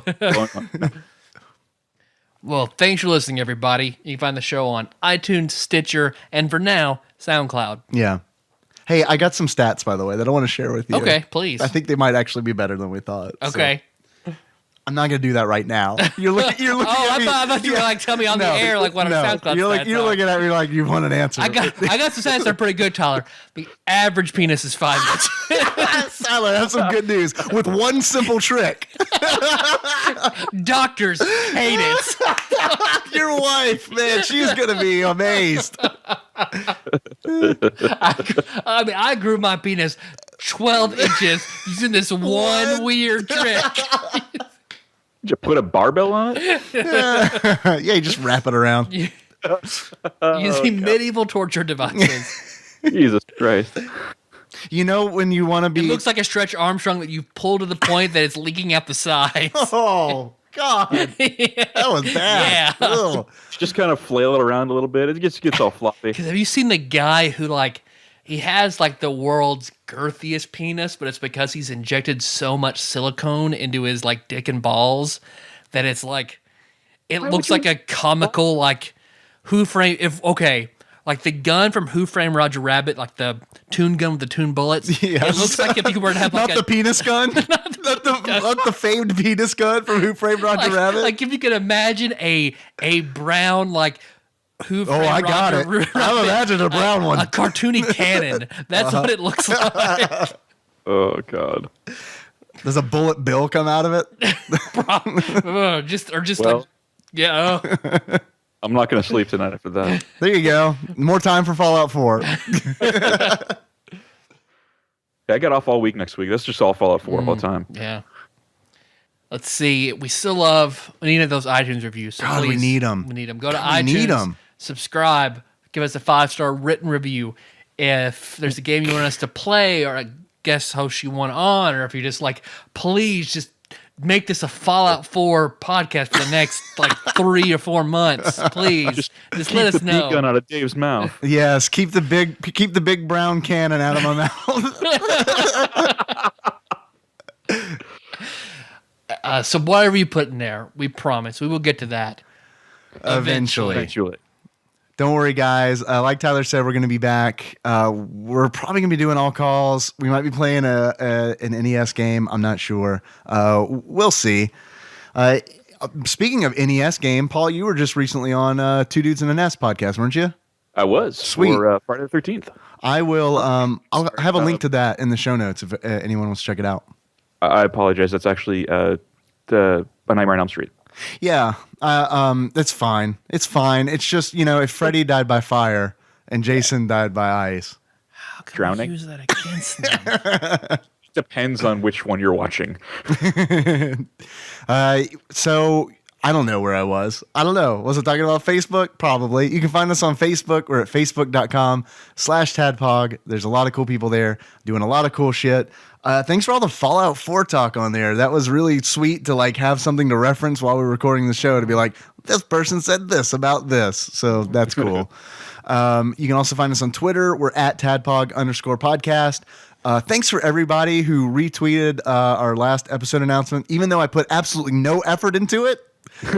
Speaker 2: Well, thanks for listening, everybody. You can find the show on iTunes, Stitcher, and for now, SoundCloud.
Speaker 3: Yeah. Hey, I got some stats, by the way, that I want to share with you.
Speaker 2: Okay, please.
Speaker 3: I think they might actually be better than we thought.
Speaker 2: Okay.
Speaker 3: So I'm not going to do that right now. You're looking at me.
Speaker 2: I thought you were like, tell me on the air like what our SoundCloud
Speaker 3: You're looking at me like you want an answer.
Speaker 2: I got some stats that are pretty good, Tyler. The average penis is 5 inches.
Speaker 3: Tyler, that's some good news. With one simple trick.
Speaker 2: Doctors hate it.
Speaker 3: Your wife, man, she's going to be amazed.
Speaker 2: I grew my penis 12 inches using this one weird trick.
Speaker 4: Did you put a barbell on it?
Speaker 3: Yeah, you just wrap it around.
Speaker 2: Using medieval torture devices.
Speaker 4: Jesus Christ.
Speaker 3: You know when you want to be...
Speaker 2: It looks like a Stretch Armstrong that you pull to the point that it's leaking out the sides.
Speaker 3: Oh, God. That was bad.
Speaker 2: Yeah.
Speaker 3: Ugh.
Speaker 4: Just kind of flail it around a little bit. It gets all floppy.
Speaker 2: Because have you seen the guy who, like, he has, like, the world's girthiest penis, but it's because he's injected so much silicone into his, like, dick and balls that it's, like, it looks like a comical, like, like the gun from Who Framed Roger Rabbit, like the tune gun with the tune bullets.
Speaker 3: Yes.
Speaker 2: It looks like if you were to have, like,
Speaker 3: not the penis gun? not the famed penis gun from Who Framed Roger Rabbit?
Speaker 2: Like, if you could imagine a brown, like, Who Framed
Speaker 3: I got
Speaker 2: Roger
Speaker 3: it.
Speaker 2: Rabbit,
Speaker 3: I imagine a brown one.
Speaker 2: A cartoony cannon. That's what it looks like.
Speaker 4: Oh, God.
Speaker 3: Does a bullet bill come out of it?
Speaker 4: I'm not going to sleep tonight after that.
Speaker 3: There you go. More time for Fallout 4.
Speaker 4: I got off all week next week. That's just all Fallout 4 all the time.
Speaker 2: Yeah. Let's see. We need those iTunes reviews. So
Speaker 3: God, we
Speaker 2: please,
Speaker 3: need them.
Speaker 2: We need them. Go to
Speaker 3: We
Speaker 2: iTunes.
Speaker 3: need them.
Speaker 2: Subscribe. Give us a 5-star written review. If there's a game you want us to play or a guest host you want on, or if you're just like, please just make this a Fallout 4 podcast for the next like 3 or 4 months. Please. Just let us know.
Speaker 4: Keep the gun out of Dave's mouth.
Speaker 3: Yes, keep the big brown cannon out of my mouth.
Speaker 2: So whatever you put in there, we promise we will get to that
Speaker 3: Eventually. Don't worry, guys. Like Tyler said, we're going to be back. We're probably going to be doing all calls. We might be playing an NES game. I'm not sure. We'll see. Speaking of NES game, Paul, you were just recently on Two Dudes in a Nest podcast, weren't you?
Speaker 4: I was.
Speaker 3: Sweet.
Speaker 4: For Friday the 13th.
Speaker 3: I will. I'll have a link to that in the show notes if anyone wants to check it out.
Speaker 4: I apologize. That's actually A Nightmare on Elm Street.
Speaker 3: Yeah, that's fine. It's fine. It's just, if Freddy died by fire and Jason died by ice.
Speaker 2: How can
Speaker 4: Drowning?
Speaker 2: we use that against them?
Speaker 4: Depends on which one you're watching.
Speaker 3: So I don't know where I was. I don't know. Was I talking about Facebook? Probably. You can find us on Facebook. We're at facebook.com/TADPOG. There's a lot of cool people there doing a lot of cool shit. Thanks for all the Fallout 4 talk on there. That was really sweet to like have something to reference while we were recording the show to be like, this person said this about this. So that's cool. You can also find us on Twitter. We're at TADPOG_podcast. Thanks for everybody who retweeted our last episode announcement. Even though I put absolutely no effort into it,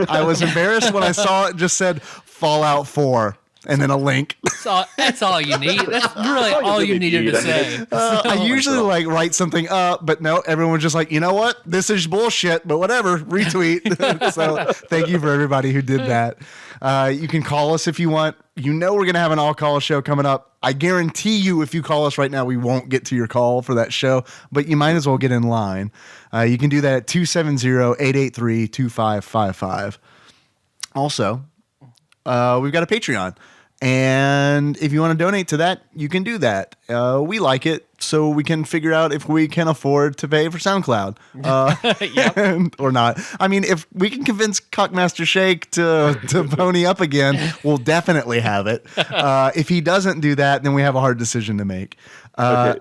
Speaker 3: I was embarrassed when I saw it just said Fallout 4. And then a link.
Speaker 2: That's all you need. That's really all you needed to say.
Speaker 3: I usually like write something up, but no, everyone was just like, you know what? This is bullshit, but whatever. Retweet. So thank you for everybody who did that. You can call us if you want. We're going to have an all-call show coming up. I guarantee you if you call us right now, we won't get to your call for that show, but you might as well get in line. You can do that at 270-883-2555. Also, we've got a Patreon. And if you want to donate to that, you can do that. We like it. so we can figure out if we can afford to pay for SoundCloud or not. I mean, if we can convince Cockmaster Shake to pony up again, we'll definitely have it. If he doesn't do that, then we have a hard decision to make.
Speaker 4: Okay.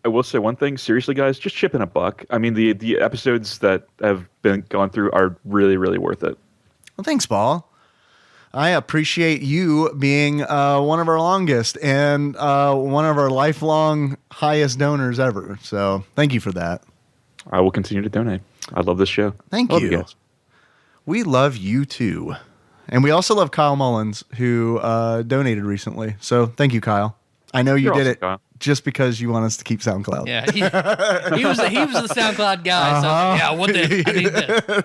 Speaker 4: I will say one thing. Seriously, guys, just chip in $1. I mean, the episodes that have been gone through are really, really worth it.
Speaker 3: Well, thanks, Paul. I appreciate you being one of our longest and one of our lifelong highest donors ever. So thank you for that.
Speaker 4: I will continue to donate. I love this show.
Speaker 3: Thank
Speaker 4: love
Speaker 3: you.
Speaker 4: Guys.
Speaker 3: We love you too. And we also love Kyle Mullins, who donated recently. So thank you, Kyle. I know you did it Kyle. Just because you want us to keep SoundCloud.
Speaker 2: Yeah, he was the SoundCloud guy. So yeah, what the I need this.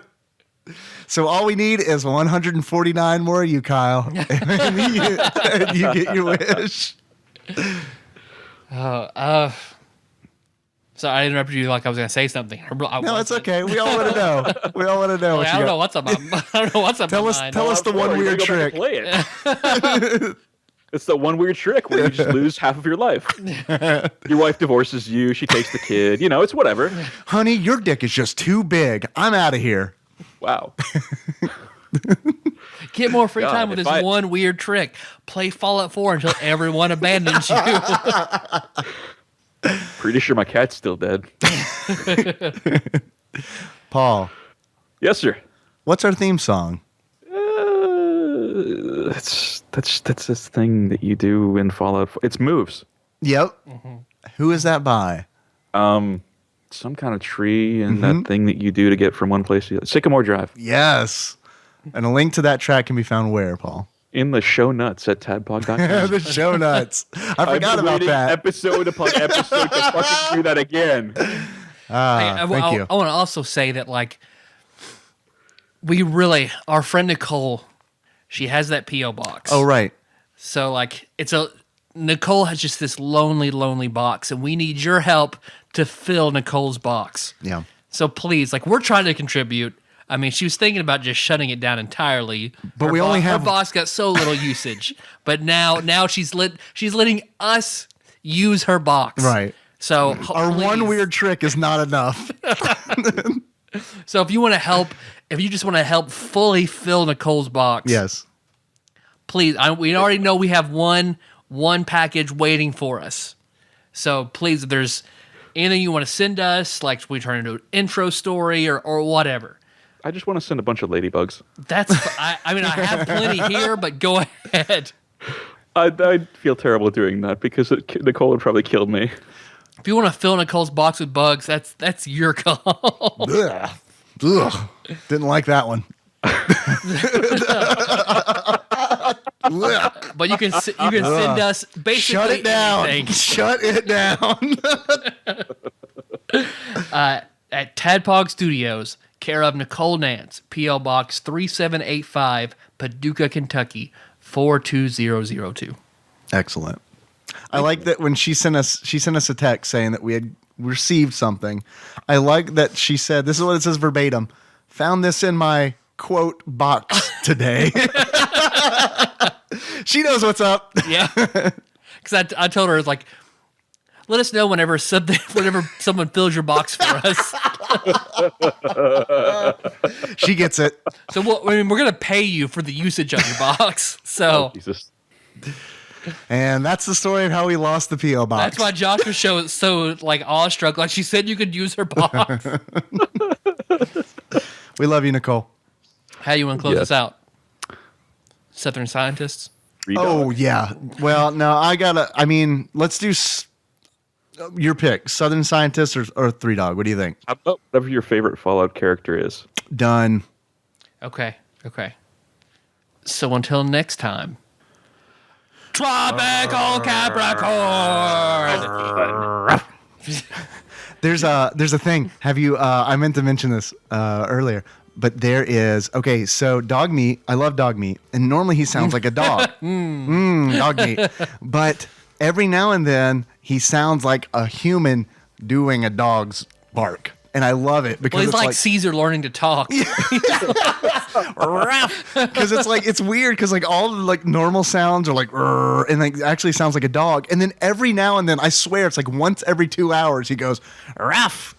Speaker 3: So all we need is 149 more of you, Kyle. And you get your wish.
Speaker 2: So I interrupted you like I was going to say something.
Speaker 3: No, it's okay. We all want to know. We all want to know.
Speaker 2: I don't know what's up. I don't know what's up.
Speaker 3: Tell us the one weird trick.
Speaker 4: It's the one weird trick where you just lose half of your life. Your wife divorces you. She takes the kid. You know, it's whatever.
Speaker 3: Honey, your dick is just too big. I'm out of here.
Speaker 4: Wow.
Speaker 2: Get more free time with this one weird trick. Play Fallout 4 until everyone abandons you.
Speaker 4: Pretty sure my cat's still dead.
Speaker 3: Paul.
Speaker 4: Yes, sir.
Speaker 3: What's our theme song?
Speaker 4: That's this thing that you do in Fallout 4. It's Moves.
Speaker 3: Yep. Mm-hmm. Who is that by?
Speaker 4: Some kind of tree and that thing that you do to get from one place to the other. Sycamore Drive.
Speaker 3: Yes. And a link to that track can be found where, Paul?
Speaker 4: In the show nuts at tadpog.com.
Speaker 3: The show nuts. I forgot about that.
Speaker 4: Episode upon episode to fucking do that again.
Speaker 3: Thank you.
Speaker 2: I want to also say that, like, our friend Nicole, she has that P.O. box.
Speaker 3: Oh, right.
Speaker 2: So, like, Nicole has just this lonely, lonely box, and we need your help to fill Nicole's box.
Speaker 3: Yeah.
Speaker 2: So please, like, we're trying to contribute. I mean, she was thinking about just shutting it down entirely.
Speaker 3: But we only have
Speaker 2: her box got so little usage. But now she's letting us use her box.
Speaker 3: Right.
Speaker 2: So
Speaker 3: our one weird trick is not enough.
Speaker 2: So if you want to help, if you just want to help fully fill Nicole's box,
Speaker 3: yes,
Speaker 2: please. We already know we have one package waiting for us. So please, if there's anything you want to send us, like we turn into an intro story or whatever.
Speaker 4: I just want to send a bunch of ladybugs.
Speaker 2: I mean, I have plenty here, but go ahead.
Speaker 4: I'd feel terrible doing that because Nicole would probably kill me.
Speaker 2: If you want to fill Nicole's box with bugs, that's your call.
Speaker 3: Ugh. Ugh. Didn't like that one.
Speaker 2: But you can send us basically
Speaker 3: shut it down.
Speaker 2: Anything.
Speaker 3: Shut it down.
Speaker 2: At TADPOG Studios, care of Nicole Nance, P.L. Box 3785, Paducah, Kentucky 42002.
Speaker 3: Excellent. I like that when she sent us a text saying that we had received something. I like that she said, this is what it says verbatim, found this in my quote box today. She knows what's up.
Speaker 2: Yeah. Because I told her, like, let us know whenever someone fills your box for us.
Speaker 3: She gets it.
Speaker 2: So we're going to pay you for the usage of your box. So.
Speaker 4: Oh, Jesus.
Speaker 3: And that's the story of how we lost the P.O. box.
Speaker 2: That's why Josh was so like awestruck. Like, she said you could use her box.
Speaker 3: We love you, Nicole.
Speaker 2: How do you want to close this out? Southern Scientists?
Speaker 3: Oh, yeah. Well, no, let's do your pick. Southern Scientists or Three Dog. What do you think?
Speaker 4: How about whatever your favorite Fallout character is?
Speaker 3: Done.
Speaker 2: Okay. So until next time. Tropical Capricorn.
Speaker 3: There's a thing. Have you? I meant to mention this earlier, but there is. Okay, so dog meat. I love dog meat, and normally he sounds like a dog. Dog meat. But every now and then he sounds like a human doing a dog's bark. and I love it because
Speaker 2: Well, he's
Speaker 3: it's
Speaker 2: like Caesar learning to talk.
Speaker 3: because it's like it's weird because like all the like normal sounds are like "Rrr," and like actually sounds like a dog, and then every now and then I swear it's like once every 2 hours he goes ruff.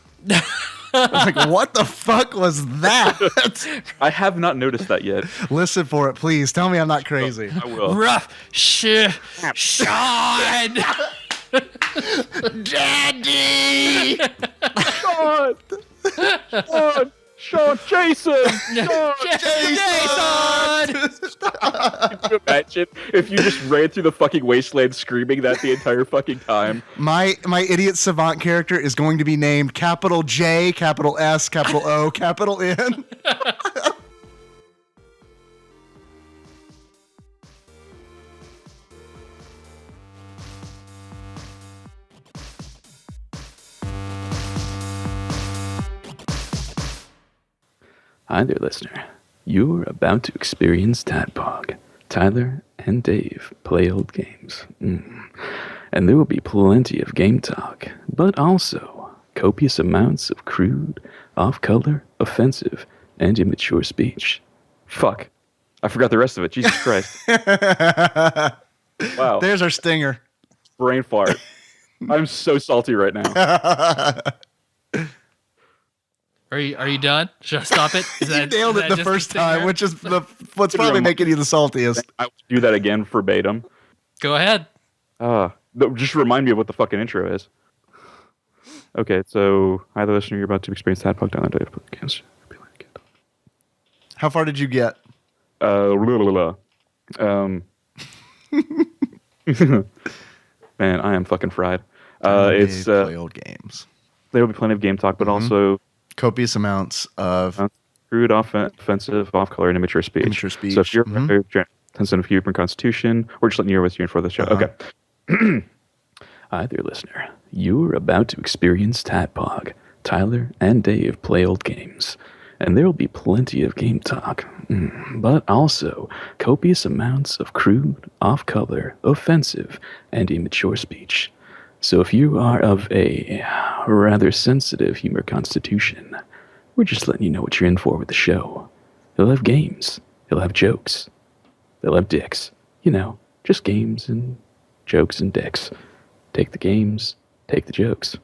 Speaker 3: I was like, what the fuck was that?
Speaker 4: I have not noticed that yet.
Speaker 3: Listen for it, please. Tell me I'm not crazy.
Speaker 4: I will.
Speaker 2: Rough Sean.
Speaker 3: Daddy.
Speaker 4: Sean, Jason.
Speaker 2: Jason.
Speaker 4: Can you imagine if you just ran through the fucking wasteland screaming that the entire fucking time?
Speaker 3: My idiot savant character is going to be named capital J, capital S, capital O, capital N.
Speaker 5: Hi there, listener. You're about to experience TADPOG. Tyler and Dave play old games. And there will be plenty of game talk, but also copious amounts of crude, off-color, offensive, and immature speech.
Speaker 4: Fuck. I forgot the rest of it. Jesus Christ. Wow.
Speaker 3: There's our stinger.
Speaker 4: Brain fart. I'm so salty right now.
Speaker 2: Are you done? Should I stop it?
Speaker 3: You nailed it the first time, which is what's probably making you the saltiest.
Speaker 4: I will do that again verbatim.
Speaker 2: Go ahead.
Speaker 4: Just remind me of what the fucking intro is. Okay, so hi, the listener. You're about to experience TADPOG down the day of podcast.
Speaker 3: How far did you get?
Speaker 4: Man, I am fucking fried.
Speaker 3: It's play old games.
Speaker 4: There will be plenty of game talk, but also
Speaker 3: copious amounts of
Speaker 4: crude, offensive, off-color, and immature speech. So if you're sensitive human constitution, we're just letting you know what's here for the show. Okay.
Speaker 5: Hi there, listener. You're about to experience TADPOG. Tyler and Dave play old games. And there will be plenty of game talk, but also copious amounts of crude, off-color, offensive, and immature speech. So if you are of a rather sensitive humor constitution, we're just letting you know what you're in for with the show. He'll have games. He'll have jokes. They'll have dicks. You know, just games and jokes and dicks. Take the games, take the jokes,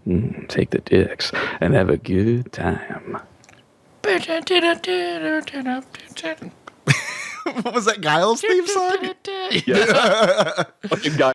Speaker 5: take the dicks, and have a good time.
Speaker 3: What was that Giles theme song?
Speaker 4: Yeah. Fucking guy.